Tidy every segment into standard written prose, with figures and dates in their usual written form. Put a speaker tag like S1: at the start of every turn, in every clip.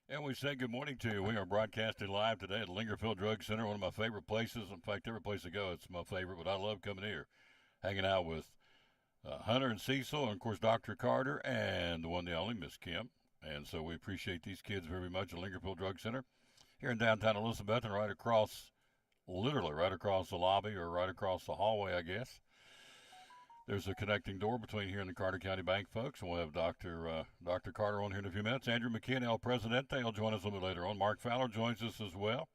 S1: And we say good morning to you. We are broadcasting live today at Lingerfield Drug Center, one of my favorite places. In fact, every place I go, it's my favorite, but I love coming here, hanging out with Hunter and Cecil, and of course, Dr. Carter, and the one, the only, Miss Kim. And so we appreciate these kids very much at Lingerfield Drug Center here in downtown Elizabeth and right across, literally right across the lobby or right across the hallway, I guess. There's a connecting door between here and the Carter County Bank, folks, and we'll have Dr. Carter on here in a few minutes. Andrew McKeon, El Presidente, will join us a little bit later on. Mark Fowler joins us as well.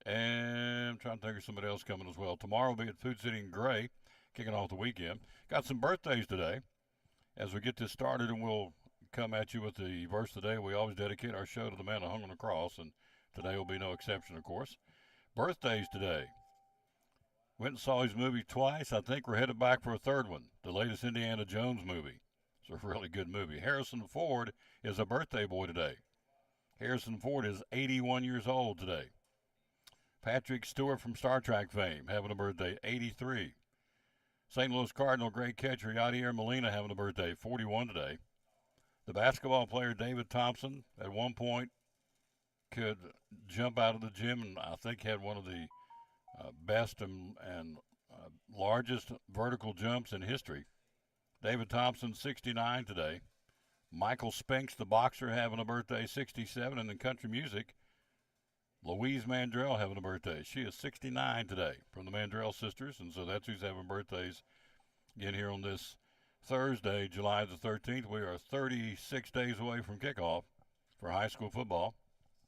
S1: And I'm trying to think of somebody else coming as well. Tomorrow we'll be at Food City in Gray, kicking off the weekend. Got some birthdays today. As we get this started, and we'll come at you with the verse of the day. We always dedicate our show to the man who hung on the cross, and today will be no exception, of course. Birthdays today. Went and saw his movie twice. I think we're headed back for a third one. The latest Indiana Jones movie. It's a really good movie. Harrison Ford is a birthday boy today. Harrison Ford is 81 years old today. Patrick Stewart from Star Trek fame having a birthday, 83. St. Louis Cardinal great catcher Yadier Molina having a birthday, 41 today. The basketball player David Thompson at one point could jump out of the gym and I think had one of the best and largest vertical jumps in history. David Thompson, 69 today. Michael Spinks, the boxer, having a birthday, 67. And in country music, Louise Mandrell having a birthday. She is 69 today from the Mandrell sisters, and so that's who's having birthdays again here on this Thursday, July the 13th. We are 36 days away from kickoff for high school football.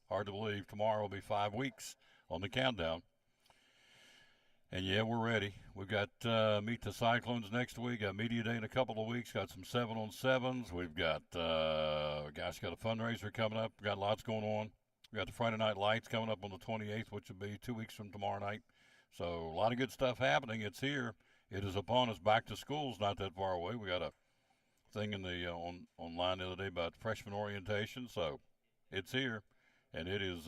S1: Hard to believe. Tomorrow will be 5 weeks on the countdown. And yeah, we're ready. We've got Meet the Cyclones next week. Got Media Day in a couple of weeks. Got some 7-on-7s. We've got, got a fundraiser coming up. We've got lots going on. We've got the Friday Night Lights coming up on the 28th, which will be 2 weeks from tomorrow night. So a lot of good stuff happening. It's here. It is upon us. Back to school's not that far away. We got a thing in the online the other day about freshman orientation. So it's here, and it is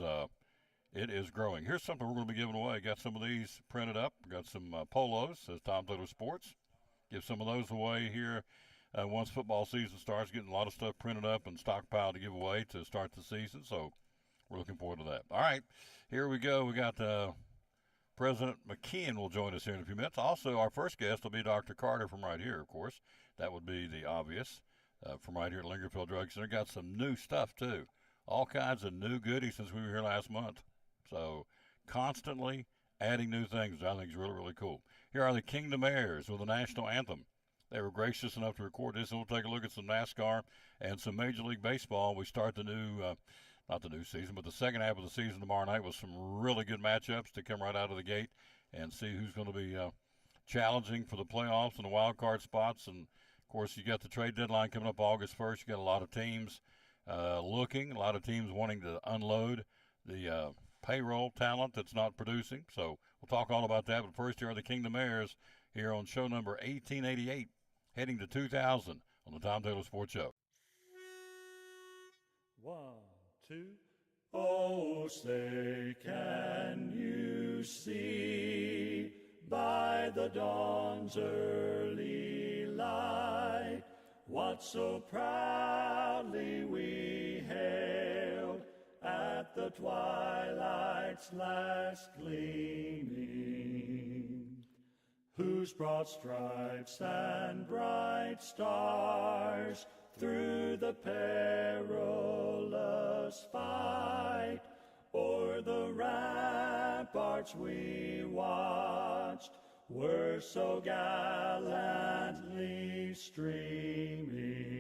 S1: growing. Here's something we're going to be giving away. Got some of these printed up. Got some polos, says Tom Taylor Sports. Give some of those away here once football season starts. Getting a lot of stuff printed up and stockpiled to give away to start the season. So we're looking forward to that. All right, here we go. We got President McKeon will join us here in a few minutes. Also, our first guest will be Dr. Carter from right here, of course. That would be the obvious from right here at Lingerfield Drug Center. Got some new stuff, too. All kinds of new goodies since we were here last month. So constantly adding new things, I think is really, really cool. Here are the Kingdom Heirs with the national anthem. They were gracious enough to record this, and we'll take a look at some NASCAR and some Major League Baseball. We start the new, not the new season, but the second half of the season tomorrow night with some really good matchups to come right out of the gate and see who's going to be challenging for the playoffs and the wild card spots. And, of course, you got the trade deadline coming up August 1st. You got a lot of teams looking, a lot of teams wanting to unload the payroll talent that's not producing. So we'll talk all about that. But first, here are the Kingdom Heirs here on show number 1888, heading to 2000 on the Tom Taylor Sports Show.
S2: 1, 2. Oh, say, can you see by the dawn's early light what so proudly we hailed at the twilight's last gleaming, whose broad stripes and bright stars through the perilous fight o'er the ramparts we watched were so gallantly streaming,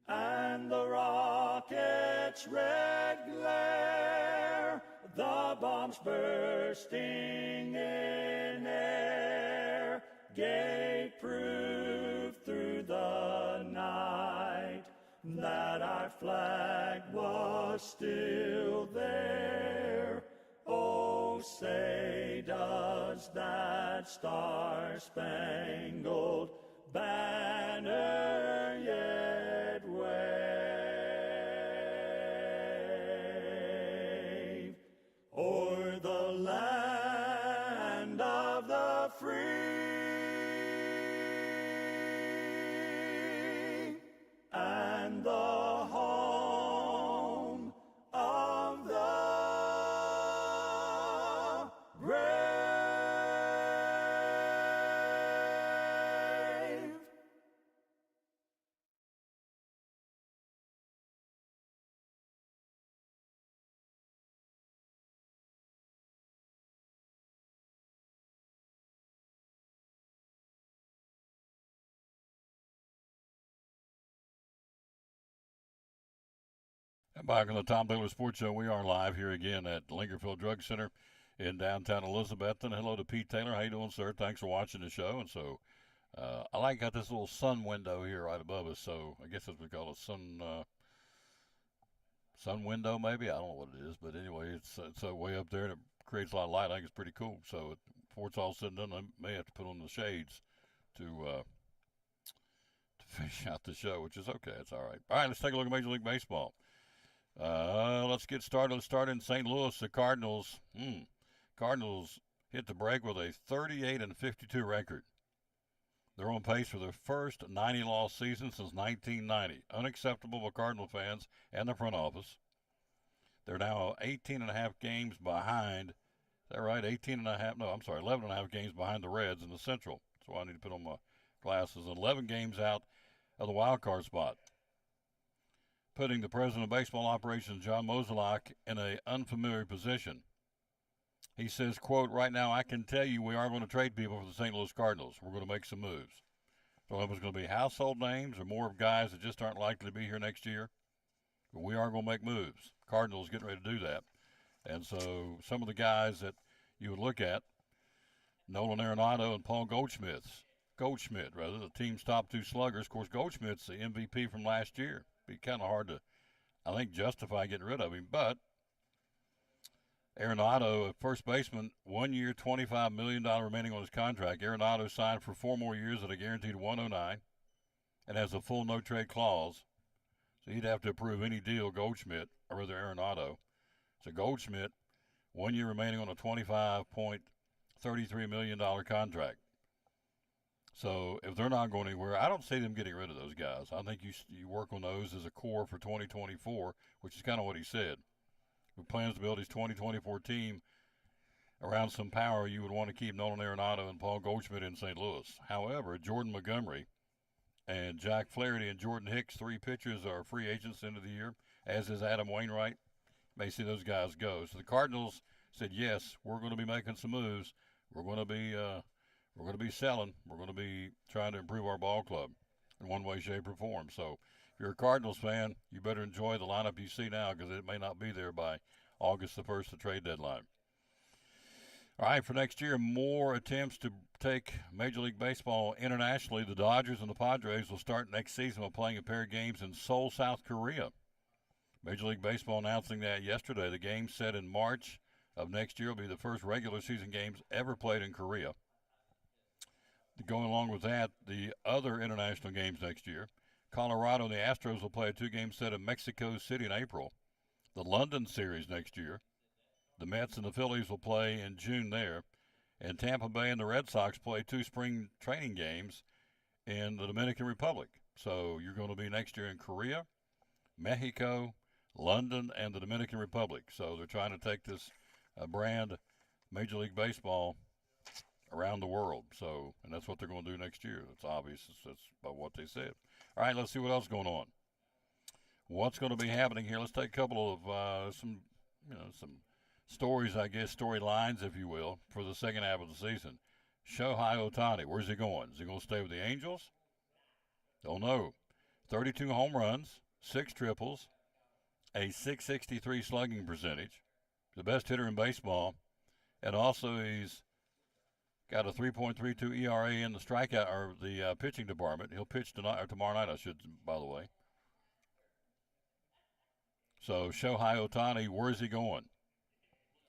S2: and the rocket's red glare, the bombs bursting in air, gave proof through the night that our flag was still there. Oh, say, does that star-spangled banner yet wave o'er the land of the free and the home
S1: Back on the Tom Taylor Sports Show, we are live here again at Lingerfield Drug Center in downtown Elizabethton. Hello to Pete Taylor. How you doing, sir? Thanks for watching the show. And so I like got this little sun window here right above us. So I guess that's what we call a sun window, maybe. I don't know what it is, but anyway, it's way up there and it creates a lot of light. I think it's pretty cool. So before it's all said and done, I may have to put on the shades to finish out the show, which is okay. It's all right. All right, let's take a look at Major League Baseball. Let's get started. Let's start in St. Louis. The Cardinals. Cardinals hit the break with a 38-52 record. They're on pace for their first 90-loss season since 1990. Unacceptable for Cardinal fans and the front office. They're now 18.5 games behind. Is that right? 18.5? No, I'm sorry, 11.5 games behind the Reds in the Central. That's why I need to put on my glasses. 11 games out of the wild card spot, putting the president of baseball operations, John Mozeliak, in an unfamiliar position. He says, quote, right now I can tell you we are going to trade people for the St. Louis Cardinals. We're going to make some moves. Don't know if it's going to be household names or more of guys that just aren't likely to be here next year. But we are going to make moves. Cardinals getting ready to do that. And so some of the guys that you would look at, Nolan Arenado and Paul Goldschmidt, the team's top two sluggers. Of course, Goldschmidt's the MVP from last year. Be kind of hard to, I think, justify getting rid of him. But Arenado, a first baseman, 1 year, $25 million remaining on his contract. Arenado signed for 4 more years at a guaranteed $109 and has a full no-trade clause. So he'd have to approve any deal, Goldschmidt, or rather Arenado. So Goldschmidt, 1 year remaining on a $25.33 million contract. So if they're not going anywhere, I don't see them getting rid of those guys. I think you work on those as a core for 2024, which is kind of what he said. Who plans to build his 2024 team around some power, you would want to keep Nolan Arenado and Paul Goldschmidt in St. Louis. However, Jordan Montgomery and Jack Flaherty and Jordan Hicks, 3 pitchers, are free agents into the year, as is Adam Wainwright. May see those guys go. So the Cardinals said, yes, we're going to be making some moves. We're going to be selling. We're going to be trying to improve our ball club in one way, shape, or form. So if you're a Cardinals fan, you better enjoy the lineup you see now because it may not be there by August the 1st, the trade deadline. All right, for next year, more attempts to take Major League Baseball internationally. The Dodgers and the Padres will start next season by playing a pair of games in Seoul, South Korea. Major League Baseball announcing that yesterday. The game set in March of next year will be the first regular season games ever played in Korea. Going along with that, the other international games next year, Colorado and the Astros will play a 2-game set in Mexico City in April. The London series next year, the Mets and the Phillies will play in June there. And Tampa Bay and the Red Sox play 2 spring training games in the Dominican Republic. So you're going to be next year in Korea, Mexico, London, and the Dominican Republic. So they're trying to take this brand, Major League Baseball, around the world. So, and that's what they're going to do next year. It's obvious. That's about what they said. All right, let's see what else is going on. What's going to be happening here? Let's take a couple of some stories, I guess, storylines, if you will, for the second half of the season. Shohei Ohtani, where's he going? Is he going to stay with the Angels? Don't know. 32 home runs, 6 triples, a .663 slugging percentage, the best hitter in baseball, and also he's got a 3.32 ERA in the strikeout or the pitching department. He'll pitch tonight or tomorrow night, by the way. So Shohei Ohtani, where's he going?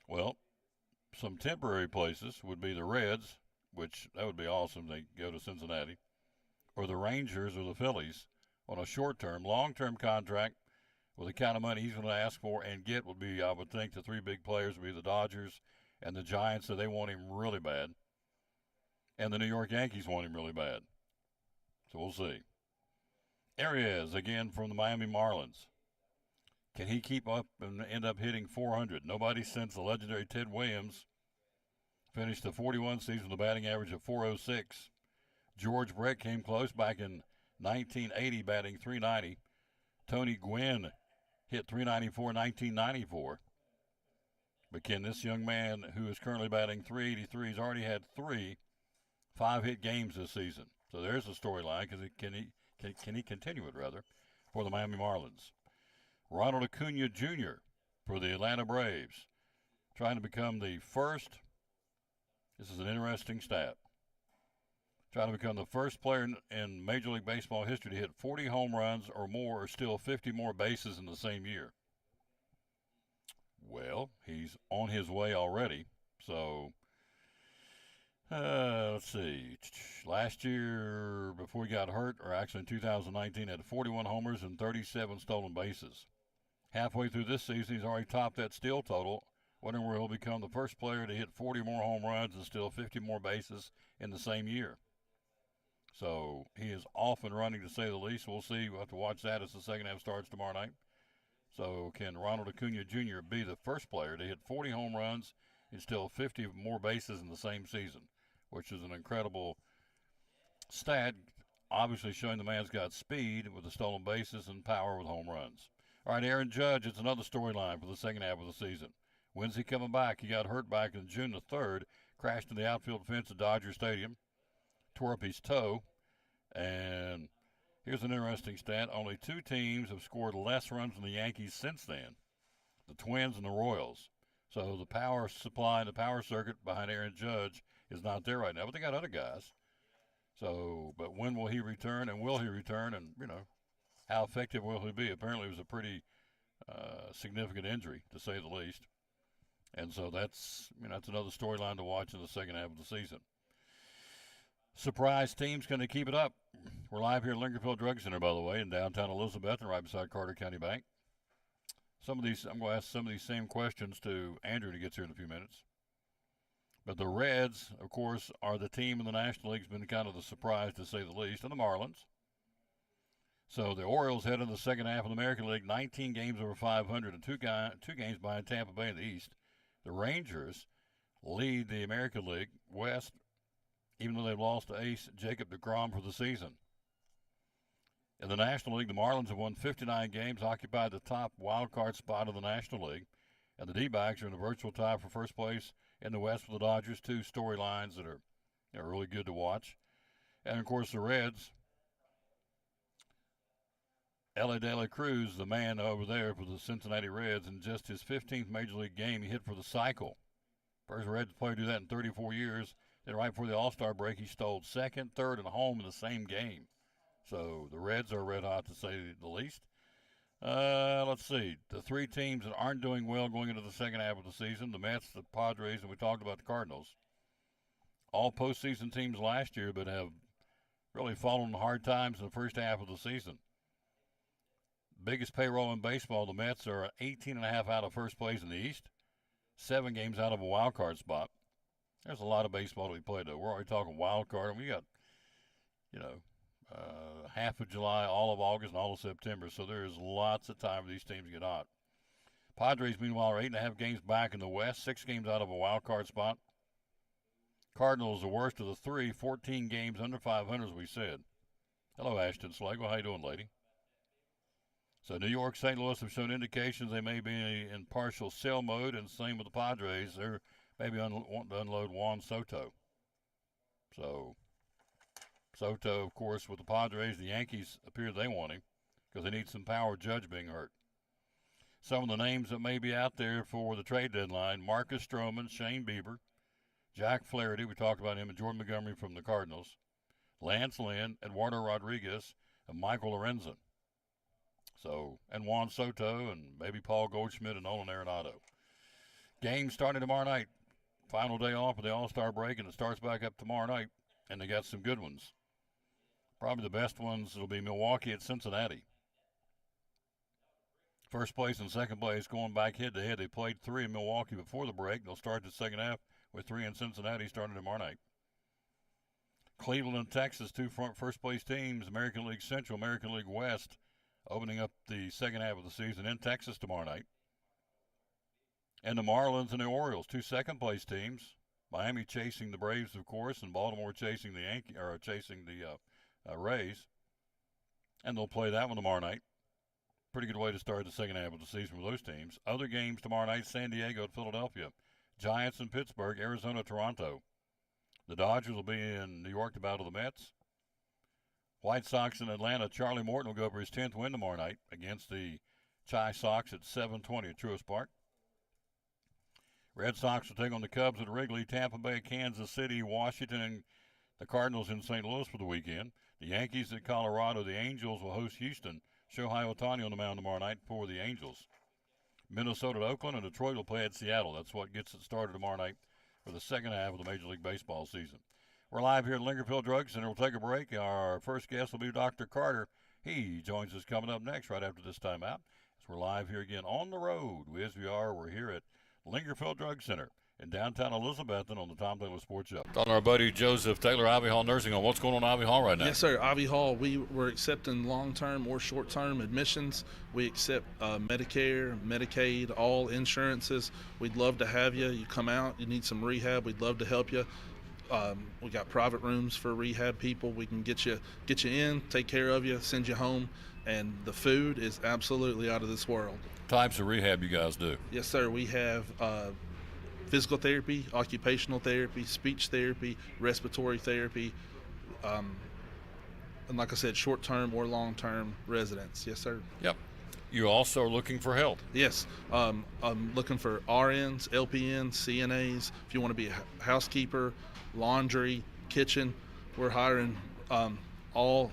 S1: Well, some temporary places would be the Reds, which that would be awesome. They go to Cincinnati, or the Rangers or the Phillies on a short-term. Long-term contract with the kind of money he's going to ask for and get would be, I would think, the 3 big players would be the Dodgers and the Giants, so they want him really bad. And the New York Yankees want him really bad. So we'll see. Arias, again, from the Miami Marlins. Can he keep up and end up hitting 400? Nobody since the legendary Ted Williams finished the 41 season with a batting average of .406. George Brett came close back in 1980, batting .390. Tony Gwynn hit .394 in 1994. But can this young man, who is currently batting .383, has already had 3 5-hit games this season. So there's a storyline, because can he continue it, rather, for the Miami Marlins. Ronald Acuna Jr. for the Atlanta Braves, trying to become the first. This is an interesting stat. Trying to become the first player in Major League Baseball history to hit 40 home runs or more or steal 50 more bases in the same year. Well, he's on his way already. So, let's see. Last year, before he got hurt, or actually in 2019, had 41 homers and 37 stolen bases. Halfway through this season, he's already topped that steal total, wondering where he'll become the first player to hit 40 more home runs and steal 50 more bases in the same year. So he is off and running, to say the least. We'll see. We'll have to watch that as the second half starts tomorrow night. So can Ronald Acuna Jr. be the first player to hit 40 home runs and steal 50 more bases in the same season, which is an incredible stat, obviously showing the man's got speed with the stolen bases and power with home runs. All right, Aaron Judge, it's another storyline for the second half of the season. When's he coming back? He got hurt back on June the 3rd, crashed in the outfield fence at Dodger Stadium, tore up his toe, and here's an interesting stat. Only 2 teams have scored less runs than the Yankees since then, the Twins and the Royals. So the power supply and the power circuit behind Aaron Judge is not there right now, but they got other guys. So, but when will he return, and will he return, and, how effective will he be? Apparently it was a pretty significant injury, to say the least. And so that's another storyline to watch in the second half of the season. Surprise team's going to keep it up. We're live here at Lingerfield Drug Center, by the way, in downtown Elizabeth and right beside Carter County Bank. I'm going to ask some of these same questions to Andrew when he gets here in a few minutes. But the Reds, of course, are the team in the National League has been kind of the surprise, to say the least, and the Marlins. So the Orioles head into the second half of the American League, 19 games over 500 and two games behind Tampa Bay in the East. The Rangers lead the American League West, even though they've lost to ace Jacob deGrom for the season. In the National League, the Marlins have won 59 games, occupied the top wild card spot of the National League, and the D-backs are in a virtual tie for first place in the West with the Dodgers. 2 storylines that are really good to watch. And, of course, the Reds, Elly De La Cruz, the man over there for the Cincinnati Reds, in just his 15th Major League game, he hit for the cycle. First Reds player to do that in 34 years. Then right before the All-Star break, he stole second, third, and home in the same game. So the Reds are red hot, to say the least. Let's see. The 3 teams that aren't doing well going into the second half of the season, the Mets, the Padres, and we talked about the Cardinals. All postseason teams last year, but have really fallen on hard times in the first half of the season. Biggest payroll in baseball, the Mets are 18.5 out of first place in the East, 7 games out of a wild card spot. There's a lot of baseball to be played, though. We're already talking wild card, and we got, half of July, all of August, and all of September. So there is lots of time for these teams to get hot. Padres, meanwhile, are 8.5 games back in the West, 6 games out of a wild card spot. Cardinals, the worst of the 3, 14 games under 500, as we said. Hello, Ashton Slagle. How you doing, lady? So New York, St. Louis have shown indications they may be in partial sell mode, and same with the Padres. They're maybe wanting to unload Juan Soto. So Soto, of course, with the Padres, the Yankees appear they want him because they need some power. Judge being hurt. Some of the names that may be out there for the trade deadline: Marcus Stroman, Shane Bieber, Jack Flaherty, we talked about him, and Jordan Montgomery from the Cardinals, Lance Lynn, Eduardo Rodriguez, and Michael Lorenzen. So, and Juan Soto, and maybe Paul Goldschmidt and Nolan Arenado. Game starting tomorrow night. Final day off of the All-Star break, and it starts back up tomorrow night. And they got some good ones. Probably the best ones will be Milwaukee at Cincinnati. First place and second place going back head-to-head. They played 3 in Milwaukee before the break. They'll start the second half with 3 in Cincinnati starting tomorrow night. Cleveland and Texas, 2 first-place teams, American League Central, American League West, opening up the second half of the season in Texas tomorrow night. And the Marlins and the Orioles, 2 second-place teams. Miami chasing the Braves, of course, and Baltimore chasing the Rays. And they'll play that one tomorrow night. Pretty good way to start the second half of the season for those teams. Other games tomorrow night: San Diego at Philadelphia, Giants in Pittsburgh, Arizona, Toronto. The Dodgers will be in New York to battle the Mets. White Sox in Atlanta. Charlie Morton will go for his 10th win tomorrow night against the Chai Sox at 7:20 at Truist Park. Red Sox will take on the Cubs at Wrigley, Tampa Bay, Kansas City, Washington, and the Cardinals in St. Louis for the weekend. The Yankees at Colorado. The Angels will host Houston. Shohei Ohtani on the mound tomorrow night for the Angels. Minnesota at Oakland, and Detroit will play at Seattle. That's what gets it started tomorrow night for the second half of the Major League Baseball season. We're live here at Lingerfield Drug Center. We'll take a break. Our first guest will be Dr. Carter. He joins us coming up next right after this timeout. So we're live here again on the road. As we are, we're here at Lingerfield Drug Center in downtown Elizabethton on the Tom Taylor Sports Show. Talking to our buddy Joseph Taylor, Ivy Hall Nursing Home. What's going on at Ivy Hall right now?
S3: Yes, sir. Ivy Hall, we're accepting long-term or short-term admissions. We accept Medicare, Medicaid, all insurances. We'd love to have you. You come out, you need some rehab, we'd love to help you. We got private rooms for rehab people. We can get you in, take care of you, send you home, and the food is absolutely out of this world.
S1: Types of rehab you guys do?
S3: Yes, sir. We have physical therapy, occupational therapy, speech therapy, respiratory therapy, and like I said, short-term or long-term residents. Yes, sir.
S1: Yep. You also are looking for help?
S3: Yes. I'm looking for RNs, LPNs, CNAs. If you want to be a housekeeper, laundry, kitchen, we're hiring. All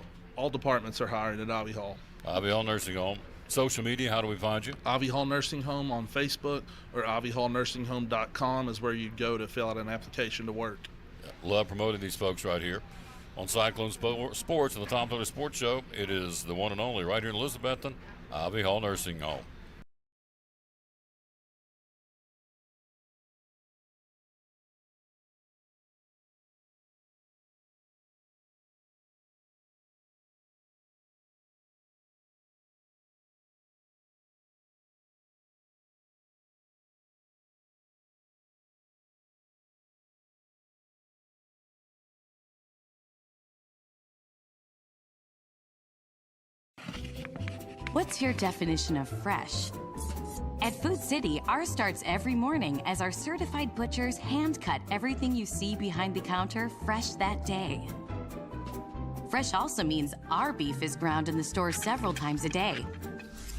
S3: departments are hiring at Ivy Hall.
S1: Ivy Hall Nursing Home. Social media, how do we find you?
S3: Ivy Hall Nursing Home on Facebook, or ivyhallnursinghome.com is where you go to fill out an application to work.
S1: Love promoting these folks right here on Cyclone Sports and the Tom Taylor Sports Show. It is the one and only right here in Elizabethton, Ivy Hall Nursing Home.
S4: What's your definition of fresh? At Food City, ours starts every morning as our certified butchers hand-cut everything you see behind the counter fresh that day. Fresh also means our beef is ground in the store several times a day,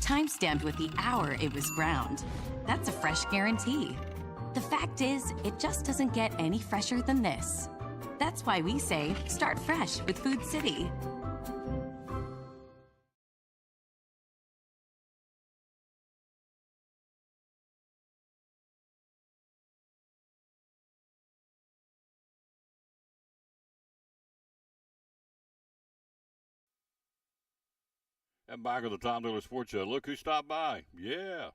S4: time-stamped with the hour it was ground. That's a fresh guarantee. The fact is, it just doesn't get any fresher than this. That's why we say, start fresh with Food City.
S1: And back of the Tom Taylor Sports Show. Look who stopped by. Yeah.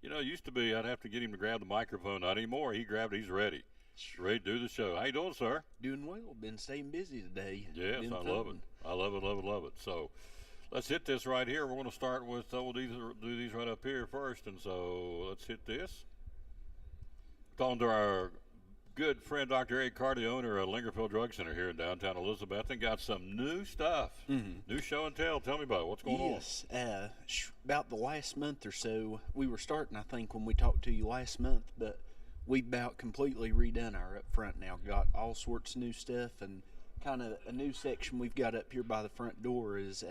S1: You know, it used to be I'd have to get him to grab the microphone. Not anymore. He grabbed it. He's ready. Ready to do the show. How you doing, sir?
S5: Doing well. Been staying busy today.
S1: Yes, I love it. I love it, love it, love it. So let's hit this right here. We're going to start with, we'll do these right up here first. And so let's hit this. Talking to our good friend, Dr. Eric Carter, the owner of Lingerfield Drug Center here in downtown Elizabeth, and got some new stuff. New show and tell. Tell me about it. What's going on?
S5: Yes. About the last month or so, we were starting, I think, when we talked to you last month, but we've about completely redone our up front now. Got all sorts of new stuff, and kind of a new section we've got up here by the front door is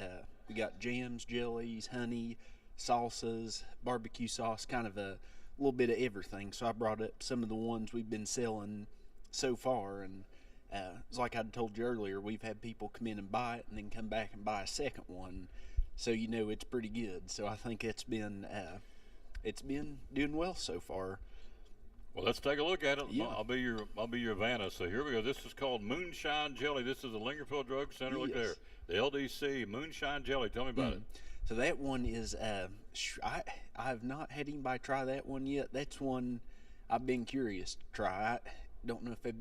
S5: we got jams, jellies, honey, salsas, barbecue sauce, kind of a little bit of everything. So I brought up some of the ones we've been selling so far, and it's like I told you earlier, we've had people come in and buy it and then come back and buy a second one, so you know it's pretty good. So I think it's been doing well so far.
S1: Well, let's take a look at it.
S5: Yeah.
S1: I'll be your Vanna. So here we go. This is called Moonshine Jelly. This is the Lingerfield Drug Center. Look there, the LDC Moonshine Jelly. Tell me about it.
S5: So that one is I've not had anybody try that one yet. That's one I've been curious to try. I don't know if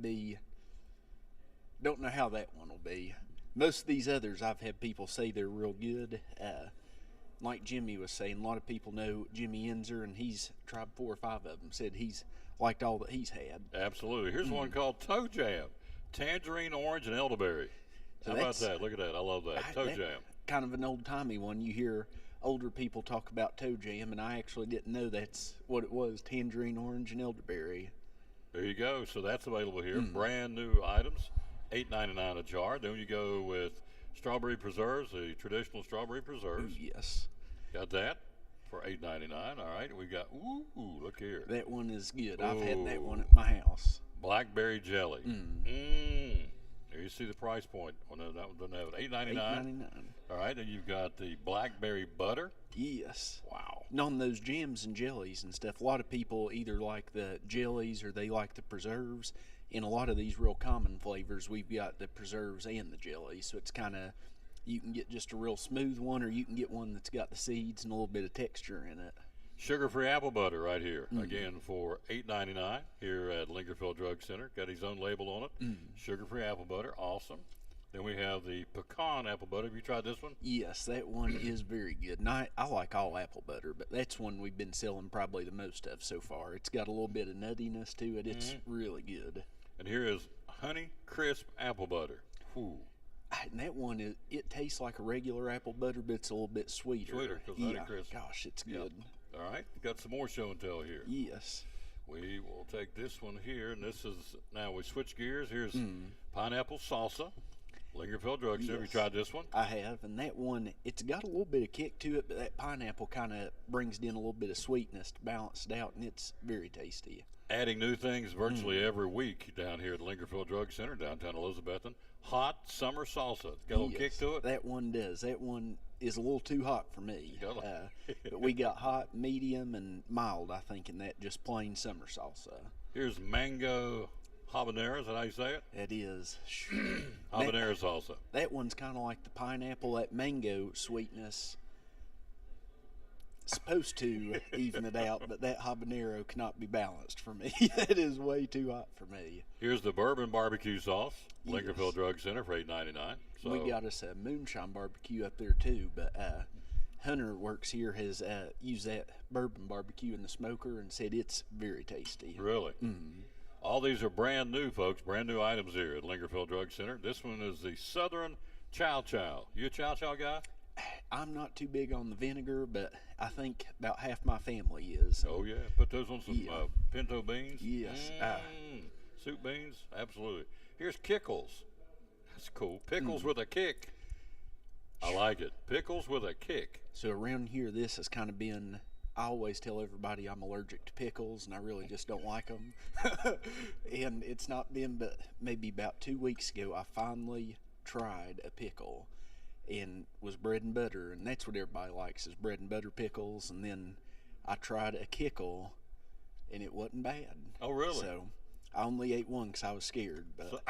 S5: don't know how that one will be. Most of these others I've had people say they're real good. Like Jimmy was saying, a lot of people know Jimmy Enzer, and he's tried 4 or 5 of them. Said he's liked all that he's had.
S1: Absolutely. Here's one called Toe Jam, tangerine, orange, and elderberry.
S5: So
S1: how about that? Look at that. I love that. Toe Jam.
S5: Kind of an old-timey one. You hear older people talk about toe jam, and I actually didn't know that's what it was, tangerine, orange, and elderberry.
S1: There you go. So that's available here. Brand new items, $8.99 a jar. Then you go with strawberry preserves, the traditional strawberry preserves.
S5: Ooh, yes.
S1: Got that for $8.99. All right, we got look here,
S5: That one is good. I've had that
S1: Ooh.
S5: one at my house.
S1: blackberry jelly. There you see the price point. Well, no, that one doesn't have it. $8.99.
S5: $8.99.
S1: All right, and you've got the blackberry butter.
S5: Yes.
S1: Wow.
S5: And on those jams and jellies and stuff, a lot of people either like the jellies or they like the preserves. In a lot of these real common flavors, we've got the preserves and the jellies. So it's kind of, you can get just a real smooth one, or you can get one that's got the seeds and a little bit of texture in it.
S1: Sugar-free apple butter right here. Again, for $8.99 here at Lingerfield Drug Center. Got his own label on it. Sugar-free apple butter. Awesome. Then we have the pecan apple butter. Have you tried this one?
S5: Yes, that one is very good. And I like all apple butter, but that's one we've been selling probably the most of so far. It's got a little bit of nuttiness to it. It's really good.
S1: And here is honey crisp apple butter. Ooh.
S5: And that one, it tastes like a regular apple butter, but it's a little bit sweeter.
S1: Sweeter, 'cause Honey Crisp.
S5: Gosh, it's good.
S1: All right, got some more show and tell here.
S5: Yes.
S1: We will take this one here, and this is, now we switch gears. Here's pineapple salsa. Lingerfield Drug Center. Have you
S5: Yes.
S1: tried this one?
S5: I have, and that one, it's got a little bit of kick to it, but that pineapple kind of brings in a little bit of sweetness to balance it out, and it's very tasty.
S1: Adding new things virtually every week down here at Lingerfield Drug Center, downtown Elizabethton. Hot summer salsa. It's got a little kick
S5: Yes,
S1: to it.
S5: That one does. That one is a little too hot for me.
S1: Got
S5: But we got hot, medium, and mild, I think, in that just plain summer salsa.
S1: Here's mango habanero. Is that how you say it?
S5: It is.
S1: Habanero salsa.
S5: That one's kind of like the pineapple, that mango sweetness. Supposed to even it out, but that habanero cannot be balanced for me. It is way too hot for me.
S1: Here's the bourbon barbecue sauce.
S5: Yes.
S1: Lingerfield Drug Center for $8.99. So
S5: We got us a moonshine barbecue up there too, but Hunter works here has used that bourbon barbecue in the smoker and said it's very tasty.
S1: really. All these are brand new, folks. Brand new items here at Lingerfield Drug Center. This one is the Southern Chow Chow. You a Chow Chow guy?
S5: I'm not too big on the vinegar, but I think about half my family is.
S1: Oh yeah, put those on some
S5: Yeah.
S1: pinto beans.
S5: Yes.
S1: Soup beans, absolutely. Here's Kickles. That's cool. Pickles with a kick. I like it. Pickles with a kick.
S5: So around here, this has kind of been. I always tell everybody I'm allergic to pickles, and I really just don't like them. And it's not been, but maybe about 2 weeks ago, I finally tried a pickle, and was bread and butter, and that's what everybody likes is bread and butter pickles. And then I tried a kickle, and it wasn't bad.
S1: Oh, really?
S5: So I only ate one because I was scared, but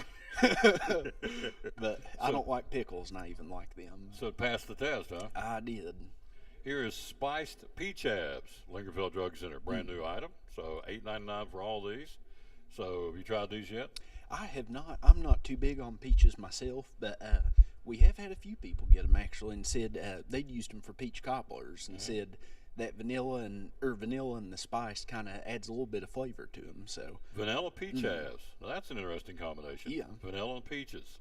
S5: but I don't like pickles, and I even like them.
S1: So it passed the test, huh?
S5: I did.
S1: Here is spiced peach abs. Lingerfield Drug Center, brand new item. So $8.99 for all these. So have you tried these yet?
S5: I have not. I'm not too big on peaches myself, but we have had a few people get them actually, and said they'd used them for peach cobblers, and said that vanilla and the spice kind of adds a little bit of flavor to them. So
S1: Vanilla peach abs. Now that's an interesting combination.
S5: Yeah.
S1: Vanilla and peaches.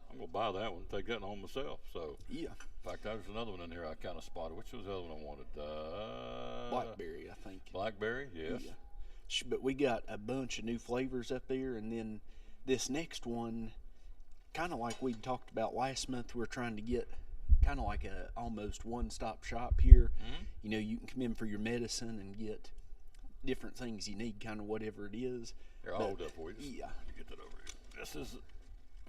S1: I'm gonna buy that one. Take that home myself. So
S5: yeah,
S1: in fact, there's another one in here I kind of spotted. Which was the other one I wanted?
S5: blackberry, I think.
S1: Blackberry, yes.
S5: Yeah. But we got a bunch of new flavors up there, and then this next one, kind of like we talked about last month, we're trying to get kind of like a almost one-stop shop here. You know, you can come in for your medicine and get different things you need, kind of whatever it is.
S1: Here, I'll hold up for you.
S5: Yeah.
S1: Let me get that over here. This is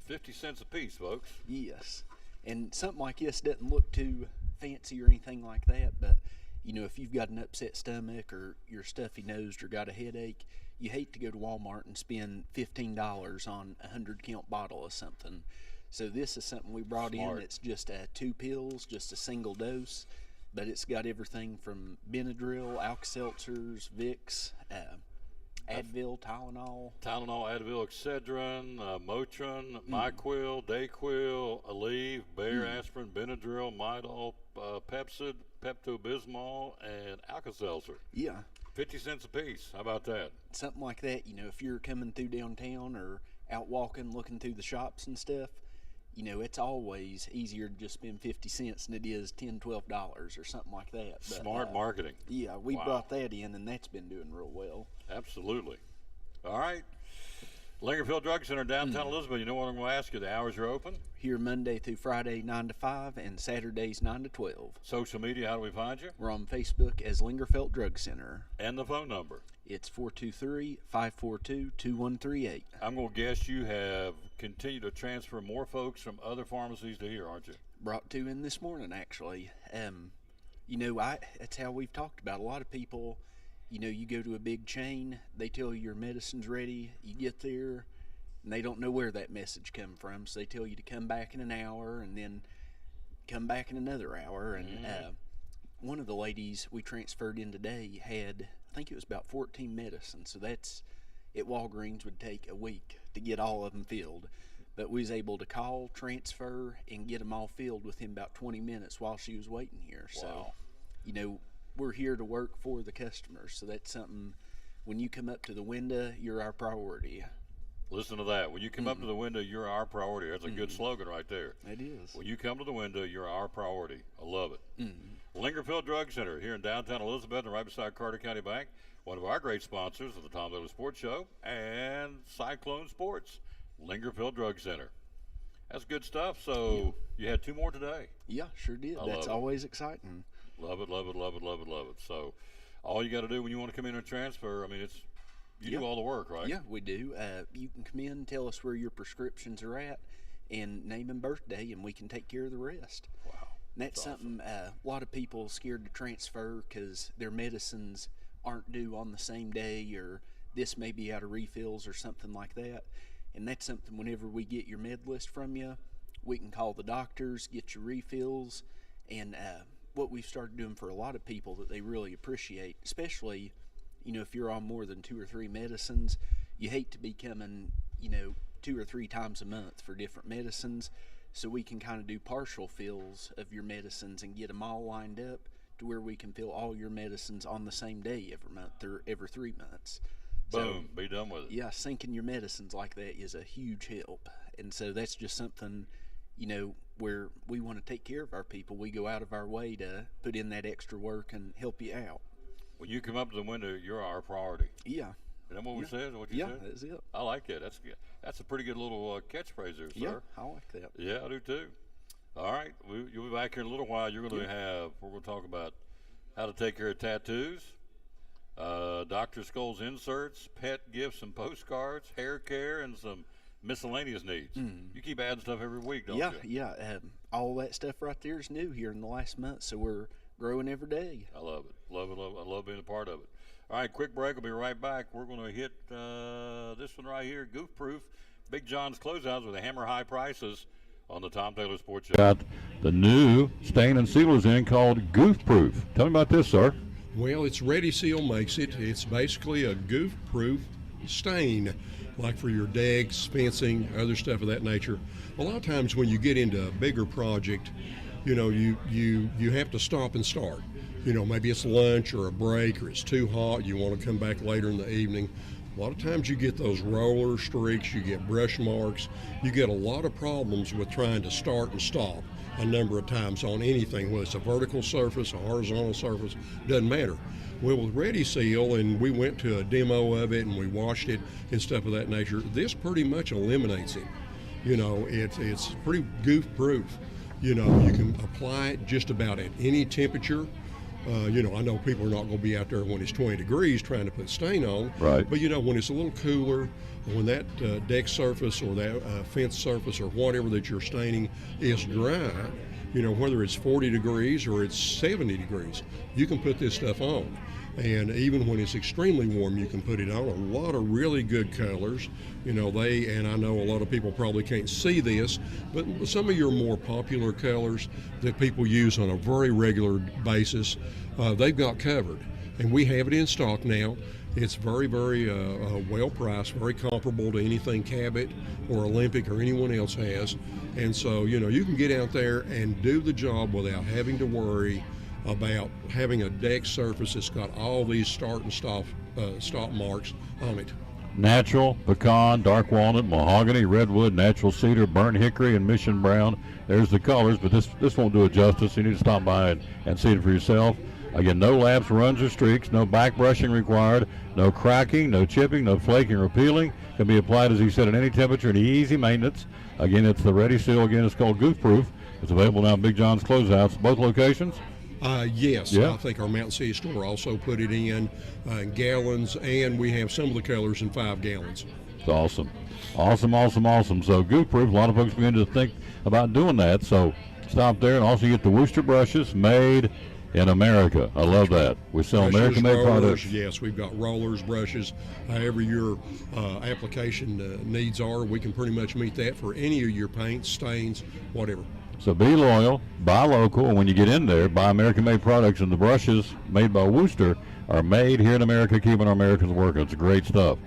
S1: 50 cents a piece, folks.
S5: Yes, and something like this doesn't look too fancy or anything like that, but you know, if you've got an upset stomach or you're stuffy nosed or got a headache, you hate to go to Walmart and spend $15 on a 100-count bottle of something. So this is something we brought
S1: Smart.
S5: in. It's just 2 pills, just a single dose, but it's got everything from Benadryl, Alka-Seltzers, Vicks, Advil, Tylenol.
S1: Tylenol, Advil, Excedrin, Motrin, Nyquil, Dayquil, Aleve, Bayer aspirin, Benadryl, Midol, Pepcid, Pepto-Bismol, and Alka-Seltzer.
S5: Yeah,
S1: 50 cents a piece. How about that?
S5: something like that. You know, if you're coming through downtown or out walking, looking through the shops and stuff, you know, it's always easier to just spend 50 cents than it is $10, $12 or something like that. But,
S1: Smart marketing.
S5: Yeah, we
S1: Wow.
S5: brought that in, and that's been doing real well.
S1: Absolutely. All right. Lingerfield Drug Center, downtown Elizabeth. You know what I'm going to ask you? The hours are open?
S5: Here Monday through Friday, 9 to 5, and Saturdays, 9 to 12.
S1: Social media, how do we find you?
S5: We're on Facebook as Lingerfeld Drug Center.
S1: And the phone number?
S5: It's 423-542-2138.
S1: I'm going to guess you have continued to transfer more folks from other pharmacies to here, aren't you?
S5: Brought 2 in this morning, actually. That's how we've talked about. A lot of people, you go to a big chain, they tell you your medicine's ready, you get there, and they don't know where that message come from, so they tell you to come back in an hour and then come back in another hour. And one of the ladies we transferred in today had, I think it was about 14 medicines, so that's, at Walgreens would take a week to get all of them filled. But we was able to call, transfer, and get them all filled within about 20 minutes while she was waiting here.
S1: Wow.
S5: So, we're here to work for the customers, so that's something, when you come up to the window, you're our priority.
S1: Listen to that. When you come up to the window, you're our priority. That's a good slogan right there.
S5: It is.
S1: When you come to the window, you're our priority. I love it. Lingerfield Drug Center here in downtown Elizabeth and right beside Carter County Bank. One of our great sponsors of the Tom Taylor Sports Show and Cyclone Sports. Lingerfield Drug Center. That's good stuff. So you had 2 more today.
S5: Yeah, sure did. That's always exciting.
S1: Love it, love it, love it, love it, love it. So all you got to do when you want to come in and transfer, you do all the work, right?
S5: Yeah, we do. You can come in, tell us where your prescriptions are at, and name and birthday, and we can take care of the rest.
S1: Wow.
S5: And that's something a lot of people scared to transfer because their medicines aren't due on the same day, or this may be out of refills or something like that. And that's something, whenever we get your med list from you, we can call the doctors, get your refills, and what we've started doing for a lot of people that they really appreciate, especially, if you're on more than 2 or 3 medicines, you hate to be coming, 2 or 3 times a month for different medicines. So we can kind of do partial fills of your medicines and get them all lined up to where we can fill all your medicines on the same day every month or every 3 months.
S1: Boom, be done with it.
S5: Yeah, syncing your medicines like that is a huge help. And so that's just something, where we want to take care of our people. We go out of our way to put in that extra work and help you out.
S1: When you come up to the window, you're our priority.
S5: Yeah.
S1: Is that what we said? What you said?
S5: Yeah, that's it.
S1: I like that. That's good. That's a pretty good little catchphrase there, sir.
S5: Yeah, I like that.
S1: Yeah, I do too. All right, you'll be back here in a little while. We're going to talk about how to take care of tattoos, Dr. Skull's inserts, pet gifts and postcards, hair care, and some miscellaneous needs. You keep adding stuff every week, don't you?
S5: Yeah. All that stuff right there is new here in the last month, so we're growing every day.
S1: I love it. Love it. I love being a part of it. All right, quick break. We'll be right back. We're going to hit this one right here, Goof Proof. Big John's Closeouts with the hammer high prices on the Tom Taylor Sports Show. Got the new stain and sealers in called Goof Proof. Tell me about this, sir.
S6: Well, it's Ready Seal makes it. It's basically a goof-proof stain, like for your decks, fencing, other stuff of that nature. A lot of times when you get into a bigger project, you have to stop and start. Maybe it's lunch or a break, or it's too hot, you want to come back later in the evening. A lot of times you get those roller streaks, you get brush marks, you get a lot of problems with trying to start and stop a number of times on anything, whether it's a vertical surface, a horizontal surface, doesn't matter. Well, with Ready Seal, and we went to a demo of it and we washed it and stuff of that nature, this pretty much eliminates it. It's pretty goof proof. You can apply it just about at any temperature. I know people are not going to be out there when it's 20 degrees trying to put stain on.
S1: Right.
S6: But, when it's a little cooler, when that deck surface or that fence surface or whatever that you're staining is dry, whether it's 40 degrees or it's 70 degrees, you can put this stuff on. And even when it's extremely warm, you can put it on. A lot of really good colors. And I know a lot of people probably can't see this, but some of your more popular colors that people use on a very regular basis, they've got covered. And we have it in stock now. It's very, very well priced, very comparable to anything Cabot or Olympic or anyone else has. And so, you can get out there and do the job without having to worry about having a deck surface that's got all these start and stop marks on it.
S1: Natural, pecan, dark walnut, mahogany, redwood, natural cedar, burnt hickory, and mission brown. There's the colors, but this won't do it justice. You need to stop by and see it for yourself. Again, no laps, runs, or streaks, no back brushing required, no cracking, no chipping, no flaking or peeling. Can be applied, as he said, at any temperature and easy maintenance. Again, it's the Ready Seal. Again, it's called Goof Proof. It's available now at Big John's Closeouts, both locations.
S6: Yes,
S1: Yeah.
S6: I think our Mountain City store also put it in gallons, and we have some of the colors in 5 gallons.
S1: It's awesome. Awesome. So Goof Proof, a lot of folks begin to think about doing that. So stop there and also get the Worcester brushes made in America. I love that. We sell
S6: Brushes,
S1: American-made
S6: rollers,
S1: products.
S6: yes, we've got rollers, brushes, however your application needs are. We can pretty much meet that for any of your paints, stains, whatever.
S1: So be loyal, buy local, and when you get in there, buy American-made products. And the brushes made by Worcester are made here in America, keeping our Americans working. It's great stuff.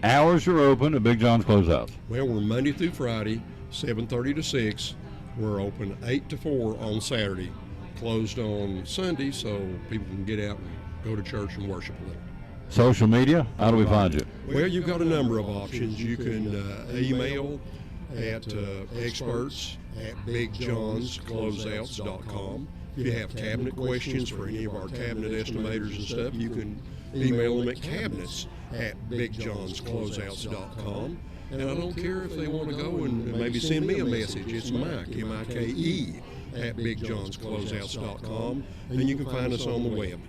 S1: Hours are open at Big John's Closeouts.
S6: Well, we're Monday through Friday, 7:30 to 6. We're open 8 to 4 on Saturday. Closed on Sunday so people can get out and go to church and worship a little.
S1: Social media, how do we find you?
S6: Well, you've got a number of options. You can email at experts@bigjohnscloseouts.com. If you have cabinet questions for any of our cabinet estimators and stuff, you can email them at cabinets@bigjohnscloseouts.com. And I don't care if they want to go and maybe send me a message. It's Mike, M-I-K-E, at bigjohnscloseouts.com. And you can find us on the web.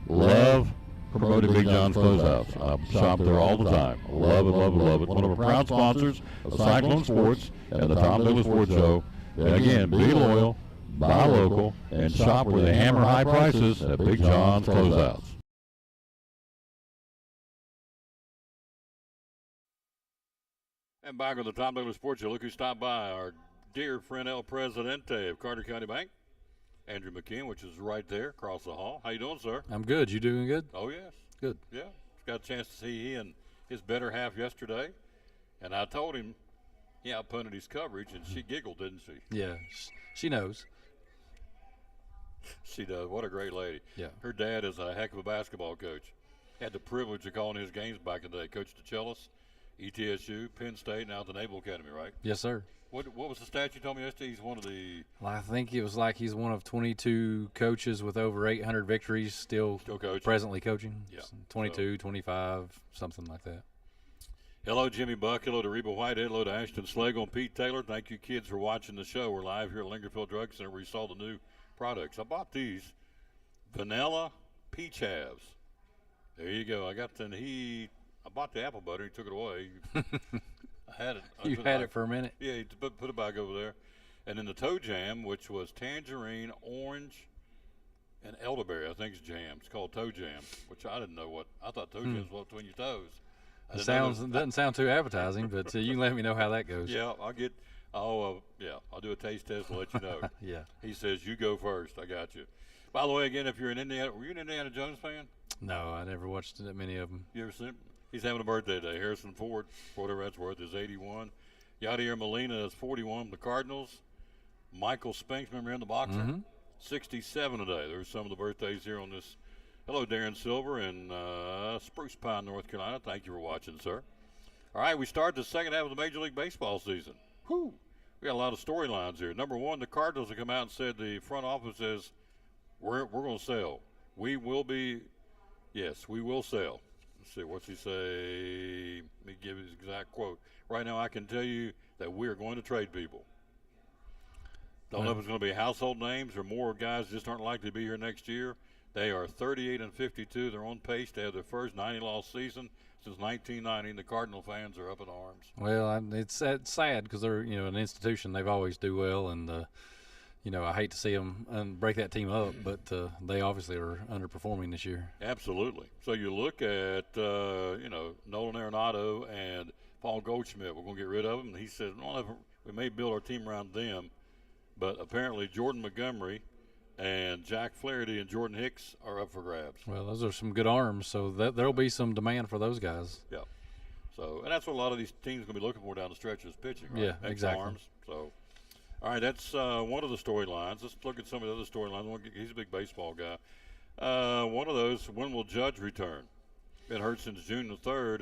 S1: Love promoting Big John's Closeouts. I shop there all the time. Love it. One of our proud sponsors of Cyclone Sports and the Tom Douglas Sports Show. And again, be loyal, buy local, and shop where they hammer high prices at Big John's Closeouts. And back on the Tom Douglas Sports Show, look who stopped by, our dear friend El Presidente of Carter County Bank, Andrew McKeon, which is right there across the hall. How you doing, sir?
S7: I'm good. You doing good?
S1: Oh, yes.
S7: Good.
S1: Yeah. Got a chance to see he and his better half yesterday. And I told him he outpunted his coverage, and she giggled, didn't she?
S7: Yeah, she knows.
S1: She does. What a great lady.
S7: Yeah.
S1: Her dad is a heck of a basketball coach. Had the privilege of calling his games back in the day. Coached at Ttss, ETSU, Penn State, now at the Naval Academy, right?
S7: Yes, sir.
S1: What was the stat you told me yesterday? He's one of the
S7: Well, I think it was like he's one of 22 coaches with over 800 victories still
S1: coaching.
S7: presently coaching.
S1: Yeah.
S7: 22, 25, something like that.
S1: Hello, Jimmy Buck. Hello to Reba Whitehead. Hello to Ashton Slagle and Pete Taylor. Thank you, kids, for watching the show. We're live here at Lingerfield Drug Center where you saw the new products. I bought these vanilla peach halves. There you go. I bought the apple butter. He took it away. I had it.
S7: You had it for a minute?
S1: Yeah, he put it back over there. And then the toe jam, which was tangerine, orange, and elderberry, I think it's jam. It's called toe jam, which I didn't know what. I thought toe jams was between your toes.
S7: Doesn't sound too appetizing, but you can let me know how that goes.
S1: Yeah, I'll do a taste test and let you know.
S7: Yeah.
S1: He says, you go first. I got you. By the way, again, if you're in Indiana, were you an Indiana Jones fan?
S7: No, I never watched that many of them.
S1: You ever seen him? He's having a birthday today. Harrison Ford, for whatever that's worth, is 81. Yadier Molina is 41 from the Cardinals. Michael Spinks, remember him, the boxer? 67 today. There's some of the birthdays here on this. Hello, Darren Silver in Spruce Pine, North Carolina. Thank you for watching, sir. All right, we start the second half of the Major League Baseball season. Whew. We got a lot of storylines here. Number one, the Cardinals have come out and said the front office says, we're going to sell. We will sell. Let's see, what's he say? Let me give his exact quote. Right now, I can tell you that we are going to trade people. Don't know if it's going to be household names or more guys just aren't likely to be here next year. They are 38-52. They're on pace to have their first 90-loss season since 1990. And the Cardinal fans are up in arms.
S7: Well, it's sad because they're an institution. They've always do well, and I hate to see them break that team up, but they obviously are underperforming this year.
S1: Absolutely. So you look at Nolan Arenado and Paul Goldschmidt. We're going to get rid of them. And he said, well, we may build our team around them, but apparently Jordan Montgomery and Jack Flaherty and Jordan Hicks are up for grabs.
S7: Well, those are some good arms, so there'll be some demand for those guys.
S1: Yeah. So, and that's what a lot of these teams are going to be looking for down the stretch is pitching, right?
S7: Yeah,
S1: Extra
S7: exactly.
S1: arms. So, all right, that's one of the storylines. Let's look at some of the other storylines. He's a big baseball guy. One of those, when will Judge return? Been hurt since June the 3rd.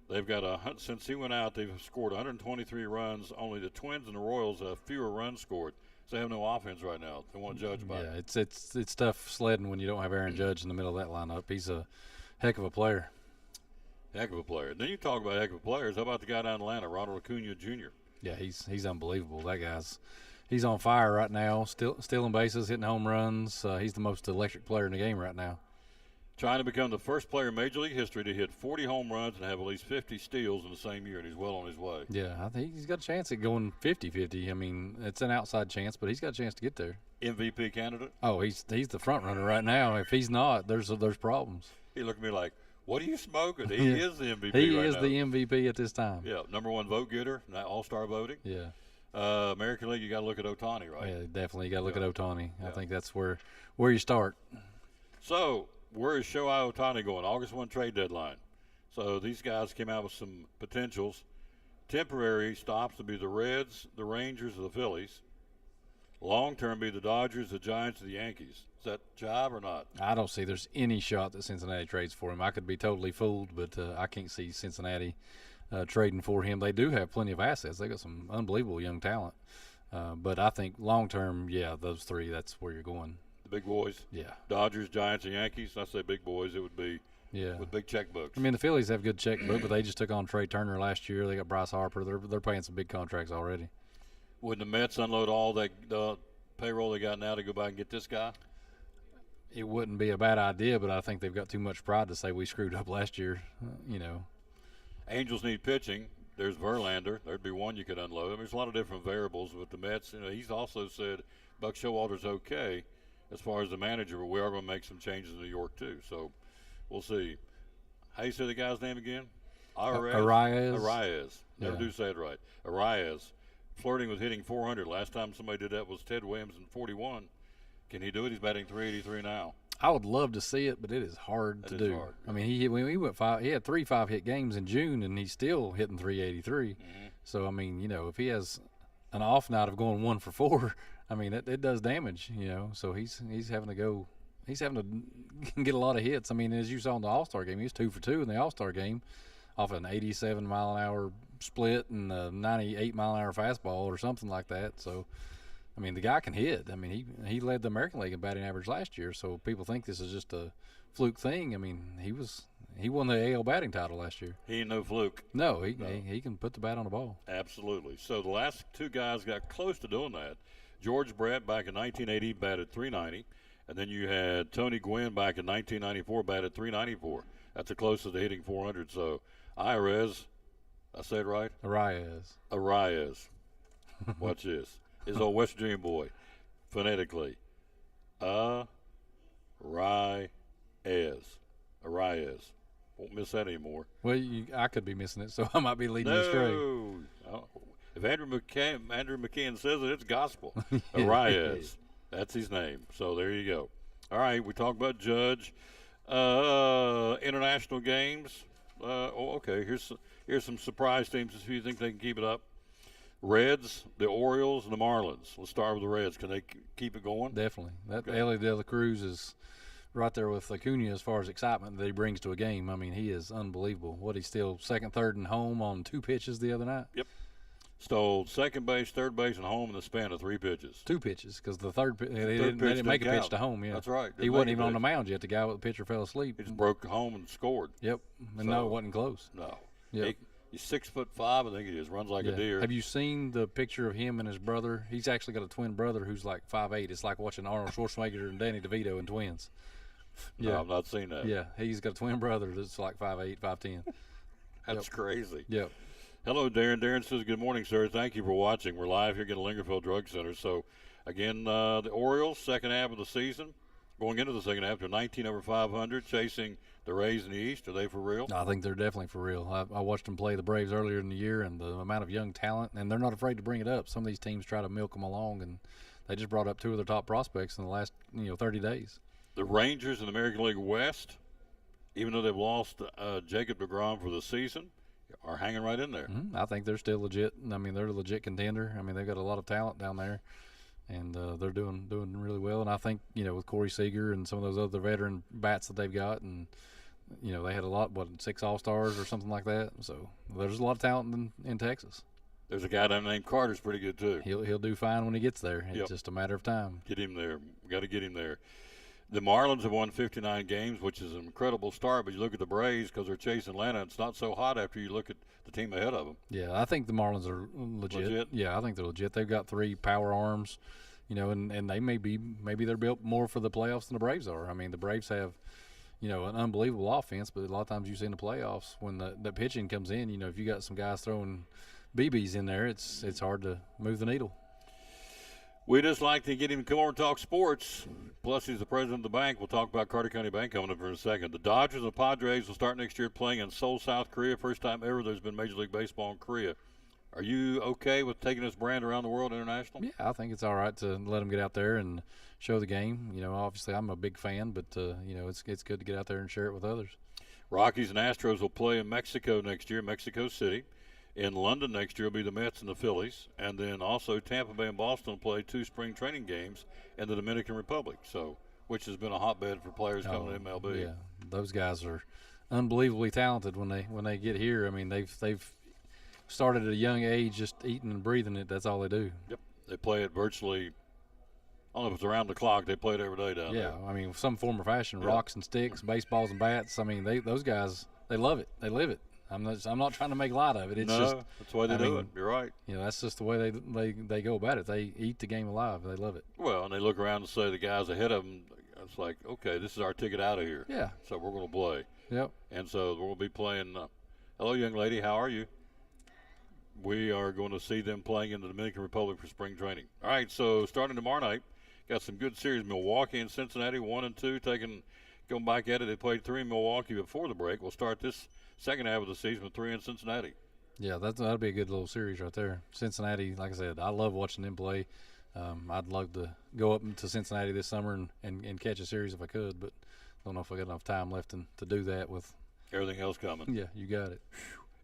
S1: They've got since he went out, they've scored 123 runs. Only the Twins and the Royals have fewer runs scored. They have no offense right now. They want to judge by.
S7: Yeah, it's tough sledding when you don't have Aaron Judge in the middle of that lineup. He's a heck of a player.
S1: Heck of a player. Then you talk about heck of players. How about the guy down in Atlanta, Ronald Acuna Jr.?
S7: Yeah, he's unbelievable. That he's on fire right now. Stealing bases, hitting home runs. He's the most electric player in the game right now.
S1: Trying to become the first player in Major League history to hit 40 home runs and have at least 50 steals in the same year, and he's well on his way.
S7: Yeah, I think he's got a chance at going 50-50. I mean, it's an outside chance, but he's got a chance to get there.
S1: MVP candidate?
S7: Oh, he's the front runner right now. If he's not, there's problems.
S1: He looked at me like, what are you smoking? He is the MVP
S7: He
S1: right
S7: is
S1: now.
S7: the MVP at this time.
S1: Yeah, number one vote getter, all-star voting.
S7: Yeah.
S1: American League, you got to look at Ohtani, right?
S7: Yeah, definitely. You got to look at Ohtani.
S1: Yeah.
S7: I think that's where you start.
S1: So, where is Shohei Ohtani going? August 1 trade deadline. So, these guys came out with some potentials. Temporary stops to be the Reds, the Rangers, or the Phillies. Long-term be the Dodgers, the Giants, or the Yankees. Is that jive or not?
S7: I don't see there's any shot that Cincinnati trades for him. I could be totally fooled, but I can't see Cincinnati trading for him. They do have plenty of assets. They got some unbelievable young talent. But I think long-term, yeah, those three, that's where you're going.
S1: The big boys?
S7: Yeah.
S1: Dodgers, Giants, and Yankees. I say big boys, it would be with big checkbooks.
S7: I mean, the Phillies have good checkbook, but they just took on Trey Turner last year. They got Bryce Harper. They're paying some big contracts already.
S1: Wouldn't the Mets unload all that payroll they got now to go back and get this guy?
S7: It wouldn't be a bad idea, but I think they've got too much pride to say we screwed up last year,
S1: Angels need pitching. There's Verlander. There'd be one you could unload. I mean, there's a lot of different variables with the Mets. He's also said Buck Showalter's okay as far as the manager, but we are going to make some changes in New York too. So we'll see. How you say the guy's name again? Arias. Never do say it right. Arias. Flirting with hitting 400. Last time somebody did that was Ted Williams in 41. Can he do it? He's batting 383 now.
S7: I would love to see it, but it is hard to do.
S1: Hard.
S7: I mean, he had 3 5-hit games in June, and he's still hitting 383.
S1: Mm-hmm.
S7: So I mean, if he has an off night of going 1 for 4, I mean, it does damage. So he's having to go. He's having to get a lot of hits. I mean, as you saw in the All-Star game, he was 2 for 2 in the All-Star game, off an 87 mile an hour split and a 98 mile an hour fastball or something like that. So, I mean, the guy can hit. I mean, he led the American League in batting average last year. So people think this is just a fluke thing. I mean, he won the AL batting title last year.
S1: He ain't no fluke.
S7: No, he can put the bat on the ball.
S1: Absolutely. So the last two guys got close to doing that. George Brett back in 1980 batted 390, and then you had Tony Gwynn back in 1994 batted 394. That's the closest to hitting 400. So Arias, I say it right? Arias. Watch this. His old West Virginia boy, phonetically. Arias. Won't miss that anymore.
S7: Well, I could be missing it, so I might be leading you astray.
S1: No. If Andrew McCann says it, it's gospel. Arias. That's his name. So there you go. All right, we talked about Judge. International games. Okay, here's some surprise teams to see if you think they can keep it up. Reds, the Orioles, and the Marlins. Let's start with the Reds. Can they keep it going?
S7: Definitely. Ellie De La Cruz is right there with Acuna as far as excitement that he brings to a game. I mean, he is unbelievable. He's still second, third, and home on 2 pitches the other night?
S1: Yep. Stole second base, third base, and home in the span of 3 pitches.
S7: 2 pitches, because the third they didn't make a pitch to home. Yeah,
S1: that's right.
S7: He wasn't even on the mound yet. The guy with the pitcher fell asleep.
S1: He just broke home and scored.
S7: Yep, and no, it wasn't close.
S1: No.
S7: Yep.
S1: He's 6'5", I think he is. Runs like a deer.
S7: Have you seen the picture of him and his brother? He's actually got a twin brother who's like 5'8". It's like watching Arnold Schwarzenegger and Danny DeVito and twins.
S1: No, I've not seen that.
S7: Yeah, he's got a twin brother that's like 5'8", 5'10".
S1: That's crazy.
S7: Yep.
S1: Hello, Darren. Darren says, good morning, sir. Thank you for watching. We're live here at Lingerfield Drug Center. So, again, the Orioles, second half of the season, going into the second half, they're 19 over 500, chasing the Rays in the East. Are they for real?
S7: I think they're definitely for real. I watched them play the Braves earlier in the year, and the amount of young talent, and they're not afraid to bring it up. Some of these teams try to milk them along, and they just brought up 2 of their top prospects in the last 30 days.
S1: The Rangers in the American League West, even though they've lost Jacob deGrom for the season, are hanging right in there.
S7: I think they're still legit. I mean, they're a legit contender. I mean, they've got a lot of talent down there, and they're doing really well. And I think, with Corey Seager and some of those other veteran bats that they've got, and, they had 6 All-Stars or something like that. So there's a lot of talent in Texas.
S1: There's a guy named Carter's pretty good too.
S7: He'll do fine when he gets there. It's
S1: Yep.
S7: just a matter of time.
S1: Get him there. We got to get him there. The Marlins have won 59 games, which is an incredible start. But you look at the Braves because they're chasing Atlanta. It's not so hot after you look at the team ahead of them.
S7: Yeah, I think the Marlins are legit. Yeah, I think they're legit. They've got 3 power arms, and they maybe they're built more for the playoffs than the Braves are. I mean, the Braves have, an unbelievable offense, but a lot of times you see in the playoffs when the pitching comes in, if you got some guys throwing BBs in there, it's hard to move the needle.
S1: We just like to get him to come over and talk sports. Plus, he's the president of the bank. We'll talk about Carter County Bank coming up in a second. The Dodgers and the Padres will start next year playing in Seoul, South Korea. First time ever there's been Major League Baseball in Korea. Are you okay with taking this brand around the world international?
S7: Yeah, I think it's all right to let them get out there and show the game. Obviously I'm a big fan, but it's good to get out there and share it with others.
S1: Rockies and Astros will play in Mexico next year, Mexico City. In London next year will be the Mets and the Phillies. And then also Tampa Bay and Boston will play 2 spring training games in the Dominican Republic, which has been a hotbed for players coming to MLB.
S7: Yeah, those guys are unbelievably talented when they get here. I mean, they've started at a young age just eating and breathing it. That's all they do.
S1: Yep. They play it virtually, I don't know if it's around the clock. They play it every day down there.
S7: Yeah, I mean, some form or fashion,
S1: Yeah.
S7: rocks and sticks, baseballs and bats. I mean, those guys, they love it. They live it. I'm not trying to make light of it. It's just
S1: that's the way they do it. You're right.
S7: That's just the way they go about it. They eat the game alive. They love it.
S1: Well, and they look around and say the guys ahead of them, it's like, okay, this is our ticket out of here.
S7: Yeah.
S1: So we're going to play.
S7: Yep.
S1: And so we'll be playing. Hello, young lady. How are you? We are going to see them playing in the Dominican Republic for spring training. All right, so starting tomorrow night, got some good series. Milwaukee and Cincinnati, 1 and 2, going back at it. They played 3 in Milwaukee before the break. We'll start this second half of the season with 3 in Cincinnati.
S7: Yeah, that'll be a good little series right there. Cincinnati, like I said, I love watching them play. I'd love to go up to Cincinnati this summer and catch a series if I could, but don't know if I got enough time left to do that with
S1: everything else coming.
S7: Yeah, you got it.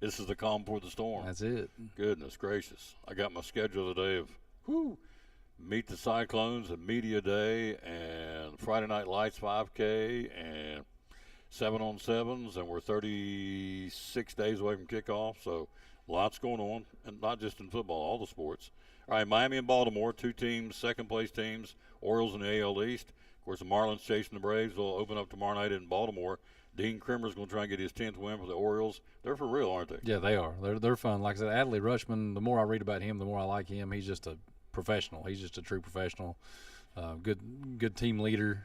S1: This is the calm before the storm.
S7: That's it.
S1: Goodness gracious. I got my schedule today of Meet the Cyclones and Media Day and Friday Night Lights 5K and 7-on-7s, and we're 36 days away from kickoff, so lots going on, and not just in football, all the sports. All right, Miami and Baltimore, 2 teams, second-place teams, Orioles in the AL East. Of course, the Marlins chasing the Braves. They'll open up tomorrow night in Baltimore. Dean Krimmer's going to try and get his 10th win for the Orioles. They're for real, aren't they?
S7: Yeah, they are. They're fun. Like I said, Adley Rutschman, the more I read about him, the more I like him. He's just a professional. He's just a true professional. Good team leader.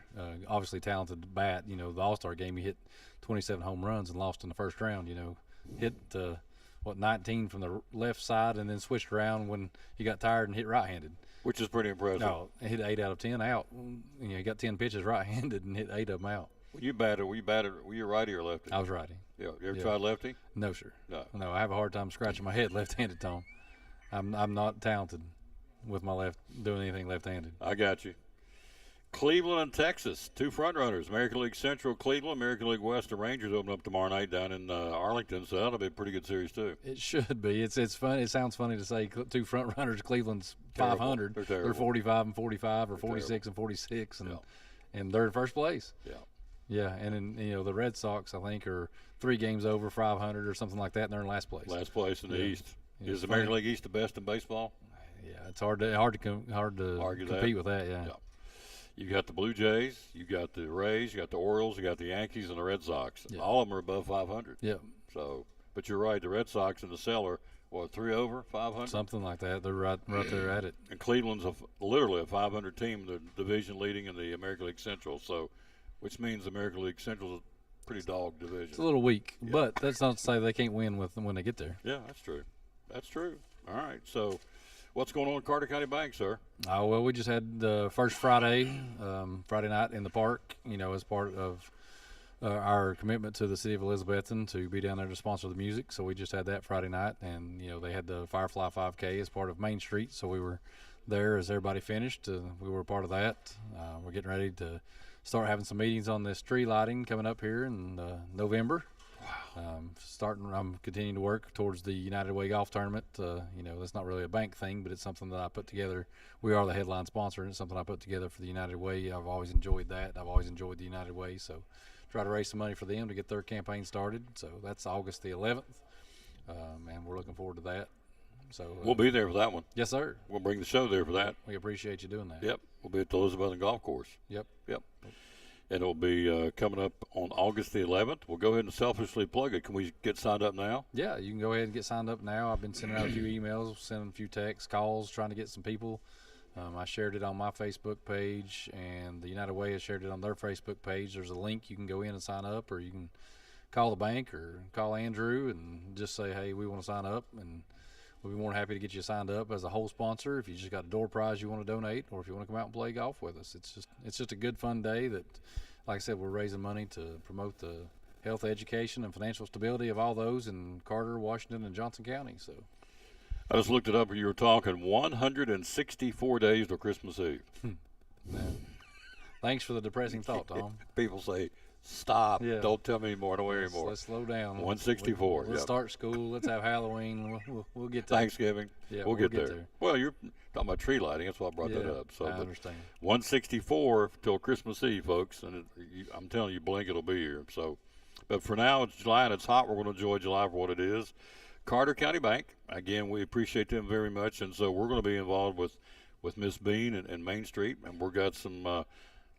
S7: Obviously talented bat. The All-Star game, he hit 27 home runs and lost in the first round. Hit 19 from the left side and then switched around when he got tired and hit right-handed.
S1: Which is pretty impressive.
S7: No, he hit 8 out of 10 out. He got 10 pitches right-handed and hit 8 of them out.
S1: Were you righty or lefty?
S7: I was righty.
S1: Yeah. You ever tried lefty?
S7: No, sir.
S1: No.
S7: I have a hard time scratching my head left-handed, Tom. I'm not talented with my left, doing anything left-handed.
S1: I got you. Cleveland and Texas, 2 front runners. American League Central, Cleveland. American League West, the Rangers open up tomorrow night down in Arlington, so that'll be a pretty good series too.
S7: It should be. It's fun. It sounds funny to say 2 front runners. Cleveland's
S1: Terrible.
S7: 500.
S1: They're
S7: 45 and 45, or
S1: They're
S7: 46
S1: terrible.
S7: and 46, and
S1: Yeah.
S7: and they're in first place.
S1: Yeah.
S7: Yeah, and then the Red Sox, I think, are 3 games over 500 or something like that, and they're in last place.
S1: Last place in the East.
S7: Yeah,
S1: Is the American League East the best in baseball?
S7: Yeah, it's hard to
S1: Argue that.
S7: compete with that. Yeah.
S1: You got the Blue Jays, you got the Rays, you got the Orioles, you got the Yankees, and the Red Sox.
S7: Yeah.
S1: All of them are above 500.
S7: Yeah.
S1: So, but you're right. The Red Sox in the cellar, 3 over 500?
S7: Something like that. They're right there at it.
S1: And Cleveland's literally a 500 team, the division leading in the American League Central. So, which means the American League Central is a pretty dog division.
S7: It's a little weak, but that's not to say they can't win with them when they get there.
S1: Yeah, that's true. That's true. All right. So, what's going on at Carter County Bank, sir?
S7: Oh, well, we just had the first Friday night in the park, as part of our commitment to the city of Elizabethton to be down there to sponsor the music. So we just had that Friday night, and, they had the Firefly 5K as part of Main Street. So we were there as everybody finished. We were a part of that. We're getting ready to start having some meetings on this tree lighting coming up here in November. Wow. I'm continuing to work towards the United Way Golf Tournament. That's not really a bank thing, but it's something that I put together. We are the headline sponsor, and it's something I put together for the United Way. I've always enjoyed that. I've always enjoyed the United Way, so try to raise some money for them to get their campaign started. So that's August the 11th, and we're looking forward to that. So
S1: We'll be there for that one.
S7: Yes, sir.
S1: We'll bring the show there for that.
S7: We appreciate you doing that.
S1: Yep. We'll be at the Elizabethan Golf Course.
S7: Yep.
S1: Yep. And it'll be coming up on August the 11th. We'll go ahead and selfishly plug it. Can we get signed up now?
S7: Yeah, you can go ahead and get signed up now. I've been sending out a few emails, sending a few texts, calls, trying to get some people. I shared it on my Facebook page, and the United Way has shared it on their Facebook page. There's a link. You can go in and sign up, or you can call the bank or call Andrew and just say, hey, we want to sign up, and we'll be more than happy to get you signed up as a whole sponsor if you just got a door prize you want to donate, or if you want to come out and play golf with us. It's just a good, fun day that, like I said, we're raising money to promote the health, education, and financial stability of all those in Carter, Washington, and Johnson County. So
S1: I just looked it up. You were talking 164 days till Christmas Eve.
S7: Thanks for the depressing thought, Tom.
S1: People say, stop.
S7: Yeah.
S1: Don't tell me anymore. Don't worry anymore.
S7: Let's slow down.
S1: 164.
S7: Let's
S1: Yep.
S7: start school. Let's have Halloween. We'll get there.
S1: Thanksgiving.
S7: Yeah,
S1: we'll get there. Well, you're talking about tree lighting. That's why I brought that up. So,
S7: I
S1: but
S7: understand.
S1: 164 till Christmas Eve, folks. And I'm telling you, blink, it'll be here. So, but for now, it's July and it's hot. We're going to enjoy July for what it is. Carter County Bank, again, we appreciate them very much. And so we're going to be involved with Miss Bean and Main Street. And we've got some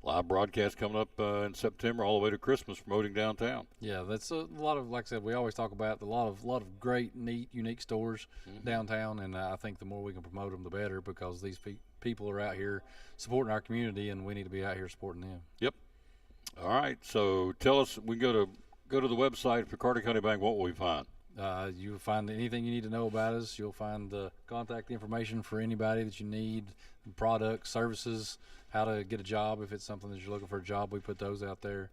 S1: live broadcasts coming up in September all the way to Christmas promoting downtown.
S7: Yeah, that's a lot of, like I said, we always talk about a lot of great, neat, unique stores downtown, and I think the more we can promote them, the better, because these people are out here supporting our community, and we need to be out here supporting them.
S1: Yep. All right. So tell us, we can go to the website for Carter County Bank. What will we find?
S7: You'll find anything you need to know about us. You'll find contact information for anybody that you need, products, services, how to get a job if it's something that you're looking for a job. We put those out there.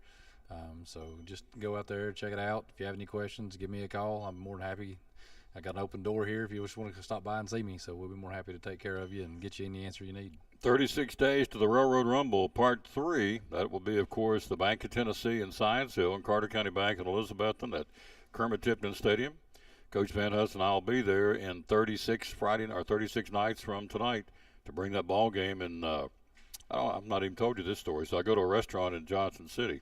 S7: So just go out there, check it out. If you have any questions, give me a call. I'm more than happy. I got an open door here if you just want to stop by and see me. So we'll be more happy to take care of you and get you any answer you need. 36
S1: days to the Railroad Rumble, Part 3. That will be, of course, the Bank of Tennessee in Science Hill and Carter County Bank in Elizabethton at Kermit Tipton Stadium. Coach Van Huss and I will be there in 36 nights from tonight to bring that ball game. And I've not even told you this story. So I go to a restaurant in Johnson City,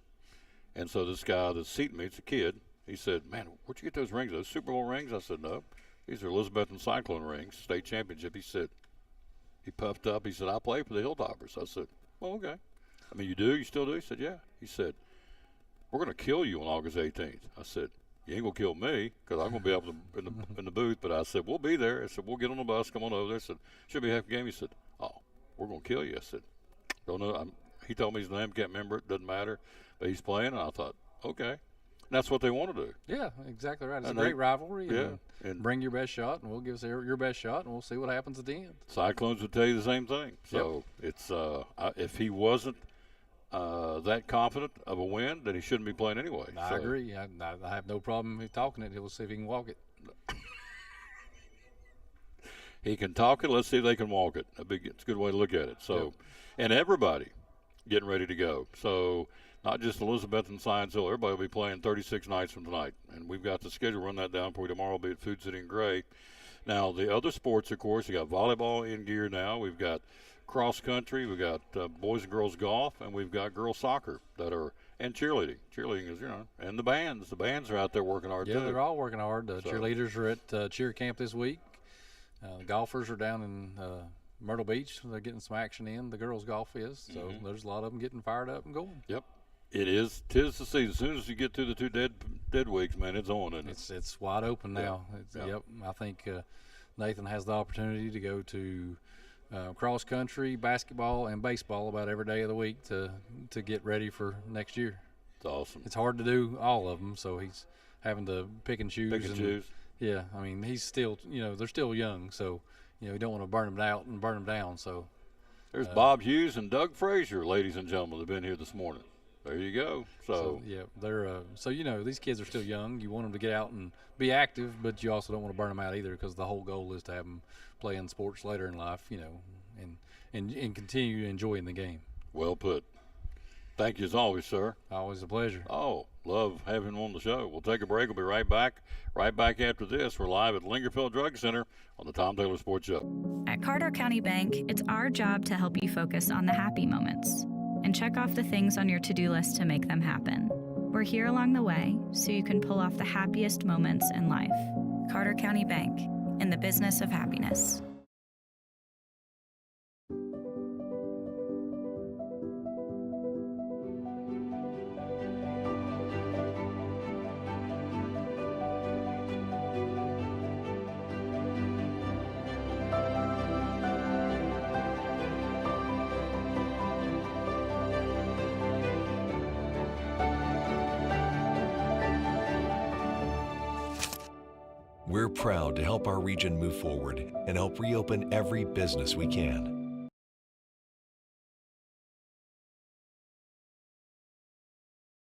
S1: and so this guy that's seating me, it's a kid. He said, "Man, where'd you get those rings? Those Super Bowl rings?" I said, "No, these are Elizabethton Cyclone rings, state championship." He said, he puffed up. He said, "I play for the Hilltoppers." I said, "Well, okay. I mean, you do? You still do?" He said, "Yeah." He said, "We're going to kill you on August 18th." I said, "You ain't going to kill me, because I'm going to be up in the booth." But I said, "We'll be there." I said, "We'll get on the bus, come on over there." I said, "Should be half a game." He said, "Oh, we're going to kill you." I said, "Don't know." He told me his name, can't remember it, doesn't matter. But he's playing, and I thought, okay. And that's what they want to do.
S7: Yeah, exactly right. It's
S1: And
S7: a great rivalry.
S1: Yeah.
S7: And bring your best shot, and we'll give us your best shot, and we'll see what happens at the end.
S1: Cyclones would tell you the same thing. So it's if he wasn't that confident of a win, then he shouldn't be playing anyway.
S7: I agree. I have no problem with talking it. We'll see if he can walk it.
S1: He can talk it. Let's see if they can walk it. It's a good way to look at it. So, and everybody getting ready to go. So not just Elizabeth and Science Hill. Everybody will be playing 36 nights from tonight. And we've got the schedule, run that down for you tomorrow. We'll be at Food City and Gray. Now, the other sports, of course, we got volleyball in gear now. We've got cross country. We've got boys and girls golf. And we've got girls soccer and cheerleading. Cheerleading is, and the bands. The bands are out there working hard, too.
S7: Yeah, they're all working hard. Cheerleaders are at cheer camp this week. The golfers are down in Myrtle Beach. They're getting some action in. The girls' golf is. So there's a lot of them getting fired up and going.
S1: Yep. It is. 'Tis the season. As soon as you get through the 2 dead weeks, man, it's on, isn't it?
S7: It's wide open now. Yep. I think Nathan has the opportunity to go to cross country, basketball, and baseball about every day of the week to get ready for next year.
S1: It's awesome.
S7: It's hard to do all of them, so he's having to pick and choose. Yeah, I mean, he's still, they're still young, so, you don't want to burn them out and burn them down. So
S1: there's Bob Hughes and Doug Frazier, ladies and gentlemen, have been here this morning. There you go. So
S7: yeah, they're these kids are still young. You want them to get out and be active, but you also don't want to burn them out either, because the whole goal is to have them playing sports later in life, and continue enjoying the game.
S1: Well put. Thank you as always, sir.
S7: Always a pleasure.
S1: Oh, love having him on the show. We'll take a break. We'll be right back. Right back after this. We're live at Lingerfield Drug Center on the Tom Taylor Sports Show.
S8: At Carter County Bank, it's our job to help you focus on the happy moments and check off the things on your to-do list to make them happen. We're here along the way so you can pull off the happiest moments in life. Carter County Bank, in the the business of happiness.
S9: We're proud to help our region move forward and help reopen every business we can.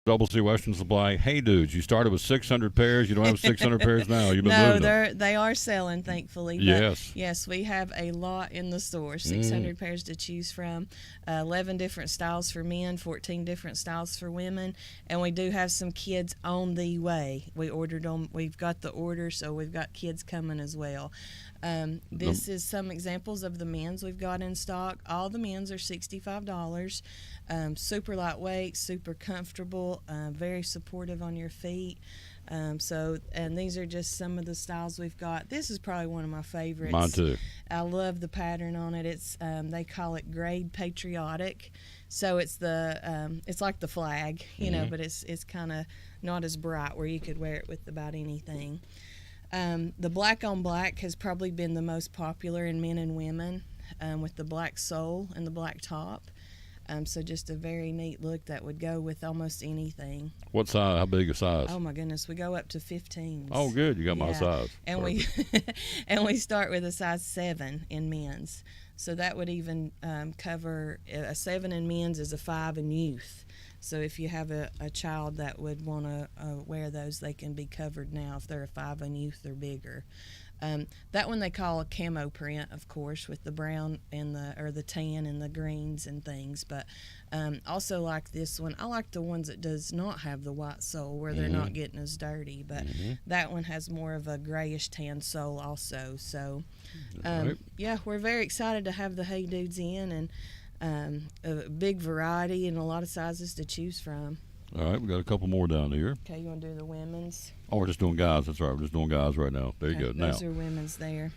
S1: Double C Western Supply. Hey, dudes, you started with 600 pairs. You don't have 600 pairs now. You've been
S10: No,
S1: moving them.
S10: they are selling, thankfully. But
S1: Yes.
S10: yes, we have a lot in the store. 600 pairs to choose from. 11 different styles for men, 14 different styles for women, and we do have some kids on the way. We ordered them. We've got the order, so we've got kids coming as well. This is some examples of the men's we've got in stock. All the men's are $65. Super lightweight, super comfortable, very supportive on your feet. And these are just some of the styles we've got. This is probably one of my favorites.
S1: Mine too.
S10: I love the pattern on it. It's they call it grade patriotic, so it's it's like the flag, you know, but it's kind of not as bright where you could wear it with about anything. The black on black has probably been the most popular in men and women, with the black sole and the black top. So just a very neat look that would go with almost anything.
S1: What size? How big a size?
S10: Oh my goodness, we go up to 15s.
S1: Oh, good. You got my size.
S10: And
S1: Perfect.
S10: we start with a size 7 in men's. So that would even cover a 7 in men's is a 5 in youth. So if you have a child that would want to wear those, they can be covered now if they're a 5 in youth or bigger. That one they call a camo print, of course, with the brown and the tan and the greens and things. But also like this one, I like the ones that does not have the white sole where they're not getting as dirty. But that one has more of a grayish tan sole also. So yeah, we're very excited to have the Hey Dudes in, and a big variety and a lot of sizes to choose from.
S1: All right, we got a couple more down here.
S10: Okay, you want to do the women's?
S1: Oh, we're just doing guys. That's right. We're just doing guys right now. There you go. Now,
S10: Those are women's there.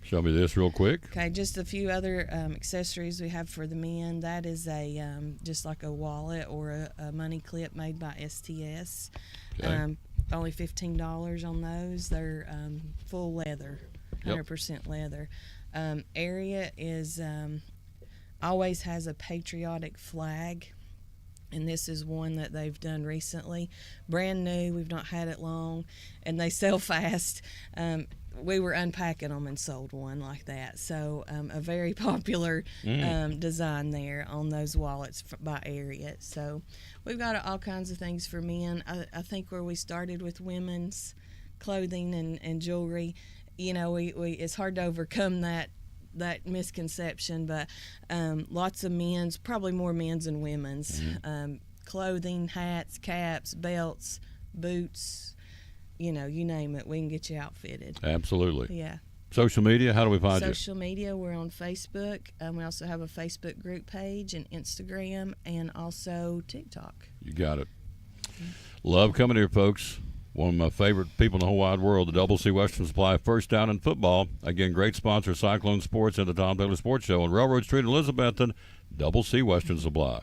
S1: show me this real quick.
S10: Okay, just a few other accessories we have for the men. That is just like a wallet or a money clip made by Ttss.
S1: Okay.
S10: Only $15 on those. They're full leather, 100% leather. Area is always has a patriotic flag. And this is one that they've done recently. Brand new, we've not had it long, and they sell fast. We were unpacking them and sold one like that. So a very popular design there on those wallets by Area. So we've got all kinds of things for men. I think where we started with women's clothing and jewelry, you know, we it's hard to overcome that misconception, but lots of men's, probably more men's than women's, clothing, hats, caps, belts, boots, you know, you name it, we can get you outfitted.
S1: Absolutely.
S10: Yeah.
S1: Social media, how do we find you?
S10: Social media, we're on Facebook. We also have a Facebook group page and Instagram and also TikTok.
S1: You got it. Love coming here, folks. One of my favorite people in the whole wide world, the Double C Western Supply, first down in football. Again, great sponsor, Cyclone Sports and the Tom Taylor Sports Show on Railroad Street, Elizabethton. Double C Western Supply.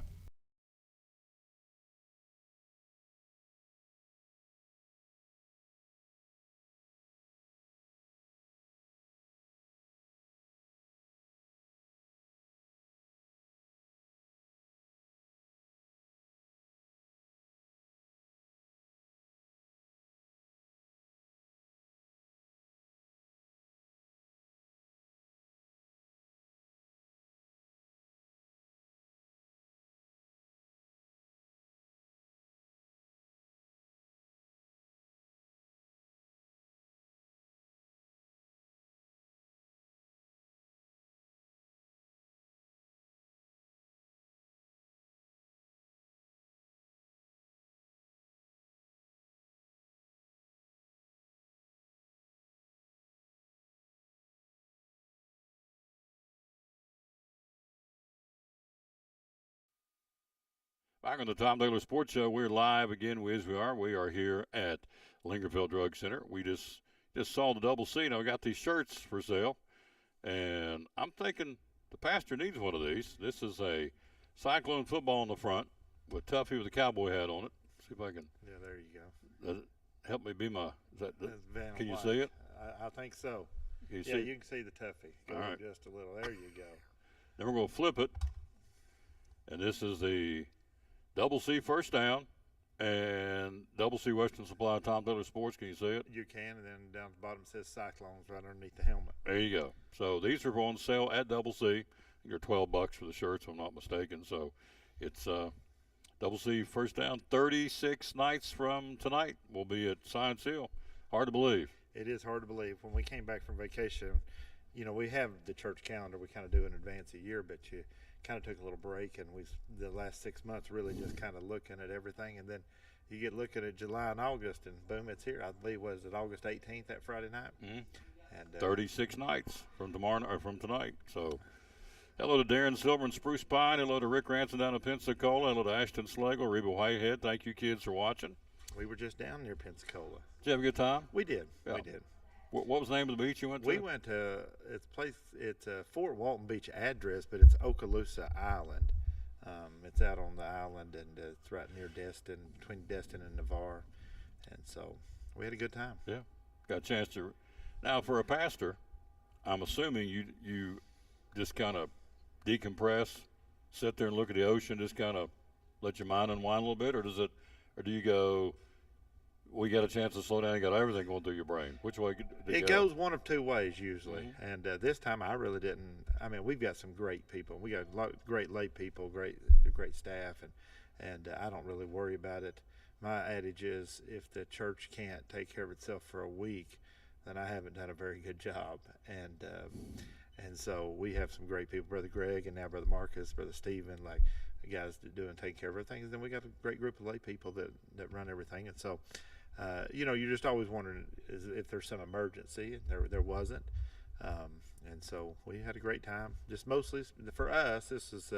S1: Back on the Tom Taylor Sports Show, we're live again as we are. We are here at Lingerfield Drug Center. We just just saw the Double C. Now, we got these shirts for sale, and I'm thinking the pastor needs one of these. This is a Cyclone football on the front with Tuffy with a cowboy hat on it. See if I can.
S11: Yeah, there you go.
S1: Does it help me be my? Is that,
S11: That's Van
S1: can you
S11: White.
S1: see it?
S11: I think so.
S1: Can you
S11: Yeah,
S1: see?
S11: you can see the Tuffy. Go
S1: All right.
S11: just a little. There you go.
S1: Then we're going to flip it, and this is the Double C first down and Double C Western Supply Tom Taylor Sports. Can you see it?
S11: You can, and then down at the bottom it says Cyclones right underneath the helmet.
S1: There you go. So these are on sale at Double C. You're $12 for the shirts, if I'm not mistaken. So it's Double C first down. 36 nights from tonight we'll be at Science Hill. Hard to believe.
S11: It is hard to believe. When we came back from vacation, you know, we have the church calendar. We kind of do in advance a year, but you kind of took a little break, and the last 6 months really just kind of looking at everything, and then you get looking at July and August, and boom, it's here. I believe was it August 18th, that Friday night.
S1: Mm-hmm.
S11: And
S1: 36 nights from tomorrow or from tonight. So hello to Darren Silver and Spruce Pine. Hello to Rick Ranson down in Pensacola. Hello to Ashton Slagle, Reba Whitehead. Thank you, kids, for watching.
S11: we were just down near Pensacola.
S1: Did you have a good time?
S11: We did.
S1: Yeah.
S11: We did.
S1: What was the name of the beach you went to?
S11: We went to it's a Fort Walton Beach address, but it's Okaloosa Island. It's out on the island, and it's right near Destin, between Destin and Navarre. And so we had a good time.
S1: Yeah, got a chance to. Now, for a pastor, I'm assuming you just kind of decompress, sit there and look at the ocean, just kind of let your mind unwind a little bit, or do you go? We got a chance to slow down and got everything going through your brain. Which way?
S11: It goes one of two ways usually,
S1: Mm-hmm.
S11: and this time I really didn't. I mean, we've got some great people. We got great lay people, great staff, and I don't really worry about it. My adage is, if the church can't take care of itself for a week, then I haven't done a very good job. And so we have some great people, Brother Greg, and now Brother Marcus, Brother Stephen, like the guys that do and take care of everything. And then we got a great group of lay people that run everything, and so. You know, you're just always wondering if there's some emergency, and there wasn't. And so we had a great time. Just mostly for us, this is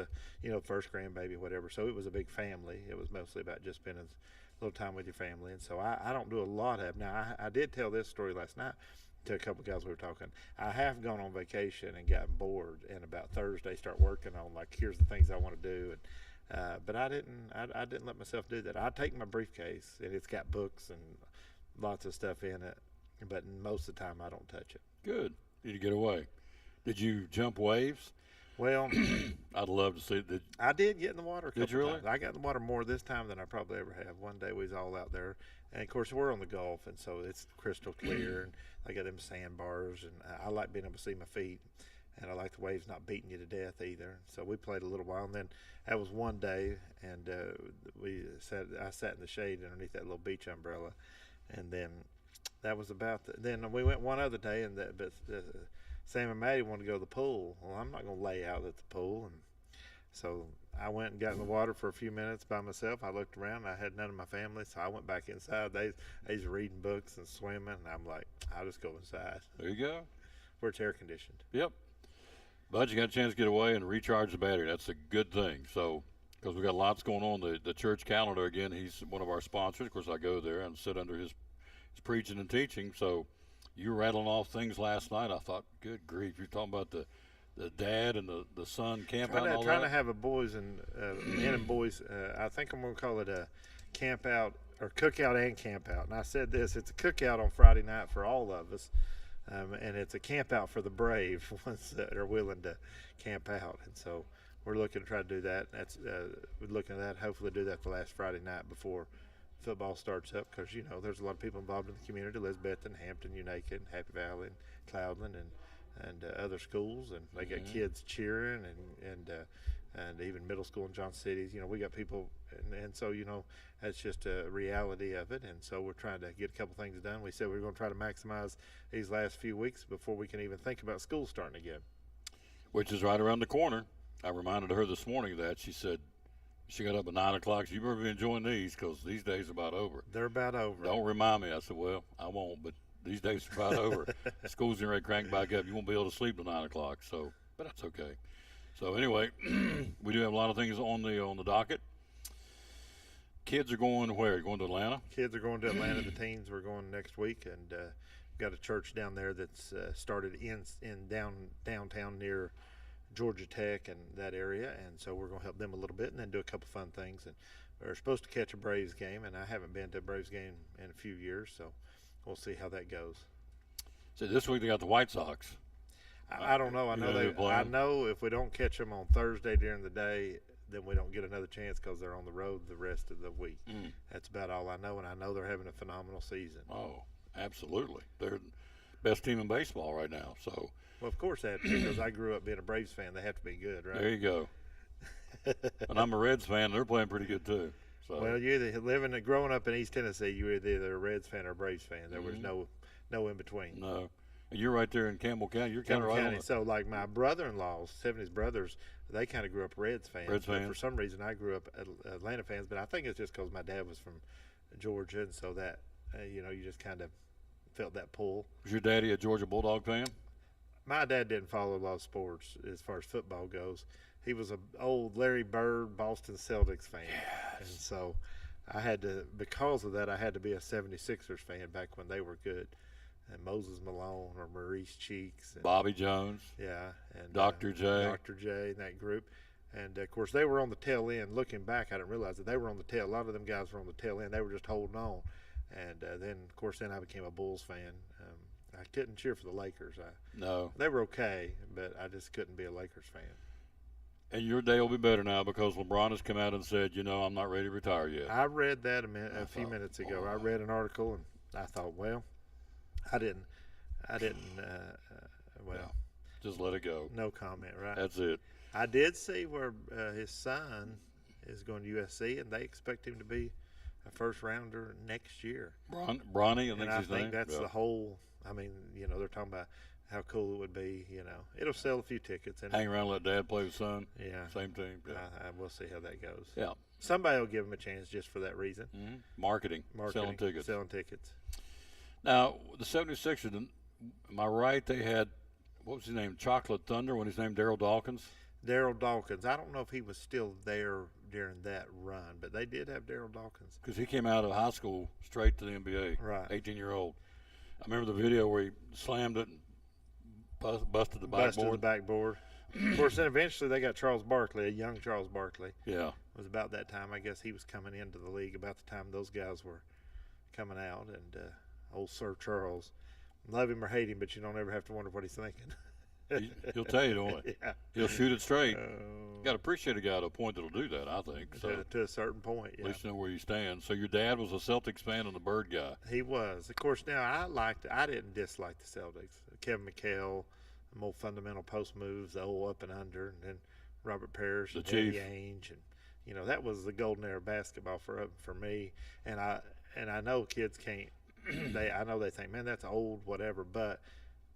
S11: first grandbaby, whatever. So it was a big family. It was mostly about just spending a little time with your family. And so I don't do a lot of. Now I did tell this story last night to a couple of guys we were talking. I have gone on vacation and gotten bored, and about Thursday start working on like here's the things I want to do. But I didn't let myself do that. I take my briefcase, and it's got books and lots of stuff in it, but most of the time I don't touch it.
S1: Good. Did you get away? Did you jump waves?
S11: Well,
S1: I'd love to see.
S11: I did get in the water a couple
S1: Did you really?
S11: times. I got in the water more this time than I probably ever have. One day we was all out there, and of course we're on the Gulf, and so it's crystal clear, and I got them sandbars, and I like being able to see my feet. And I like the waves not beating you to death either. So we played a little while, and then that was one day, and I sat in the shade underneath that little beach umbrella, and then that was about. Then we went one other day, but Sam and Maddie wanted to go to the pool. Well, I'm not going to lay out at the pool, and so I went and got in the water for a few minutes by myself. I looked around. I had none of my family, so I went back inside. They was reading books and swimming, and I'm like, I'll just go inside.
S1: There you go.
S11: Where it's air conditioned.
S1: Yep. But you got a chance to get away and recharge the battery. That's a good thing. So, because we got lots going on. The church calendar, again, he's one of our sponsors. Of course, I go there and sit under his preaching and teaching. So, you were rattling off things last night. I thought, good grief, you're talking about the dad and the son camp out and all
S11: trying
S1: that?
S11: to have a boys and men and boys. I think I'm going to call it a camp out or cookout and camp out. And I said this: it's a cookout on Friday night for all of us. And it's a camp out for the brave ones that are willing to camp out. And so we're looking to try to do that. We're looking at that, hopefully do that the last Friday night before football starts up, because, you know, there's a lot of people involved in the community, Elizabethton, Hampton, Unaka, and Happy Valley, and Cloudland, and other schools. And they got kids cheering and even middle school in Johnson City. You know, we got people, and so, you know, that's just a reality of it. And so we're trying to get a couple things done. We said we were going to try to maximize these last few weeks before we can even think about school starting again.
S1: Which is right around the corner. I reminded her this morning that. She said she got up at 9 o'clock. She better be enjoying these, because these days are about over.
S11: They're about over.
S1: Don't remind me. I said, well, I won't, but these days are about over. School's getting ready to crank back up. You won't be able to sleep till 9 o'clock, so, but that's okay. So anyway, we do have a lot of things on the docket. Kids are going where? Going to Atlanta?
S11: Kids are going to Atlanta. The teens were going next week, and got a church down there that's started in downtown near Georgia Tech and that area, and so we're going to help them a little bit and then do a couple fun things. And we're supposed to catch a Braves game, and I haven't been to a Braves game in a few years, so we'll see how that goes.
S1: So this week they got the White Sox.
S11: I don't know. I know if we don't catch them on Thursday during the day, then we don't get another chance because they're on the road the rest of the week. That's about all I know, and I know they're having a phenomenal season.
S1: Oh, absolutely. They're the best team in baseball right now. So.
S11: Well, of course they have to, because I grew up being a Braves fan. They have to be good, right?
S1: There you go. And I'm a Reds fan. They're playing pretty good too. So.
S11: Well, you either growing up in East Tennessee, you were either a Reds fan or a Braves fan. There was no in between.
S1: No. And you're right there in Campbell County. You're kind of right on it.
S11: So, like my brother-in-laws, 70s brothers, they kind of grew up Reds fans. But for some reason, I grew up Atlanta fans. But I think it's just because my dad was from Georgia, and so that you just kind of felt that pull.
S1: Was your daddy a Georgia Bulldog fan?
S11: My dad didn't follow a lot of sports as far as football goes. He was an old Larry Bird Boston Celtics fan. Yes. And so because of that, I had to be a 76ers fan back when they were good. And Moses Malone or Maurice Cheeks. And,
S1: Bobby Jones.
S11: Yeah. And
S1: Dr. J.
S11: Dr. J and that group. And, of course, they were on the tail end. Looking back, I didn't realize that they were on the tail. A lot of them guys were on the tail end. They were just holding on. And then, of course, I became a Bulls fan. I couldn't cheer for the Lakers.
S1: No.
S11: They were okay, but I just couldn't be a Lakers fan.
S1: And your day will be better now because LeBron has come out and said, I'm not ready to retire yet.
S11: I read that a few minutes ago. I read an article, and I thought, well, I didn't.
S1: Just let it go.
S11: No comment, right?
S1: That's it.
S11: I did see where his son is going to USC, and they expect him to be a first rounder next year.
S1: Bronny, I
S11: think that's the whole. I mean, they're talking about how cool it would be. It'll sell a few tickets. And
S1: hang around and let Dad play with son.
S11: Yeah.
S1: Same team. Yeah.
S11: We'll see how that goes.
S1: Yeah.
S11: Somebody will give him a chance just for that reason.
S1: Mm-hmm. Marketing. Selling tickets. Now, the 76ers, am I right? They had, what was his name, Chocolate Thunder when his name Daryl Dawkins?
S11: Daryl Dawkins. I don't know if he was still there during that run, but they did have Daryl Dawkins.
S1: Because he came out of high school straight to the NBA.
S11: Right.
S1: 18-year-old. I remember the video where he slammed it and busted the backboard.
S11: Of course, then eventually they got Charles Barkley, a young Charles Barkley.
S1: Yeah.
S11: It was about that time. I guess he was coming into the league about the time those guys were coming out. And old Sir Charles, love him or hate him, but you don't ever have to wonder what he's thinking.
S1: He'll tell you, don't he?
S11: Yeah.
S1: He'll shoot it straight. Got to appreciate a guy at a point that'll do that, I think. So
S11: to a certain point, yeah.
S1: At least you know where you stand. So your dad was a Celtics fan and a Bird guy.
S11: He was. Of course, now I didn't dislike the Celtics. Kevin McHale, the more fundamental post moves, the old up and under, and then Robert Parrish and Danny Ainge, and that was the golden era of basketball for me. And I know kids can't. I know they think, man, that's old, whatever, but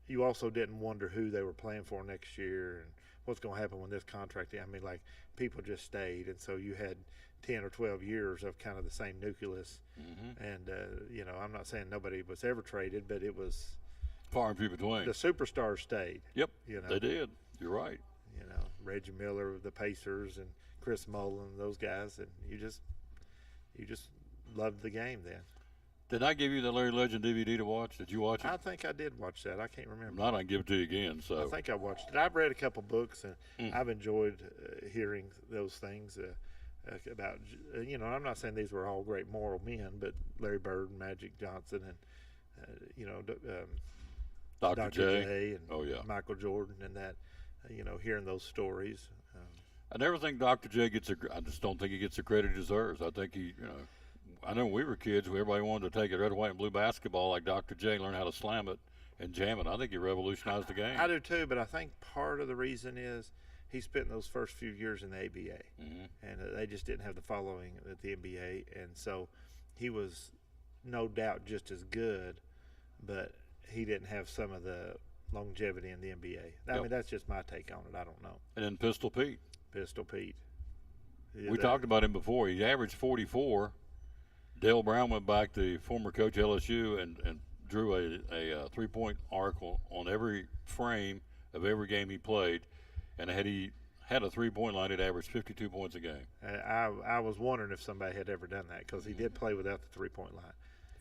S11: you also didn't wonder who they were playing for next year and what's going to happen when this contract. I mean, like, people just stayed, and so you had 10 or 12 years of kind of the same nucleus.
S1: Mm-hmm.
S11: And I'm not saying nobody was ever traded, but it was
S1: far and few between.
S11: The superstars stayed.
S1: Yep, they did. You're right.
S11: Reggie Miller, the Pacers, and Chris Mullin, those guys, and you just loved the game then.
S1: Did I give you the Larry Legend DVD to watch? Did you watch it?
S11: I think I did watch that. I can't remember.
S1: If not, I can give it to you again. So
S11: I think I watched it. I've read a couple books, and I've enjoyed hearing those things about. I'm not saying these were all great moral men, but Larry Bird and Magic Johnson, and
S1: Dr. J,
S11: and Michael Jordan, and that. Hearing those stories.
S1: I never think Dr. J I just don't think he gets the credit he deserves. I think I know when we were kids, everybody wanted to take a red, white, and blue basketball like Dr. J, learn how to slam it and jam it. I think he revolutionized the game.
S11: I do too, but I think part of the reason is he spent those first few years in the ABA, and they just didn't have the following at the NBA, and so he was no doubt just as good, but he didn't have some of the longevity in the NBA. I mean, that's just my take on it. I don't know.
S1: And then Pistol Pete.
S11: Yeah,
S1: we talked about him before. He averaged 44. Dale Brown went back, the former coach at LSU, and drew a three-point arc on every frame of every game he played. And had he had a three-point line, he'd average 52 points a game.
S11: I was wondering if somebody had ever done that because he did play without the three-point line.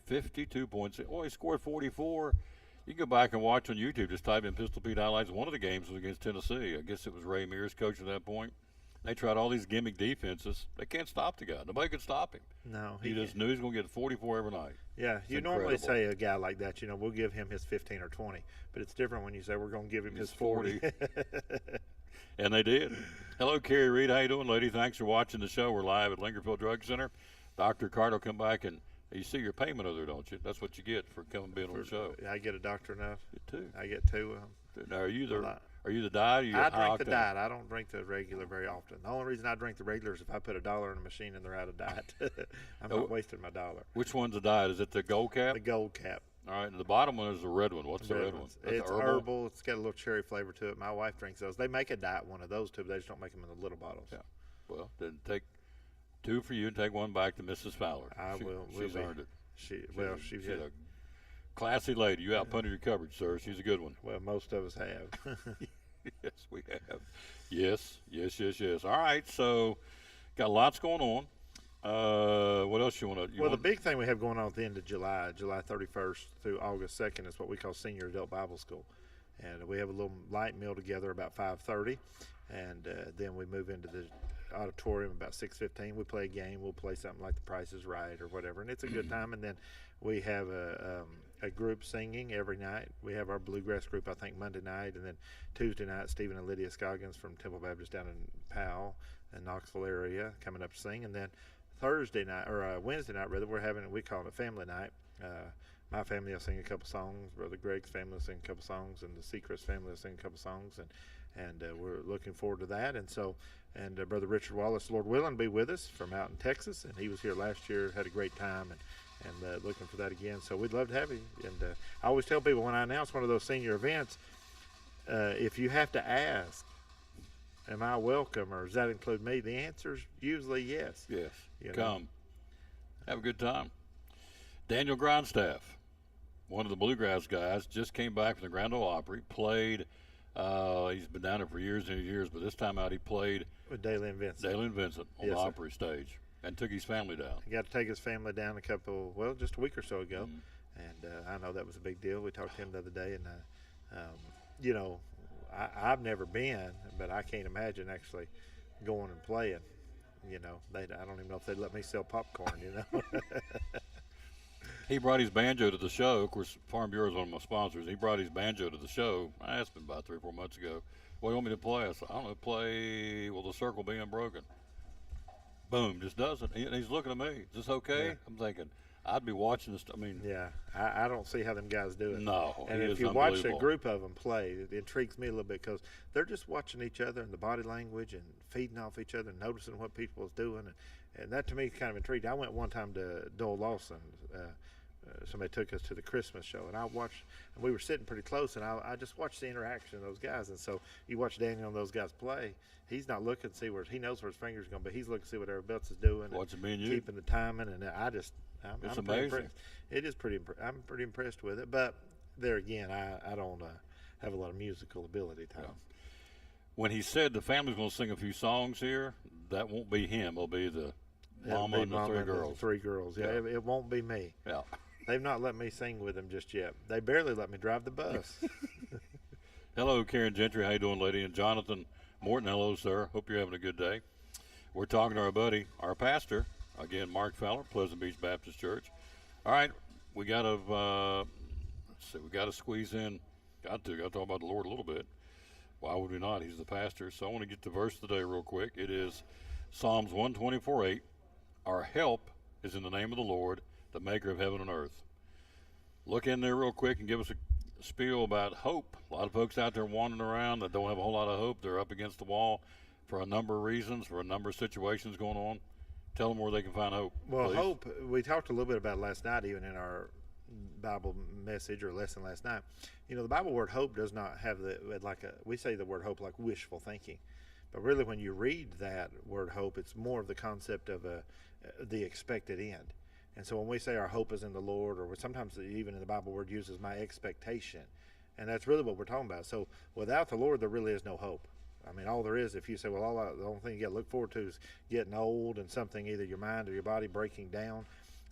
S1: 52 points. Well, he scored 44. You can go back and watch on YouTube. Just type in Pistol Pete highlights. One of the games was against Tennessee. I guess it was Ray Mears coach at that point. They tried all these gimmick defenses. They can't stop the guy. Nobody could stop him.
S11: No,
S1: he just knew he was going to get 44 every night.
S11: Yeah,
S1: It's
S11: you normally
S1: incredible.
S11: say a guy like that, we'll give him his 15 or 20, but it's different when you say we're going to give him his 40.
S1: And they did. Hello, Carrie Reed. How you doing, lady? Thanks for watching the show. We're live at Lingerfield Drug Center. Dr. Carter will come back, and you see your payment over there, don't you? That's what you get for coming being on the show.
S11: I get a doctor enough.
S1: You too.
S11: I get two.
S1: Now, are you the diet? Or you
S11: I drink
S1: high
S11: the
S1: octane?
S11: diet. I don't drink the regular very often. The only reason I drink the regular is if I put $1 in a machine and they're out of diet. I'm not wasting my dollar.
S1: Which one's the diet? Is it the gold cap?
S11: The gold cap.
S1: All right, and the bottom one is the red one. What's the red one? That's
S11: It's herbal. It's got a little cherry flavor to it. My wife drinks those. They make a diet one of those too, but they just don't make them in the little bottles.
S1: Yeah. Well, then take 2 for you and take 1 back to Mrs. Fowler.
S11: I will.
S1: She's earned it.
S11: She's
S1: a classy lady. You outpunted your coverage, sir. She's a good one.
S11: Well, most of us have.
S1: Yes, we have. Yes. All right, so got lots going on. What else you want to?
S11: Well, the big thing we have going on at the end of July 31st through August 2nd, is what we call Senior Adult Bible School, and we have a little light meal together about 5:30, and then we move into the auditorium about 6:15. We play a game. We'll play something like The Price is Right or whatever, and it's a good time. And then we have a group singing every night. We have our bluegrass group, I think, Monday night, and then Tuesday night, Stephen and Lydia Scoggins from Temple Baptist down in Powell and Knoxville area coming up to sing. And then Thursday night, or Wednesday night rather, we call it a family night. My family will sing a couple songs. Brother Greg's family will sing a couple songs, and the Seacrest family will sing a couple songs, and we're looking forward to that. And so, Brother Richard Wallace, Lord willing, will be with us from out in Texas, and he was here last year, had a great time, and looking for that again. So we'd love to have you. And I always tell people when I announce one of those senior events, if you have to ask, am I welcome, or does that include me? The answer is usually yes.
S1: Yes. Come. Have a good time. Daniel Grindstaff, one of the bluegrass guys, just came back from the Grand Ole Opry, played. He's been down there for years and years, but this time out he played
S11: with Daly and Vincent
S1: on the Opry stage, and took his family down.
S11: He got to take his family down just a week or so ago, and I know that was a big deal. We talked to him the other day, and I've never been, but I can't imagine actually going and playing. I don't even know if they'd let me sell popcorn.
S1: He brought his banjo to the show. Of course, Farm Bureau is one of my sponsors. He brought his banjo to the show. I asked him about 3 or 4 months ago, what do you want me to play? I said, I don't know, play Will the Circle Be Unbroken. Boom, just does it. And he's looking at me. Is this okay? Yeah. I'm thinking, I'd be watching this.
S11: Yeah, I don't see how them guys do it.
S1: No,
S11: and if you watch a group of them play, it intrigues me a little bit, because they're just watching each other and the body language and feeding off each other and noticing what people is doing. And that to me kind of intrigued. I went one time to Dole Lawson. Somebody took us to the Christmas show, and I watched, and we were sitting pretty close, and I just watched the interaction of those guys. And so you watch Daniel and those guys play, he's not looking to see he knows where his finger's going, but he's looking to see what everybody else is doing.
S1: Watching me and you.
S11: Keeping the timing, and
S1: it's
S11: I'm
S1: amazing.
S11: It is I'm pretty impressed with it, but there again, I don't have a lot of musical ability, Tom.
S1: Yeah. When he said the family's going to sing a few songs here, that won't be him. It'll be the mama and the 3 girls.
S11: 3 girls, yeah. It won't be me.
S1: Yeah.
S11: They've not let me sing with them just yet. They barely let me drive the bus.
S1: Hello, Karen Gentry. How you doing, lady? And Jonathan Morton, hello, sir. Hope you're having a good day. We're talking to our buddy, our pastor, again, Mark Fowler, Pleasant Beach Baptist Church. All right, we got to squeeze in. Got to talk about the Lord a little bit. Why would we not? He's the pastor. So I want to get the verse of the day real quick. It is Psalms 124:8. Our help is in the name of the Lord, the maker of heaven and earth. Look in there real quick and give us a spiel about hope. A lot of folks out there wandering around that don't have a whole lot of hope. They're up against the wall for a number of reasons, for a number of situations going on. Tell them where they can find hope.
S11: Well,
S1: please.
S11: Hope, we talked a little bit about last night, even in our Bible message or lesson last night. The Bible word hope does not have we say the word hope like wishful thinking. But really, when you read that word hope, it's more of the concept of the expected end. And so when we say our hope is in the Lord, or sometimes even in the Bible word uses my expectation, and that's really what we're talking about. So without the Lord, there really is no hope. All there is, if you say, well, the only thing you got to look forward to is getting old and something, either your mind or your body breaking down.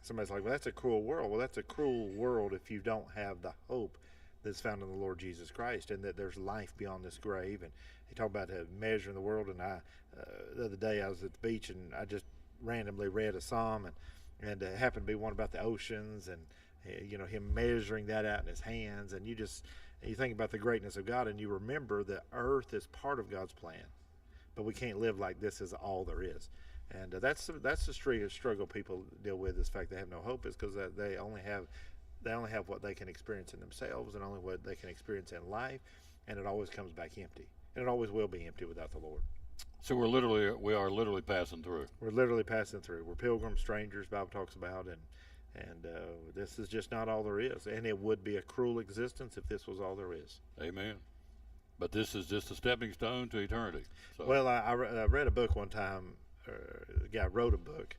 S11: Somebody's like, well, that's a cruel world. Well, that's a cruel world if you don't have the hope that's found in the Lord Jesus Christ, and that there's life beyond this grave. And he talked about measuring the world. And the other day I was at the beach, and I just randomly read a psalm, and it happened to be one about the oceans, and him measuring that out in his hands. And you think about the greatness of God, and you remember that earth is part of God's plan, but we can't live like this is all there is. And that's the struggle people deal with, is the fact they have no hope, is because they only have what they can experience in themselves, and only what they can experience in life, and it always comes back empty, and it always will be empty without the Lord.
S1: So we are literally passing through.
S11: We're literally passing through. We're pilgrims, strangers, Bible talks about, and this is just not all there is, and it would be a cruel existence if this was all there is.
S1: Amen. But this is just a stepping stone to eternity. So.
S11: Well, I read a book one time. The guy wrote a book.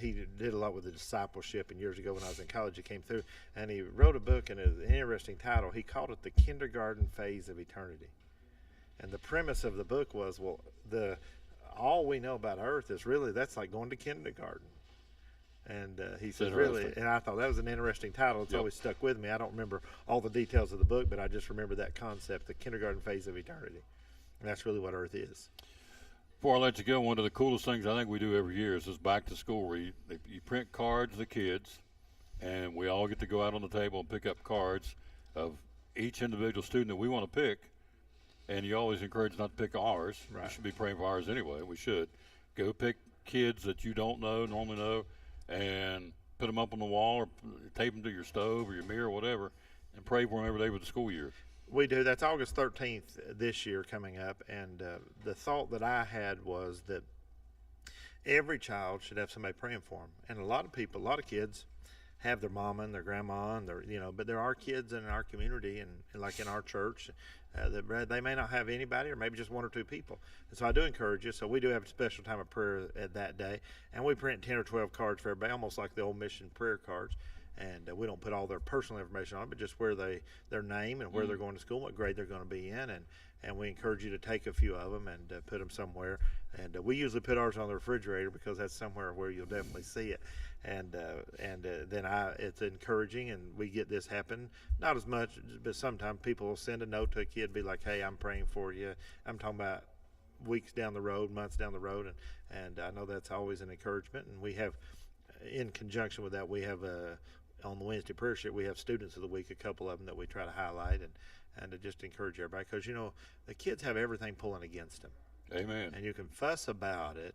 S11: He did a lot with the discipleship, and years ago when I was in college, he came through, and he wrote a book, and an interesting title. He called it The Kindergarten Phase of Eternity. And the premise of the book was, well, all we know about Earth is really, that's like going to kindergarten. And he said, really, and I thought that was an interesting title. It's always stuck with me. I don't remember all the details of the book, but I just remember that concept, the kindergarten phase of eternity. And that's really what Earth is.
S1: Before I let you go, one of the coolest things I think we do every year is this back to school, where you print cards to the kids, and we all get to go out on the table and pick up cards of each individual student that we want to pick. And you always encourage not to pick ours.
S11: Right.
S1: You should be praying for ours anyway. We should. Go pick kids that you don't normally know, and put them up on the wall or tape them to your stove or your mirror or whatever, and pray for them every day with the school year.
S11: We do. That's August 13th this year coming up, and the thought that I had was that every child should have somebody praying for them. And a lot of kids have their mama and their grandma, and but there are kids in our community and like in our church that they may not have anybody, or maybe just one or two people. And so I do encourage you. So we do have a special time of prayer at that day, and we print 10 or 12 cards for everybody, almost like the old mission prayer cards. And we don't put all their personal information on it, but just where their name and where they're going to school, what grade they're going to be in, and we encourage you to take a few of them and put them somewhere. And we usually put ours on the refrigerator, because that's somewhere where you'll definitely see it. And then it's encouraging, and we get this happen. Not as much, but sometimes people will send a note to a kid, be like, "Hey, I'm praying for you." I'm talking about weeks down the road, months down the road, and I know that's always an encouragement. And we have, in conjunction with that, we have on the Wednesday prayer sheet, we have students of the week, a couple of them that we try to highlight and to just encourage everybody, because the kids have everything pulling against them.
S1: Amen.
S11: And you can fuss about it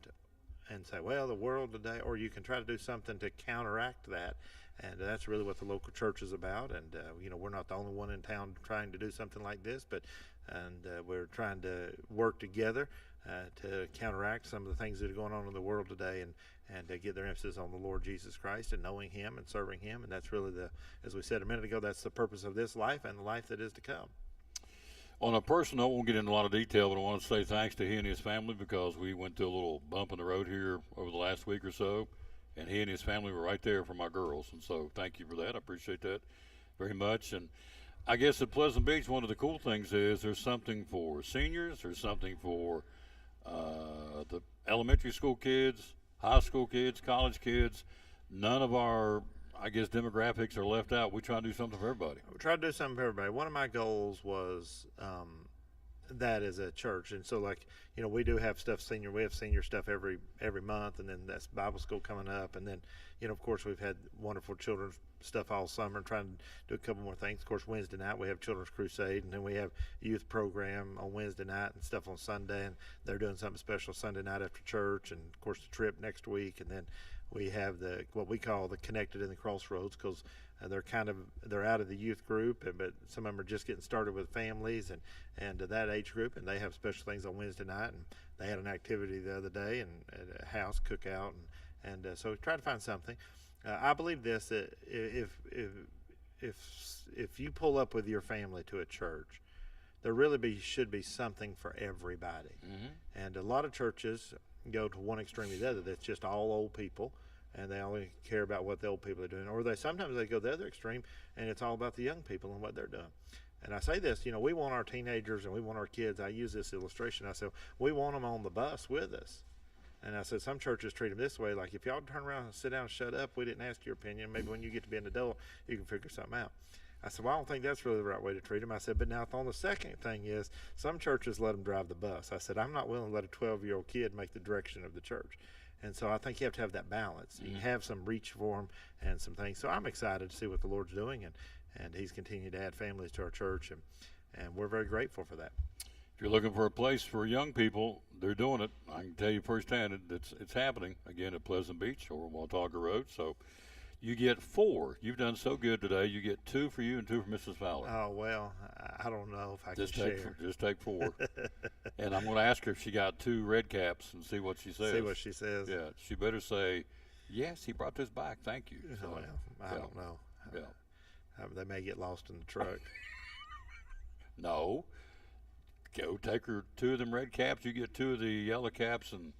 S11: and say, well, the world today, or you can try to do something to counteract that, and that's really what the local church is about. And we're not the only one in town trying to do something like this, but we're trying to work together to counteract some of the things that are going on in the world today, and get their emphasis on the Lord Jesus Christ and knowing Him and serving Him. And that's really as we said a minute ago, that's the purpose of this life and the life that is to come.
S1: On a personal note, we won't get into a lot of detail, but I want to say thanks to he and his family, because we went through a little bump in the road here over the last week or so, and he and his family were right there for my girls. And so thank you for that. I appreciate that very much. And I guess at Pleasant Beach, one of the cool things is there's something for seniors, there's something for the elementary school kids, high school kids, college kids. None of our, I guess, demographics are left out. We try to do something for everybody.
S11: We try to do something for everybody. One of my goals was that as a church, and so we do have stuff senior. We have senior stuff every month, and then that's Bible school coming up, and then of course we've had wonderful children's stuff all summer, trying to do a couple more things. Of course, Wednesday night we have Children's Crusade, and then we have youth program on Wednesday night and stuff on Sunday, and they're doing something special Sunday night after church, and of course the trip next week. And then we have what we call the Connected in the Crossroads, because they're out of the youth group, but some of them are just getting started with families and that age group, and they have special things on Wednesday night. And they had an activity the other day and a house cookout, and so we try to find something. I believe this, that if you pull up with your family to a church, there really should be something for everybody. Mm-hmm. And a lot of churches go to one extreme or the other. That's just all old people, and they only care about what the old people are doing. Or sometimes they go the other extreme, and it's all about the young people and what they're doing. And I say this, we want our teenagers and we want our kids. I use this illustration. I said, we want them on the bus with us. And I said, some churches treat them this way, like if y'all turn around and sit down and shut up, we didn't ask your opinion. Maybe when you get to be an adult, you can figure something out. I said, well, I don't think that's really the right way to treat them. I said, but now on the second thing is some churches let them drive the bus. I said, I'm not willing to let a 12-year-old kid make the direction of the church. And so I think you have to have that balance. You have some reach for them and some things. So I'm excited to see what the Lord's doing, and he's continued to add families to our church, and we're very grateful for that.
S1: If you're looking for a place for young people, they're doing it. I can tell you firsthand, it's happening, again, at Pleasant Beach over Watauga Road. So you get 4. You've done so good today. You get 2 for you and 2 for Mrs. Fowler.
S11: Oh, well, I don't know if I
S1: just
S11: can
S1: take
S11: share.
S1: Just take 4. And I'm going to ask her if she got 2 red caps and see what she says.
S11: See what she says.
S1: Yeah, she better say, yes, he brought this back. Thank you. So,
S11: well, I don't know.
S1: Yeah.
S11: They may get lost in the truck.
S1: No. Go take her 2 of them red caps. You get 2 of the yellow caps, and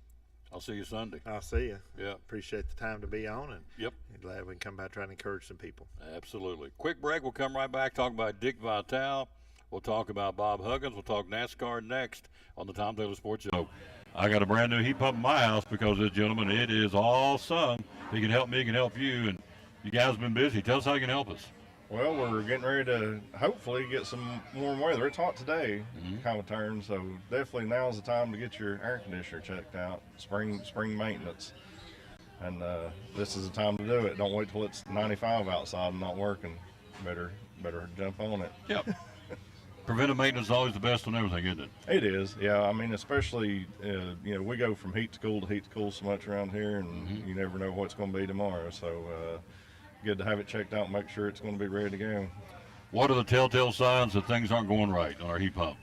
S1: I'll see you Sunday.
S11: I'll see you.
S1: Yeah.
S11: Appreciate the time to be on, and
S1: yep.
S11: Glad we can come by trying to encourage some people.
S1: Absolutely. Quick break. We'll come right back, talk about Dick Vitale. We'll talk about Bob Huggins. We'll talk NASCAR next on the Tom Taylor Sports Show. I got a brand new heat pump in my house because this gentleman, it is all sun. He can help me, he can help you, and you guys have been busy. Tell us how you can help us.
S12: Well, we're getting ready to hopefully get some warm weather. It's hot today, kind of turn, so definitely now's the time to get your air conditioner checked out, spring maintenance. And this is the time to do it. Don't wait till it's 95 outside and not working. Better jump on it.
S1: Yep. Preventive maintenance is always the best on everything, isn't it?
S12: It is, yeah. I mean, especially, we go from heat to cool so much around here, and you never know what's going to be tomorrow. So good to have it checked out and make sure it's going to be ready to go.
S1: What are the telltale signs that things aren't going right on our heat pump?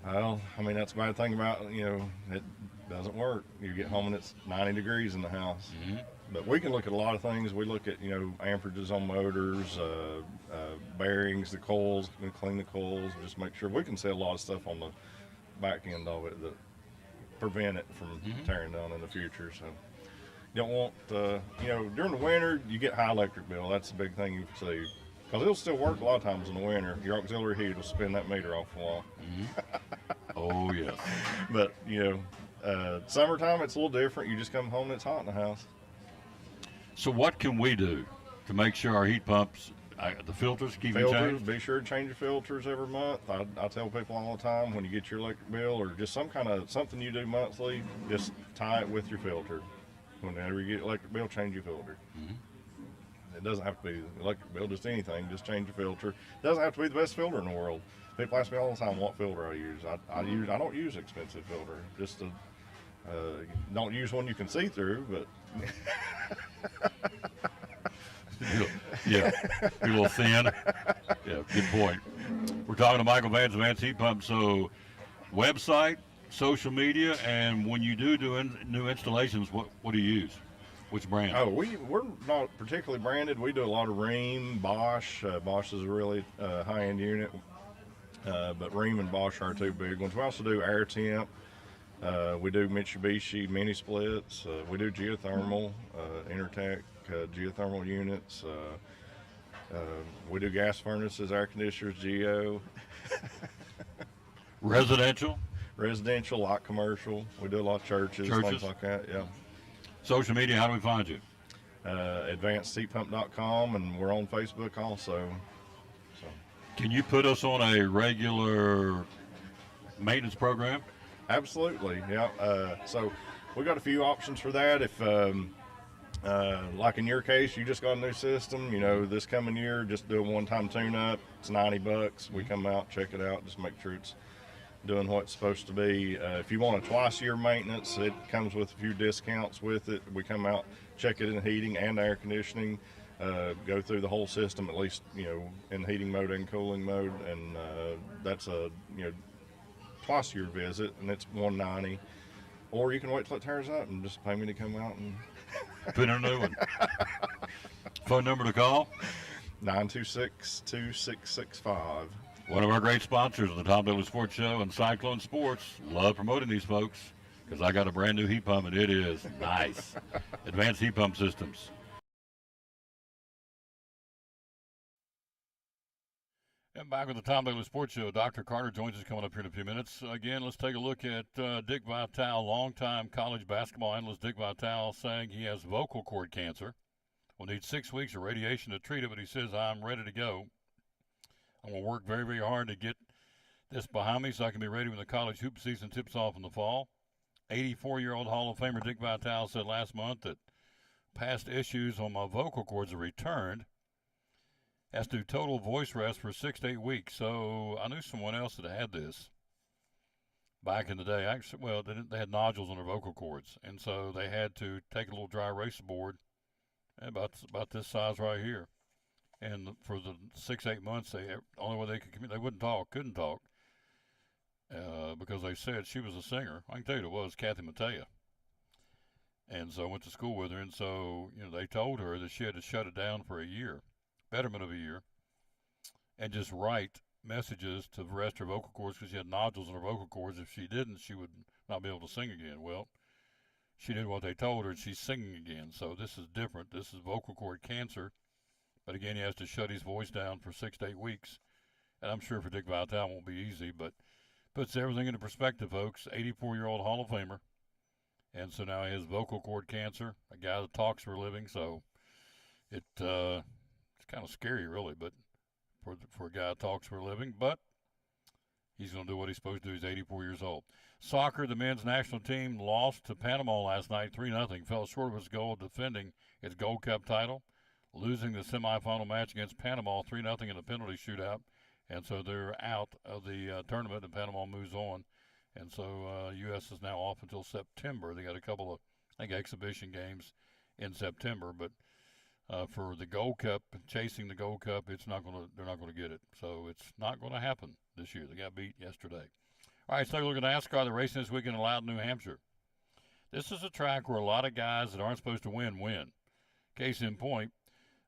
S12: Well, I mean, that's the bad thing about, it doesn't work. You get home and it's 90 degrees in the house. But we can look at a lot of things. We look at, amperages on motors, bearings, the coils, we clean the coils, just make sure. We can see a lot of stuff on the back end of it that prevent it from tearing down in the future. So you don't want, during the winter, you get high electric bill. That's the big thing you see. Because it'll still work a lot of times in the winter. Your auxiliary heat will spin that meter off a while.
S1: Oh, yes.
S12: But, summertime, it's a little different. You just come home and it's hot in the house.
S1: So what can we do to make sure our heat pumps, the filters, keep them changed?
S12: Be sure to change your filters every month. I tell people all the time, when you get your electric bill or just something you do monthly, just tie it with your filter. Whenever you get electric bill, change your filter. It doesn't have to be the electric bill, just anything. Just change your filter. It doesn't have to be the best filter in the world. People ask me all the time what filter I use. I don't use expensive filter. Just don't use one you can see through, but.
S1: Yeah, be a little thin. Yeah, good point. We're talking to Michael Vance of Vance Heat Pump. So, website, social media, and when you do new installations, what do you use? Which brand?
S12: Oh, we're not particularly branded. We do a lot of Rheem, Bosch. Bosch is a really high-end unit, but Rheem and Bosch are 2 big ones. We also do Air Temp. We do Mitsubishi mini splits. We do geothermal, Intertech geothermal units. We do gas furnaces, air conditioners, geo.
S1: Residential,
S12: light commercial. We do a lot of churches, things like that. Yeah.
S1: Social media, how do we find you?
S12: AdvancedHeatPump.com, and we're on Facebook also. So.
S1: Can you put us on a regular maintenance program?
S12: Absolutely, yeah. So we got a few options for that. If, like in your case, you just got a new system, this coming year, just do a one-time tune-up. It's $90. We come out, check it out, just make sure it's doing what it's supposed to be. If you want a twice-a-year maintenance, it comes with a few discounts with it. We come out, check it in heating and air conditioning, go through the whole system, at least, in heating mode and cooling mode, and that's a, twice-a-year visit, and it's $190. Or you can wait till it tears up and just pay me to come out and
S1: put in a new one. Phone number to call?
S12: 926-2665.
S1: One of our great sponsors of the Tom Taylor Sports Show and Cyclone Sports. Love promoting these folks because I got a brand new heat pump and it is nice. Advanced Heat Pump Systems. And back with the Tom Taylor Sports Show. Dr. Carter joins us coming up here in a few minutes. Again, let's take a look at Dick Vitale, longtime college basketball analyst Dick Vitale, saying he has vocal cord cancer. Will need 6 weeks of radiation to treat it, but he says, I'm ready to go. I'm going to work very, very hard to get this behind me so I can be ready when the college hoop season tips off in the fall. 84-year-old Hall of Famer Dick Vitale said last month that past issues on my vocal cords have returned. Has to do total voice rest for 6 to 8 weeks. So I knew someone else that had this back in the day. Actually, well, they had nodules on their vocal cords, and so they had to take a little dry erase board about this size right here. And for the 6-8 months, only way they could communicate, they couldn't talk, because they said she was a singer. I can tell you it was Kathy Mattea. And so I went to school with her, and so they told her that she had to shut it down for a year, betterment of a year, and just write messages to rest her vocal cords because she had nodules in her vocal cords. If she didn't, she would not be able to sing again. Well, she did what they told her, and she's singing again. So this is different. This is vocal cord cancer. But again, he has to shut his voice down for 6 to 8 weeks. And I'm sure for Dick Vitale it won't be easy, but puts everything into perspective, folks. 84-year-old Hall of Famer. And so now he has vocal cord cancer, a guy that talks for a living. So it's kind of scary, really, but for a guy that talks for a living. But he's going to do what he's supposed to do. He's 84 years old. Soccer, the men's national team lost to Panama last night 3-0. Fell short of its goal of defending its Gold Cup title, losing the semifinal match against Panama 3-0 in a penalty shootout. And so they're out of the tournament, and Panama moves on. And so U.S. is now off until September. They got a couple of, I think, exhibition games in September. But for the Gold Cup, chasing the Gold Cup, they're not going to get it. So it's not going to happen this year. They got beat yesterday. All right, so look at NASCAR. They're racing this weekend in Loudon, New Hampshire. This is a track where a lot of guys that aren't supposed to win. Case in point,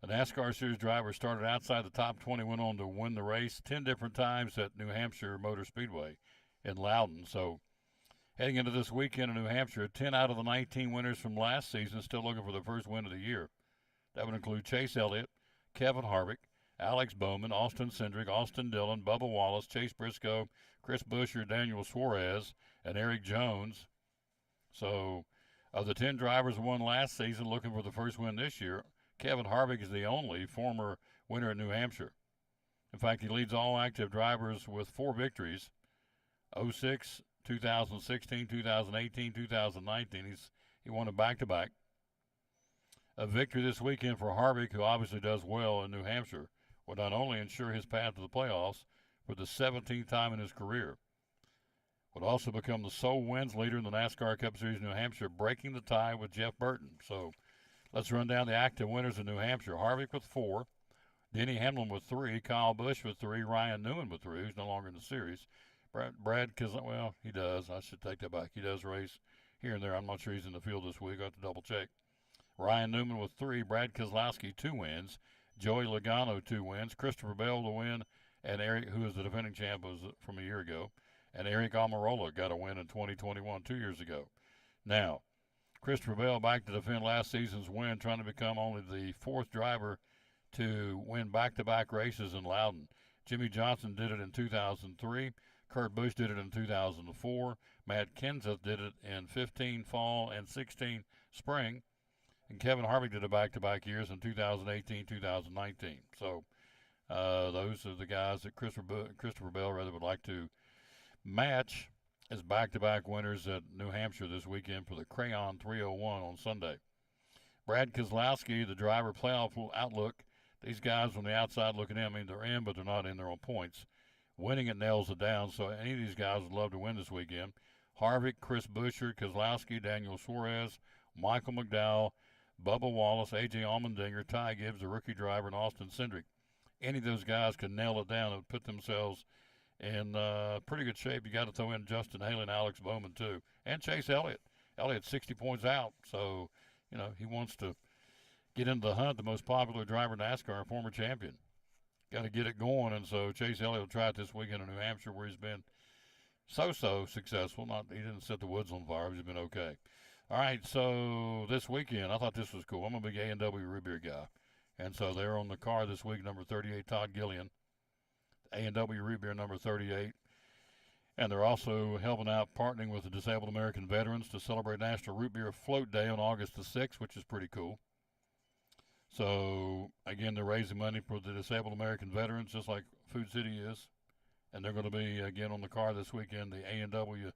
S1: a NASCAR Series driver started outside the top 20, went on to win the race 10 different times at New Hampshire Motor Speedway in Loudon. So heading into this weekend in New Hampshire, 10 out of the 19 winners from last season still looking for the first win of the year. That would include Chase Elliott, Kevin Harvick, Alex Bowman, Austin Cindric, Austin Dillon, Bubba Wallace, Chase Briscoe, Chris Buescher, Daniel Suarez, and Eric Jones. So of the 10 drivers who won last season looking for the first win this year, Kevin Harvick is the only former winner in New Hampshire. In fact, he leads all active drivers with 4 victories, 06, 2016, 2018, 2019. He won a back-to-back. A victory this weekend for Harvick, who obviously does well in New Hampshire, will not only ensure his path to the playoffs for the 17th time in his career, would also become the sole wins leader in the NASCAR Cup Series New Hampshire, breaking the tie with Jeff Burton. So let's run down the active winners in New Hampshire. Harvick with 4, Denny Hamlin with 3, Kyle Busch with 3, Ryan Newman with 3, who's no longer in the series. Brad Keselowski, well, he does. I should take that back. He does race here and there. I'm not sure he's in the field this week. I have to double check. Ryan Newman with 3, Brad Keselowski 2 wins, Joey Logano 2 wins, Christopher Bell to win, and Eric, who is the defending champ was from a year ago, and Eric Almirola got a win in 2021 2 years ago. Now, Christopher Bell back to defend last season's win, trying to become only the 4th driver to win back-to-back races in Loudon. Jimmy Johnson did it in 2003. Kurt Busch did it in 2004. Matt Kenseth did it in 15 fall and 16 spring. And Kevin Harvick did it back-to-back years in 2018, 2019. So those are the guys that Christopher Bell would like to match as back-to-back winners at New Hampshire this weekend for the Crayon 301 on Sunday. Brad Keselowski, the driver playoff outlook. These guys on the outside looking in, I mean, they're in, but they're not in their own points. Winning it nails it down, so any of these guys would love to win this weekend. Harvick, Chris Buescher, Keselowski, Daniel Suarez, Michael McDowell, Bubba Wallace, A.J. Allmendinger, Ty Gibbs, the rookie driver, and Austin Cindric. Any of those guys could nail it down and put themselves in pretty good shape. You got to throw in Justin Haley and Alex Bowman, too, and Chase Elliott. Elliott's 60 points out, so, he wants to get into the hunt, the most popular driver in NASCAR, former champion. Got to get it going, and so Chase Elliott will try it this weekend in New Hampshire where he's been so successful. He didn't set the woods on fire, but he's been okay. All right, so this weekend, I thought this was cool. I'm a big A&W root beer guy. And so they're on the car this week, number 38, Todd Gillian. A&W root beer, number 38. And they're also helping out, partnering with the Disabled American Veterans to celebrate National Root Beer Float Day on August the 6th, which is pretty cool. So, again, they're raising money for the Disabled American Veterans, just like Food City is. And they're going to be, again, on the card this weekend, the A&W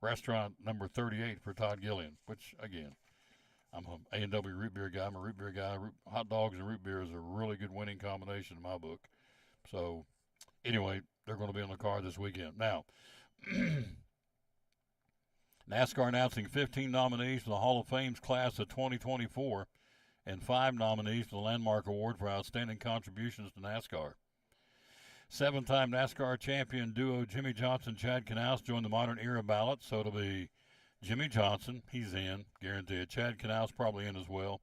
S1: restaurant number 38 for Todd Gillian, which, again, I'm an A&W root beer guy. I'm a root beer guy. Hot dogs and root beer is a really good winning combination in my book. So, anyway, they're going to be on the card this weekend. Now, NASCAR announcing 15 nominees for the Hall of Fame's class of 2024 and 5 nominees for the Landmark Award for outstanding contributions to NASCAR. 7-time NASCAR champion duo Jimmy Johnson, Chad Knaus joined the modern era ballot, so it'll be Jimmy Johnson, he's in, guaranteed. Chad Knaus probably in as well.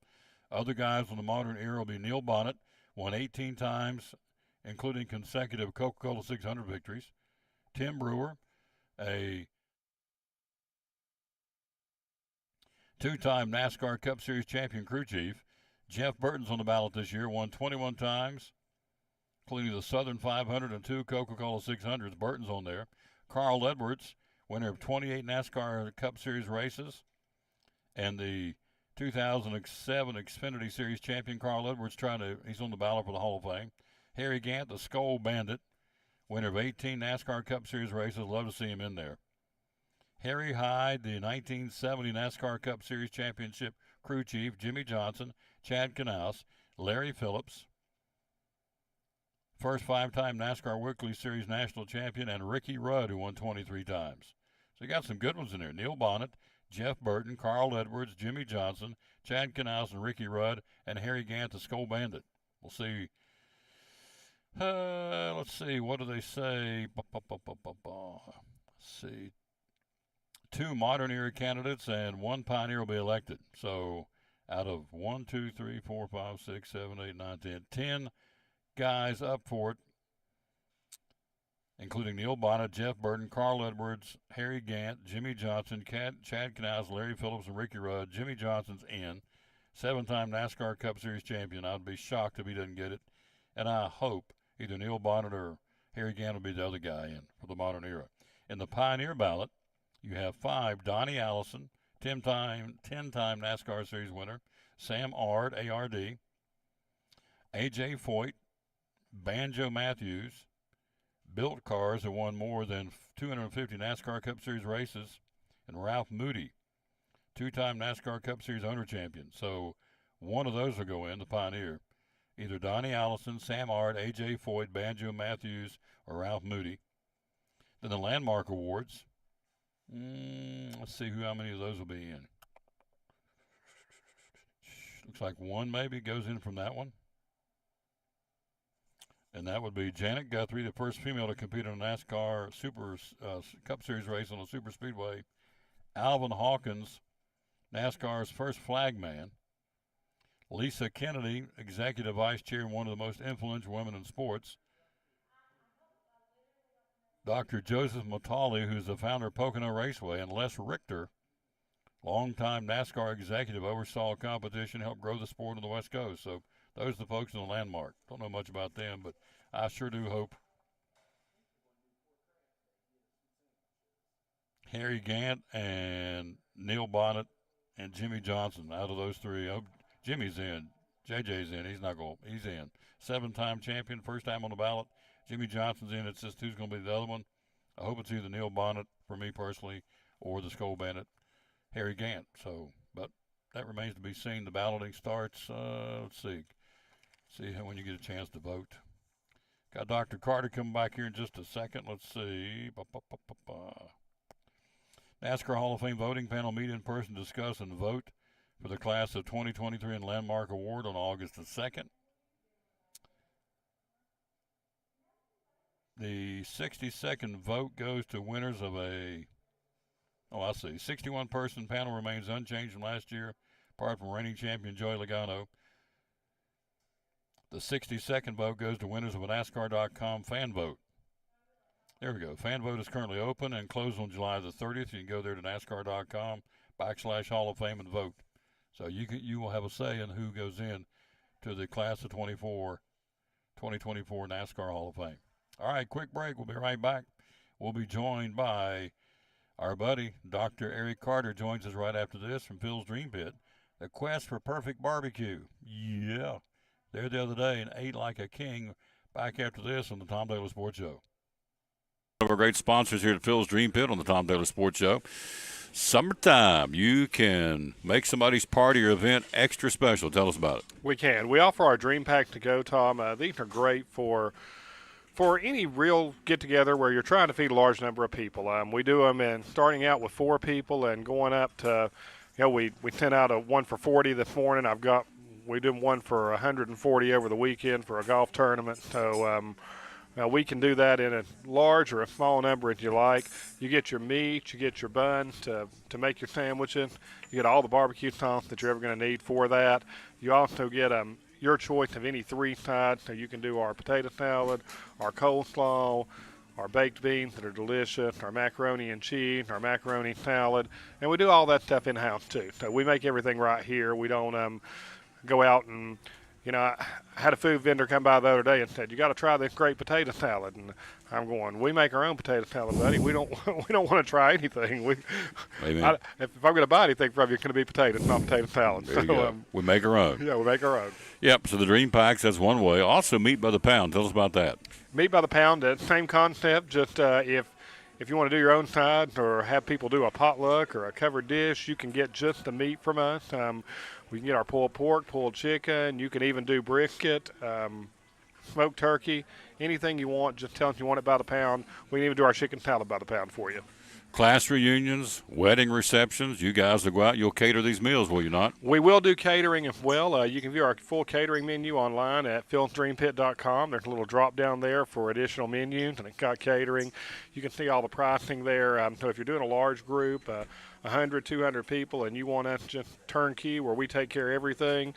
S1: Other guys on the modern era will be Neil Bonnet, won 18 times, including consecutive Coca-Cola 600 victories. Tim Brewer, a 2-time NASCAR Cup Series champion crew chief. Jeff Burton's on the ballot this year, won 21 times, including the Southern 500 and 2 Coca-Cola 600s. Burton's on there. Carl Edwards, winner of 28 NASCAR Cup Series races, and the 2007 Xfinity Series champion Carl Edwards he's on the ballot for the Hall of Fame. Harry Gant, the Skull Bandit, winner of 18 NASCAR Cup Series races. Love to see him in there. Harry Hyde, the 1970 NASCAR Cup Series championship crew chief. Jimmy Johnson, Chad Knaus, Larry Phillips, first 5-time NASCAR Weekly Series national champion, and Ricky Rudd, who won 23 times. So you got some good ones in there. Neil Bonnet, Jeff Burton, Carl Edwards, Jimmy Johnson, Chad Knaus, and Ricky Rudd, and Harry Gant, the Skull Bandit. We'll see. Let's see. What do they say? Let's see. 2 modern era candidates and 1 pioneer will be elected. So out of 1, 2, 3, 4, 5, 6, 7, 8, 9, 10 guys up for it, including Neil Bonnet, Jeff Burton, Carl Edwards, Harry Gant, Jimmy Johnson, Chad Knaus, Larry Phillips, and Ricky Rudd. Jimmy Johnson's in. 7-time NASCAR Cup Series champion. I'd be shocked if he doesn't get it. And I hope either Neil Bonnet or Harry Gant will be the other guy in for the modern era. In the pioneer ballot, you have 5: Donnie Allison, 10-time NASCAR Series winner; Sam Ard, A-R-D; A.J. Foyt, Banjo Matthews, built cars that won more than 250 NASCAR Cup Series races; and Ralph Moody, 2-time NASCAR Cup Series owner champion. So one of those will go in, the pioneer. Either Donnie Allison, Sam Ard, A.J. Foyt, Banjo Matthews, or Ralph Moody. Then the Landmark Awards. Let's see how many of those will be in. Looks like 1 maybe goes in from that one. And that would be Janet Guthrie, the first female to compete in a NASCAR Super Cup Series race on a super speedway. Alvin Hawkins, NASCAR's first flagman. Lisa Kennedy, executive vice chair and one of the most influential women in sports. Dr. Joseph Matali, who's the founder of Pocono Raceway, and Les Richter, longtime NASCAR executive, oversaw competition, helped grow the sport on the West Coast. So those are the folks in the Landmark. Don't know much about them, but I sure do hope Harry Gant and Neil Bonnet and Jimmy Johnson, out of those 3, I hope Jimmy's in. JJ's in. He's in. 7-time champion, first time on the ballot. Jimmy Johnson's in. It's just who's going to be the other one. I hope it's either Neil Bonnet, for me personally, or the Skull Bandit, Harry Gant. So, but that remains to be seen. The balloting starts, let's see when you get a chance to vote. Got Dr. Carter coming back here in just a second. Let's see. NASCAR Hall of Fame voting panel meet in person, discuss and vote for the class of 2023 and Landmark Award on August the 2nd. The 60-second vote goes to winners of 61-person panel remains unchanged from last year, apart from reigning champion Joey Logano. The 60-second vote goes to winners of a NASCAR.com fan vote. There we go. Fan vote is currently open and closed on July the 30th. You can go there to NASCAR.com/Hall of Fame and vote. So you will have a say in who goes in to the class of 2024 NASCAR Hall of Fame. All right, quick break. We'll be right back. We'll be joined by our buddy, Dr. Eric Carter, joins us right after this from Phil's Dream Pit. The quest for perfect barbecue. Yeah. There the other day and ate like a king Back after this on the Tom Taylor Sports Show. One of our great sponsors here at Phil's Dream Pit on the Tom Taylor Sports Show. Summertime, you can make somebody's party or event extra special. Tell us about it.
S13: We can. We offer our Dream Pack to go, Tom. These are great for any real get-together where you're trying to feed a large number of people. We do them in starting out with 4 people and going up to, we sent out a 1 for 40 this morning. We did one for 140 over the weekend for a golf tournament. So we can do that in a large or a small number if you like. You get your meat, you get your bun to make your sandwiches. You get all the barbecue sauce that you're ever going to need for that. You also get your choice of any 3 sides. So you can do our potato salad, our coleslaw, our baked beans that are delicious, our macaroni and cheese, our macaroni salad. And we do all that stuff in-house too. So we make everything right here. We don't go out and I had a food vendor come by the other day and said, "You got to try this great potato salad." And I'm going, "We make our own potato salad, buddy. We don't want to try anything. If I'm going to buy anything from you, it's going to be potatoes, not potato salad."
S1: There you go. We make our own.
S13: Yeah, we make our own.
S1: Yep. So the Dream Packs, that's one way. Also, meat by the pound. Tell us about that.
S13: Meat by the pound, same concept. Just if you want to do your own side or have people do a potluck or a covered dish, you can get just the meat from us. We can get our pulled pork, pulled chicken. You can even do brisket, smoked turkey, anything you want. Just tell us you want it by the pound. We can even do our chicken salad by the pound for you.
S1: Class reunions, wedding receptions, you guys will go out, you'll cater these meals, will you not?
S13: We will do catering as well. You can view our full catering menu online at philsdreampit.com. There's a little drop down there for additional menus, and it's got catering. You can see all the pricing there. So if you're doing a large group, 100, 200 people, and you want us just turnkey where we take care of everything,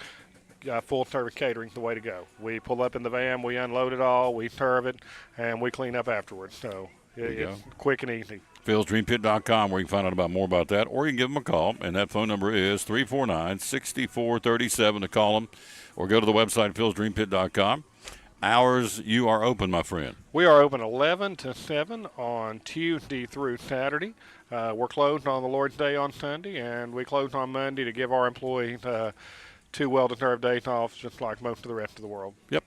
S13: full service catering is the way to go. We pull up in the van, we unload it all, we serve it, and we clean up afterwards. So it's quick and easy.
S1: philsdreampit.com, where you can find out more about that, or you can give them a call, and that phone number is 349-6437 to call them, or go to the website philsdreampit.com. Hours you are open, my friend.
S13: We are open 11 to 7 on Tuesday through Saturday. We're closed on the Lord's Day on Sunday, and we close on Monday to give our employees 2 well-deserved days off, just like most of the rest of the world.
S1: Yep.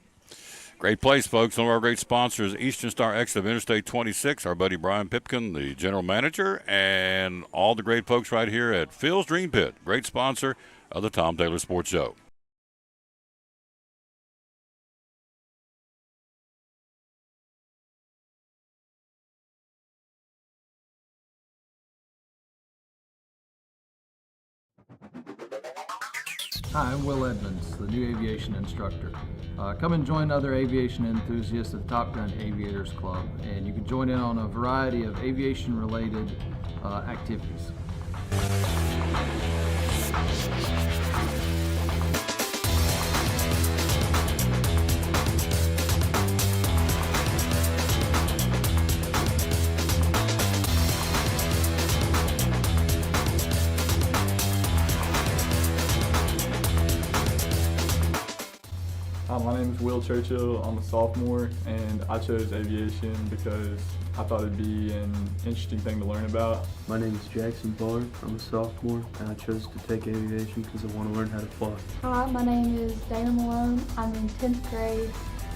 S1: Great place, folks. One of our great sponsors, Eastern Star Exit of Interstate 26, our buddy Brian Pipkin, the general manager, and all the great folks right here at Phil's Dream Pit. Great sponsor of the Tom Taylor Sports Show.
S14: Hi, I'm Will Edmonds, the new aviation instructor. Come and join other aviation enthusiasts at Top Gun Aviators Club, and you can join in on a variety of aviation-related activities.
S15: Hi, my name is Will Churchill. I'm a sophomore, and I chose aviation because I thought it'd be an interesting thing to learn about.
S16: My name is Jackson Barr. I'm a sophomore, and I chose to take aviation because I want to learn how to fly.
S17: Hi, my name is Dana Malone. I'm in 10th grade,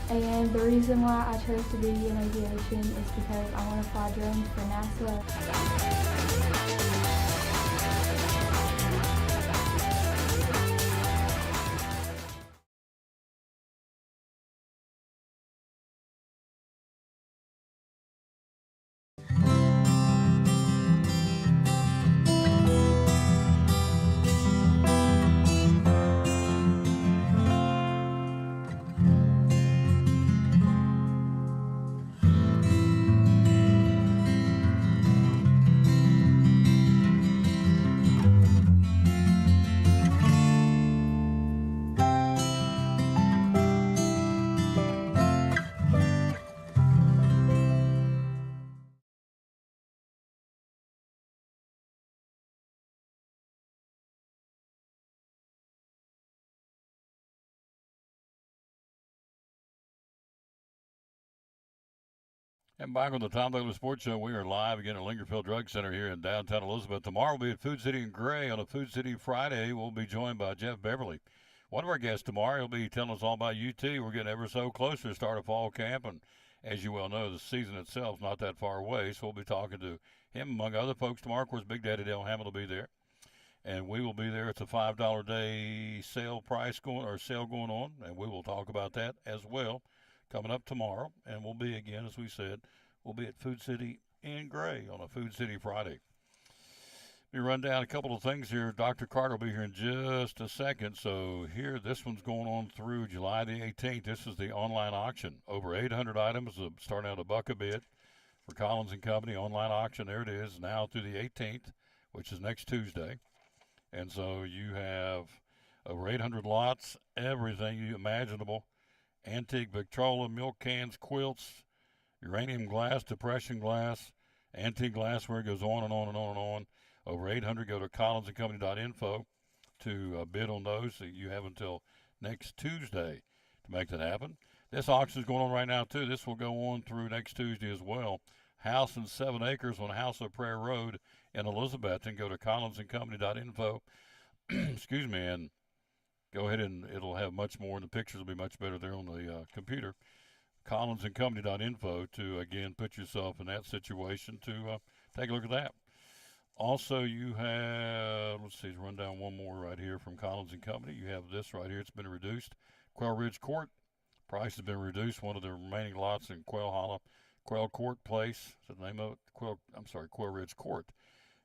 S17: and the reason why I chose to be in aviation is because I want to fly drones for NASA.
S1: And back on the Tom Taylor Sports Show, we are live again at Lingerfield Drug Center here in downtown Elizabeth. Tomorrow we'll be at Food City in Gray. On a Food City Friday, we'll be joined by Jeff Beverly one of our guests tomorrow, he'll be telling us all about UT. We're getting ever so closer to start a fall camp, and as you well know, the season itself is not that far away, so we'll be talking to him, among other folks, tomorrow. Of course, Big Daddy Dale Hammond will be there, and we will be there. It's a $5 day sale going on, and we will talk about that as well coming up tomorrow. And we'll be, again, as we said, we'll be at Food City in Gray on a Food City Friday. Let me run down a couple of things here. Dr. Carter will be here in just a second. So here, this one's going on through July the 18th. This is the online auction. Over 800 items, starting out $1 a bid for Collins and Company. Online auction, there it is, now through the 18th, which is next Tuesday. And so you have over 800 lots, everything you imaginable. Antique Victrola, milk cans, quilts, uranium glass, depression glass, antique glassware, goes on and on and on and on. Over 800. Go to collinsandcompany.info to bid on those. So you have until next Tuesday to make that happen. This auction is going on right now, too. This will go on through next Tuesday as well. House and 7 acres on House of Prayer Road in Elizabethton. Go to collinsandcompany.info. Excuse me, and go ahead, and it'll have much more, and the pictures will be much better there on the computer. collinsandcompany.info to, again, put yourself in that situation to take a look at that. Also, you have, let's see, run down one more right here from Collins and Company. You have this right here. It's been reduced. Quail Ridge Court. Price has been reduced. One of the remaining lots in Quail Court Place. Is the name of it? Quail Ridge Court.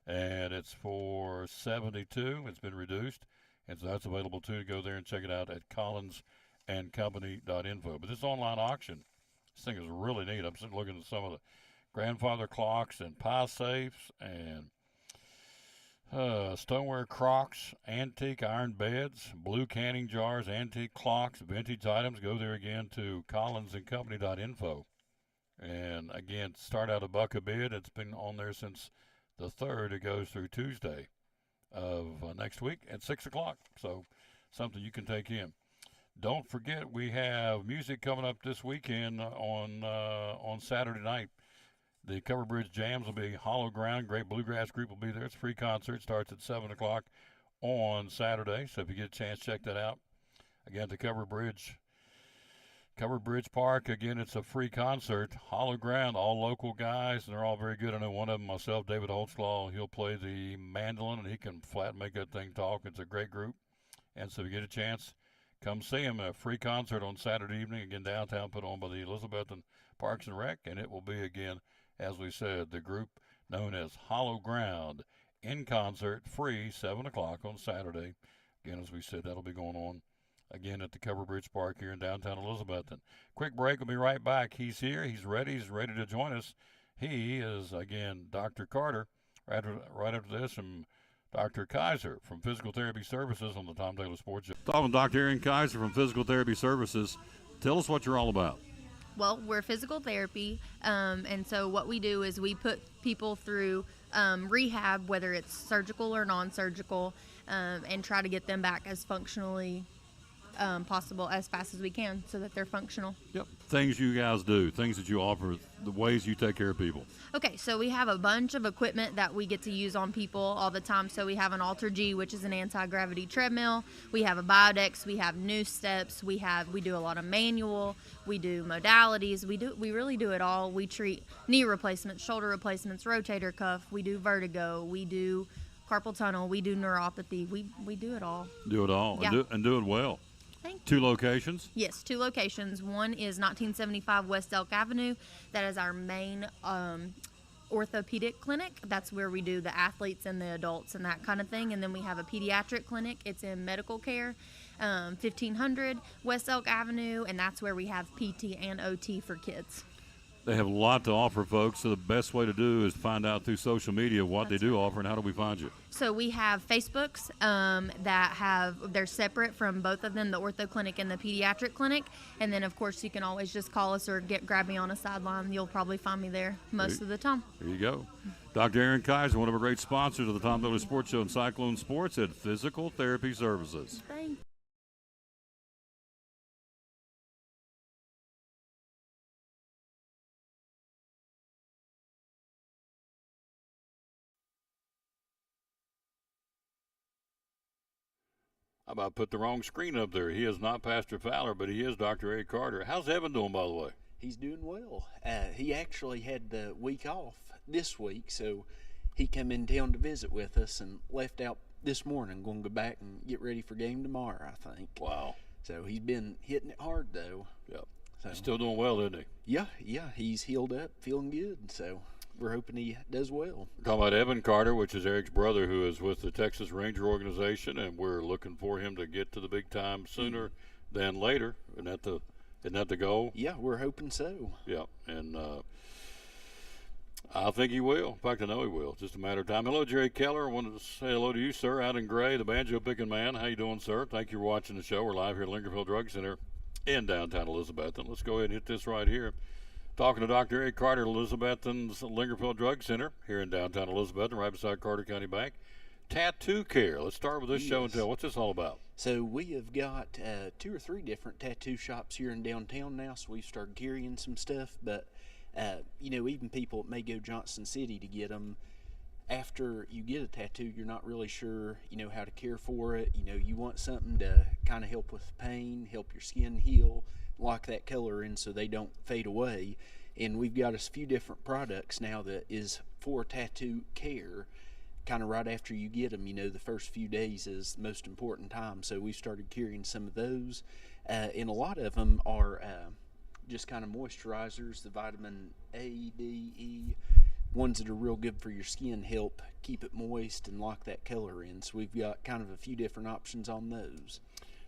S1: And it's for $72. It's been reduced. And so that's available, too, to go there and check it out at collinsandcompany.info. But this online auction, this thing is really neat. I'm sitting looking at some of the grandfather clocks and pie safes and stoneware crocks, antique iron beds, blue canning jars, antique clocks, vintage items. Go there again to collinsandcompany.info. And again, start out $1 a bid. It's been on there since the 3rd. It goes through Tuesday of next week at 6 o'clock. So something you can take in. Don't forget, we have music coming up this weekend on Saturday night. The Cover Bridge Jams will be Hollow Ground. Great Bluegrass Group will be there. It's a free concert. Starts at 7 o'clock on Saturday. So if you get a chance, check that out. Again, the Cover Bridge Park. Again, it's a free concert. Hollow Ground, all local guys, and they're all very good. I know one of them, myself, David Holtzclaw, he'll play the mandolin, and he can flat make that thing talk. It's a great group. And so if you get a chance, come see him. A free concert on Saturday evening, again, downtown, put on by the Elizabethton Parks and Rec. And it will be, again, as we said, the group known as Hollow Ground in concert, free, 7 o'clock on Saturday. Again, as we said, that'll be going on again at the Cover Bridge Park here in downtown Elizabethton. Quick break. We'll be right back. He's here. He's ready to join us. He is, again, Dr. Carter. Right after this, and Dr. Kaiser from Physical Therapy Services on the Tom Taylor Sports Show. Talking Dr. Aaron Kaiser from Physical Therapy Services. Tell us what you're all about.
S18: Well, we're physical therapy, and so what we do is we put people through rehab, whether it's surgical or non-surgical, and try to get them back as functionally possible as fast as we can so that they're functional.
S1: Yep. Things you guys do, things that you offer, the ways you take care of people.
S18: Okay, so we have a bunch of equipment that we get to use on people all the time. So we have an Alter G, which is an anti-gravity treadmill. We have a Biodex. We have new steps. We do a lot of manual. We do modalities. We really do it all. We treat knee replacements, shoulder replacements, rotator cuff. We do vertigo. We do carpal tunnel. We do neuropathy. We do it all.
S1: Do it all,
S18: yeah.
S1: and do it well.
S18: Thank
S1: you. 2
S18: two
S1: locations?
S18: Yes, 2 locations. One is 1975 West Elk Avenue. That is our main orthopedic clinic. That's where we do the athletes and the adults and that kind of thing. And then we have a pediatric clinic. It's in medical care, 1500 West Elk Avenue, and that's where we have PT and OT for kids.
S1: They have a lot to offer, folks, so the best way to do is find out through social media what they do offer, and how do we find you?
S18: So we have Facebooks they're separate from both of them, the ortho clinic and the pediatric clinic. And then, of course, you can always just call us or grab me on a sideline. You'll probably find me there most of the time.
S1: There you go. Dr. Aaron Kaiser, one of our great sponsors of the Tom Taylor Sports Show and Cyclone Sports at Physical Therapy Services.
S18: Thank you.
S1: I about put the wrong screen up there. He is not Pastor Fowler, but he is Dr. Eric Carter. How's Evan doing, by the way?
S5: He's doing well. He actually had the week off this week, so he came in town to visit with us and left out this morning. Going to go back and get ready for game tomorrow, I think.
S1: Wow.
S5: So he's been hitting it hard, though.
S1: Yep.
S5: So,
S1: He's still doing well, isn't he?
S5: Yeah, he's healed up, feeling good. So we're hoping he does well.
S1: We're talking about Evan Carter, which is Eric's brother, who is with the Texas Ranger organization, and we're looking for him to get to the big time sooner than later. Isn't that the goal?
S5: Yeah, we're hoping so.
S1: Yeah, and I think he will. In fact, I know he will. It's just a matter of time. Hello, Jerry Keller. I wanted to say hello to you, sir, out in gray, the banjo-picking man. How you doing, sir? Thank you for watching the show. We're live here at Lingerfield Drug Center in downtown Elizabethton. Let's go ahead and hit this right here. Talking to Dr. Eric Carter, Elizabethton's Lingerfield Drug Center here in downtown Elizabethton, right beside Carter County Bank. Tattoo care. Let's start with this show and tell. What's this all about?
S5: So we have got 2 or 3 different tattoo shops here in downtown now, so we've started carrying some stuff. But, even people that may go Johnson City to get them, after you get a tattoo, you're not really sure, how to care for it. You want something to kind of help with pain, help your skin heal, lock that color in so they don't fade away. And we've got a few different products now that is for tattoo care. Kind of right after you get them, the first few days is the most important time. So we started carrying some of those. And a lot of them are just kind of moisturizers, the vitamin A, D, E, ones that are real good for your skin, help keep it moist and lock that color in. So we've got kind of a few different options on those.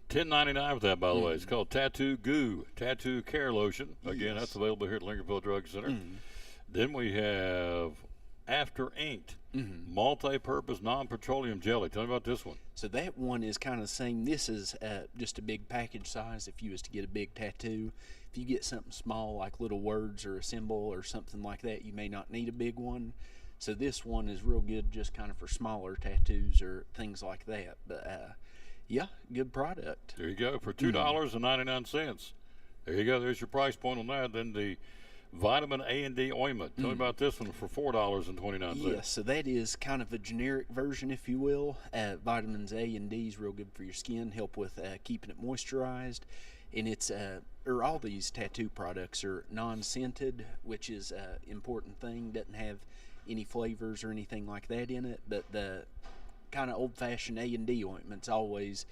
S1: $10.99 for that, by the way. It's called Tattoo Goo, Tattoo Care Lotion. Again, that's available here at Lingerfield Drug Center. Then we have After Inked, multi-purpose non-petroleum jelly. Tell me about this one.
S5: So that one is kind of the same. This is just a big package size if you was to get a big tattoo. If you get something small like little words or a symbol or something like that, you may not need a big one. So this one is real good just kind of for smaller tattoos or things like that. But yeah, good product.
S1: There you go, for $2.99. There you go. There's your price point on that. Then the vitamin A and D ointment. Tell me about this one for $4.29.
S5: Yes, so that is kind of a generic version, if you will. Vitamins A and D is real good for your skin, help with keeping it moisturized. And it's all these tattoo products are non-scented, which is an important thing. Doesn't have any flavors or anything like that in it. But the kind of old-fashioned A and D ointment's always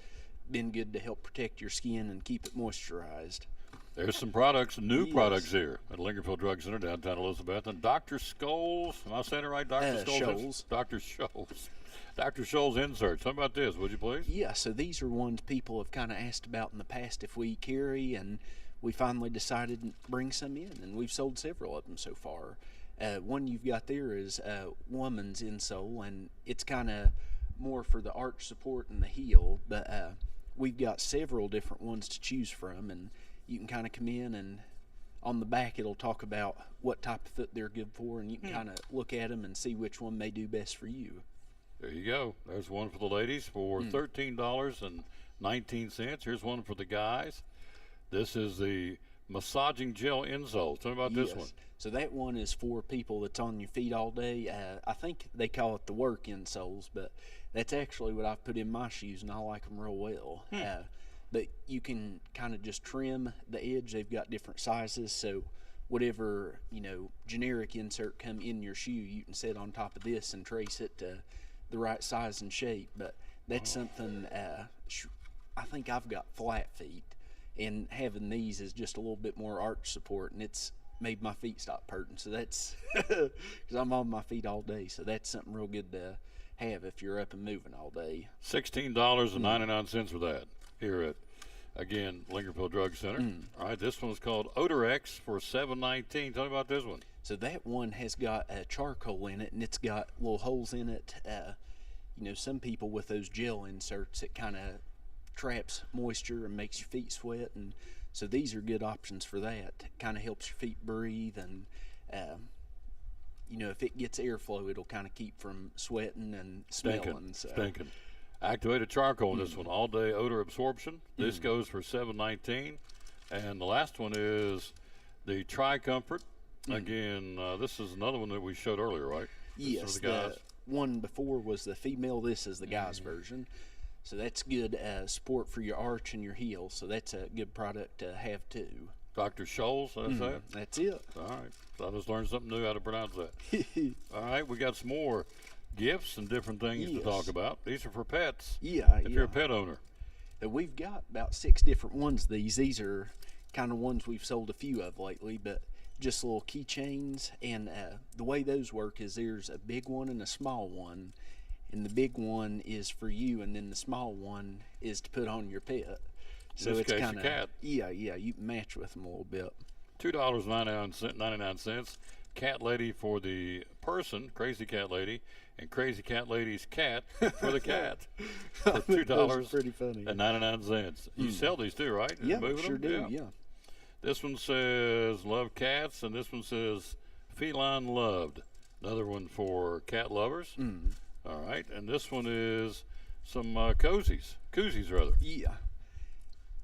S5: been good to help protect your skin and keep it moisturized.
S1: There's some products, new products here at Lingerfield Drug Center, downtown Elizabeth. And Dr. Scholl's, am I saying it right? Dr. Scholl's? Dr. Scholl's. Dr. Scholl's inserts. Tell me about this, would you please?
S5: Yeah, so these are ones people have kind of asked about in the past if we carry, and we finally decided to bring some in, and we've sold several of them so far. One you've got there is woman's insole, and it's kind of more for the arch support and the heel, but we've got several different ones to choose from, and you can kind of come in and on the back it'll talk about what type of foot they're good for, and you can kind of look at them and see which one may do best for you.
S1: There you go. There's one for the ladies for $13.19. Here's one for the guys. This is the massaging gel insoles. Tell me about this one.
S5: So that one is for people that's on your feet all day. I think they call it the work insoles, but that's actually what I've put in my shoes, and I like them real well. But you can kind of just trim the edge. They've got different sizes, so whatever generic insert come in your shoe, you can set on top of this and trace it to the right size and shape. But that's something I think I've got flat feet, and having these is just a little bit more arch support, and it's made my feet stop hurting. So that's because I'm on my feet all day, so that's something real good to have if you're up and moving all day.
S1: $16.99 for that here at, again, Lingerfield Drug Center. All right, this one's called Odorex for $7.19. Tell me about this one.
S5: So that one has got charcoal in it, and it's got little holes in it. Some people with those gel inserts, it kind of traps moisture and makes your feet sweat, and so these are good options for that. It kind of helps your feet breathe, and if it gets airflow, it'll kind of keep from sweating and smelling.
S1: Stinking. Activated charcoal in this one, all day odor absorption. This goes for $7.19. And the last one is the Tri-Comfort. Again, this is another one that we showed earlier, right?
S5: Yes, the one before was the female. This is the guy's version. So that's good support for your arch and your heel. So that's a good product to have too.
S1: Dr. Scholl's, that's that?
S5: That's it.
S1: All right. So I just learned something new how to pronounce that. All right, we got some more gifts and different things to talk about. These are for pets.
S5: Yeah,
S1: if you're a pet owner.
S5: We've got about 6 different ones of these. These are kind of ones we've sold a few of lately, but just little keychains. And the way those work is there's a big one and a small one. And the big one is for you, and then the small one is to put on your pet. So it's kind of
S1: cat.
S5: Yeah, you can match with them a little bit.
S1: $2.99. Cat lady for the person, crazy cat lady, and crazy cat lady's cat for the cat. For $2
S5: pretty funny.
S1: and 99 cents. You sell these too, right?
S5: Yeah,
S1: Moving
S5: sure
S1: them?
S5: do. Yeah.
S1: This one says love cats, and this one says feline loved. Another one for cat lovers. All right, and this one is some koozies rather.
S5: Yeah.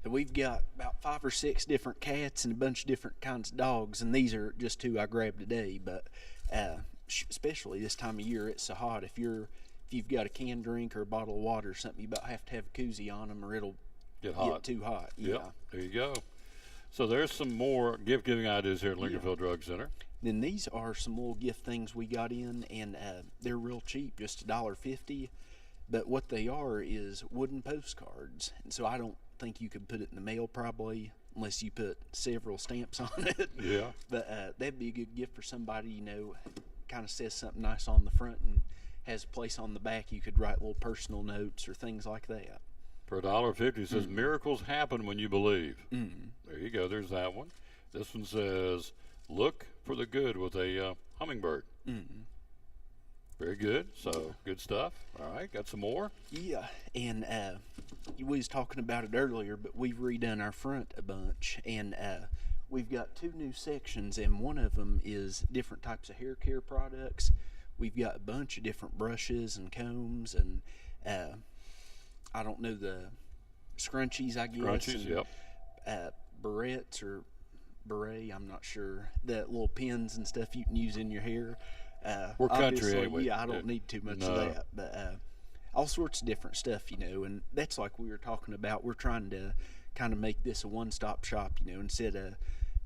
S5: And we've got about 5 or 6 different cats and a bunch of different kinds of dogs, and these are just 2 I grabbed today. But especially this time of year, it's so hot. If you've got a canned drink or a bottle of water or something, you about have to have a koozie on them, or it'll
S1: get
S5: too hot. Yeah.
S1: Yep, there you go. So there's some more gift-giving ideas here at Lincolnville Drug Center.
S5: Then these are some little gift things we got in, and they're real cheap, just $1.50. But what they are is wooden postcards, and so I don't think you could put it in the mail probably unless you put several stamps on it.
S1: Yeah.
S5: But that'd be a good gift for somebody, kind of says something nice on the front and has a place on the back you could write little personal notes or things like that.
S1: For $1.50, it says miracles happen when you believe. There you go. There's that one. This one says look for the good with a hummingbird. Very good. So good stuff. All right, got some more.
S5: Yeah, and we was talking about it earlier, but we've redone our front a bunch, and we've got 2 new sections, and one of them is different types of hair care products. We've got a bunch of different brushes and combs, and I don't know, the scrunchies, I guess.
S1: Scrunchies,
S5: and, barrettes or beret, I'm not sure. The little pins and stuff you can use in your hair.
S1: We're country, ain't we?
S5: Yeah, I don't need too much of that. But all sorts of different stuff, and that's like we were talking about. We're trying to kind of make this a one-stop shop, instead of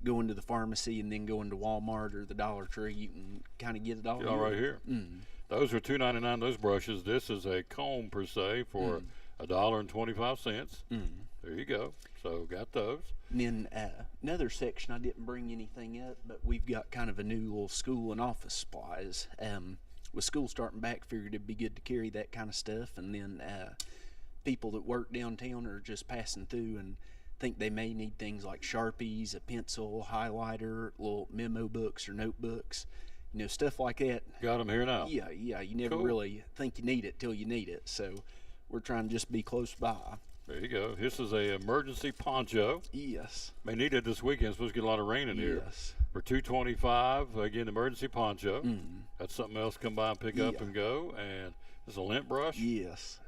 S5: going to the pharmacy and then going to Walmart or the Dollar Tree. You can kind of get it all
S1: right here. Those are $2.99, those brushes. This is a comb, per se, for $1.25. There you go. So got those.
S5: And then another section, I didn't bring anything up, but we've got kind of a new little school and office supplies. With school starting back, figured it'd be good to carry that kind of stuff. And then people that work downtown are just passing through and think they may need things like Sharpies, a pencil, highlighter, little memo books or notebooks, stuff like that.
S1: Got them here now.
S5: Yeah. You never really think you need it till you need it. So we're trying to just be close by.
S1: There you go. This is a emergency poncho.
S5: Yes.
S1: May need it this weekend. It's supposed to get a lot of rain in here.
S5: Yes.
S1: For $2.25, again, emergency poncho. That's something else. Come by and pick up and go. And this is a lint brush.
S5: Yes.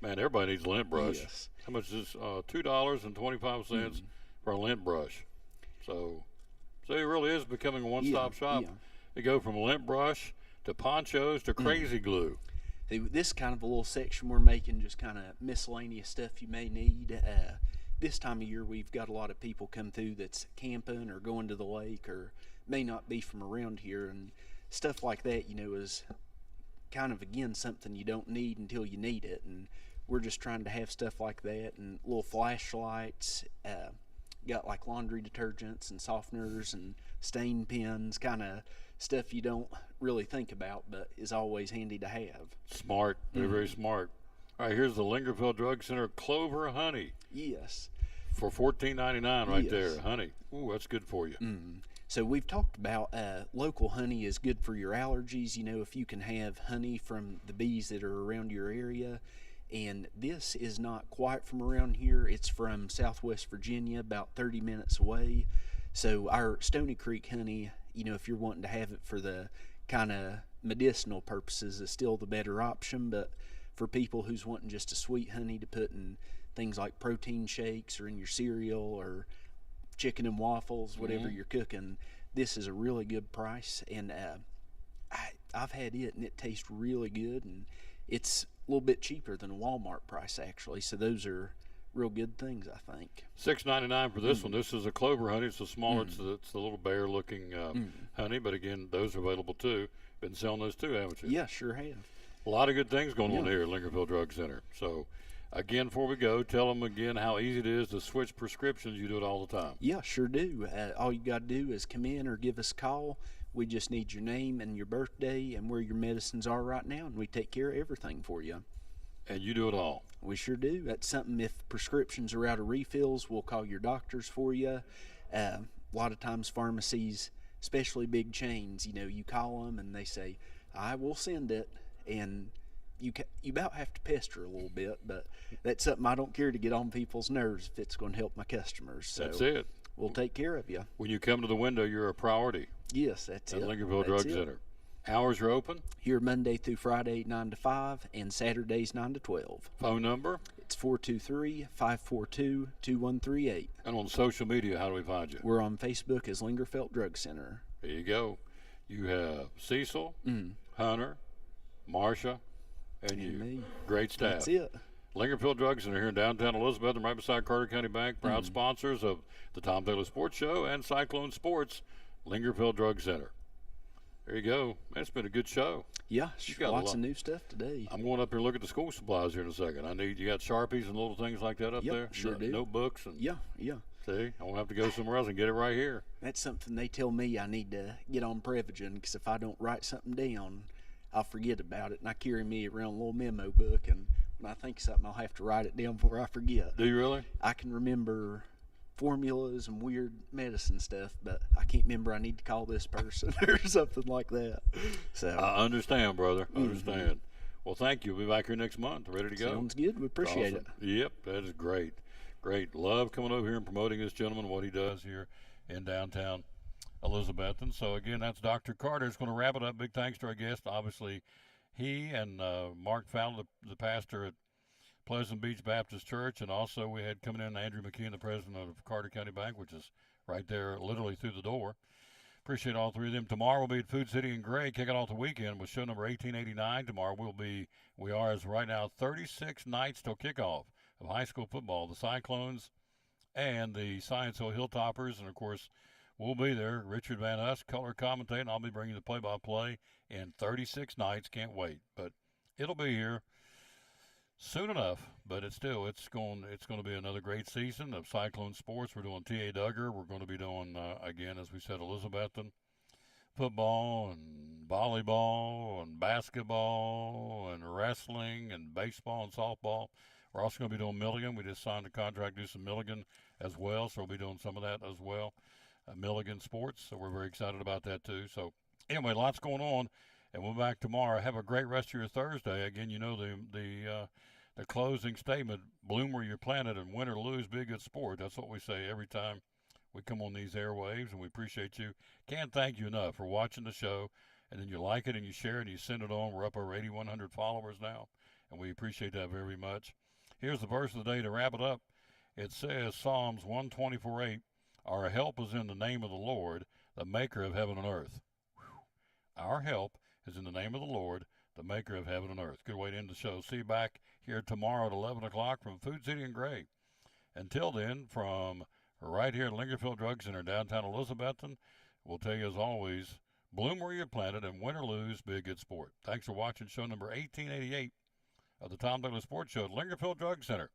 S1: Man, everybody needs a lint brush.
S5: Yes.
S1: How much is this? $2.25 for a lint brush. So it really is becoming a one-stop shop.
S5: Yeah.
S1: They go from lint brush to ponchos to crazy glue.
S5: This kind of a little section we're making, just kind of miscellaneous stuff you may need. This time of year, we've got a lot of people come through that's camping or going to the lake or may not be from around here, and stuff like that, is kind of, again, something you don't need until you need it. And we're just trying to have stuff like that, and little flashlights, got like laundry detergents and softeners and stain pens, kind of stuff you don't really think about but is always handy to have.
S1: Smart. Very, very smart. All right, here's the Lingerville Drug Center Clover Honey.
S5: Yes.
S1: For $14.99 right there. Honey. Ooh, that's good for you.
S5: So we've talked about local honey is good for your allergies. If you can have honey from the bees that are around your area. And this is not quite from around here. It's from Southwest Virginia, about 30 minutes away. So our Stony Creek honey, if you're wanting to have it for the kind of medicinal purposes, is still the better option. But for people who's wanting just a sweet honey to put in things like protein shakes or in your cereal or chicken and waffles, whatever you're cooking, this is a really good price. And I've had it, and it tastes really good, and it's a little bit cheaper than a Walmart price actually. So those are real good things, I think.
S1: $6.99 for this one. This is a clover honey. It's a smaller. It's the little bear-looking honey. But again, those are available too. Been selling those too, haven't you?
S5: Yeah, sure have.
S1: A lot of good things going on here at Lingerfield Drug Center. So, again, before we go, tell them again how easy it is to switch prescriptions. You do it all the time.
S5: Yeah, sure do. All you got to do is come in or give us a call. We just need your name and your birthday and where your medicines are right now, and we take care of everything for you.
S1: And you do it all.
S5: We sure do. That's something, if prescriptions are out of refills, we'll call your doctors for you. A lot of times pharmacies, especially big chains, you call them and they say, I will send it. And you about have to pester a little bit, but that's something I don't care to get on people's nerves if it's going to help my customers. So
S1: that's it.
S5: We'll take care of you.
S1: When you come to the window, you're a priority.
S5: Yes, that's it.
S1: At Lingerfield Drug Center. Hours are open?
S5: Here Monday through Friday, 9 to 5, and Saturdays, 9 to 12.
S1: Phone number?
S5: It's 423-542-2138.
S1: And on social media, how do we find you?
S5: We're on Facebook as Lingerfield Drug Center.
S1: There you go. You have Cecil, Hunter, Marcia, and you.
S5: Me.
S1: Great staff.
S5: That's it.
S1: Lingerfield Drug Center here in downtown Elizabeth and right beside Carter County Bank. Proud sponsors of the Tom Taylor Sports Show and Cyclone Sports. Lingerfield Drug Center. There you go. Man, it's been a good show.
S5: Yeah, got lots of new stuff today.
S1: I'm going up here and look at the school supplies here in a second. You got Sharpies and little things like that up there?
S5: Sure do.
S1: Notebooks and
S5: yeah.
S1: See, I won't have to go somewhere else and get it right here.
S5: That's something they tell me I need to get on Prevagen, because if I don't write something down, I'll forget about it. And I carry me around a little memo book, and when I think of something, I'll have to write it down before I forget.
S1: Do you really?
S5: I can remember formulas and weird medicine stuff, but I can't remember I need to call this person or something like that. So
S1: I understand, brother. I understand. Well, thank you. We'll be back here next month. Ready to go?
S5: Sounds good. We appreciate
S1: it. Yep, that is great. Great. Love coming over here and promoting this gentleman, what he does here in downtown Elizabethton. So, again, that's Dr. Carter. It's going to wrap it up. Big thanks to our guest. Obviously, he and Mark Fowler, the pastor at Pleasant Beach Baptist Church, and also we had coming in Andrew McKeon, the president of Carter County Bank, which is right there literally through the door. Appreciate all three of them. Tomorrow we'll be at Food City in Gray, kicking off the weekend with show number 1889. Tomorrow we are as right now 36 nights till kickoff of high school football. The Cyclones and the Science Hill Hilltoppers, and of course we'll be there. Richard Van Huss, color commentating. I'll be bringing the play-by-play in 36 nights. Can't wait, but it'll be here soon enough. But it's going to be another great season of Cyclone sports. We're doing T.A. Duggar. We're going to be doing again, as we said, Elizabethton football and volleyball and basketball and wrestling and baseball and softball. We're also going to be doing Milligan. We just signed a contract to do some Milligan as well, so we'll be doing some of that as well, Milligan sports. So we're very excited about that too. So anyway, lots going on, and we'll be back tomorrow. Have a great rest of your Thursday. Again, the closing statement: bloom where you're planted, and win or lose, be a good sport. That's what we say every time we come on these airwaves, and we appreciate you. Can't thank you enough for watching the show, and then you like it and you share it and you send it on. We're up over 8,100 followers now, and we appreciate that very much. Here's the verse of the day to wrap it up. It says, Psalms 124:8, our help is in the name of the Lord, the maker of heaven and earth. Whew. Our help is in the name of the Lord, the maker of heaven and earth. Good way to end the show. See you back here tomorrow at 11 o'clock from Food City in Gray. Until then, from right here at Lingerfield Drug Center, downtown Elizabethton, we'll tell you as always, bloom where you're planted, and win or lose, be a good sport. Thanks for watching show number 1888 of the Tom Taylor Sports Show at Lingerfield Drug Center.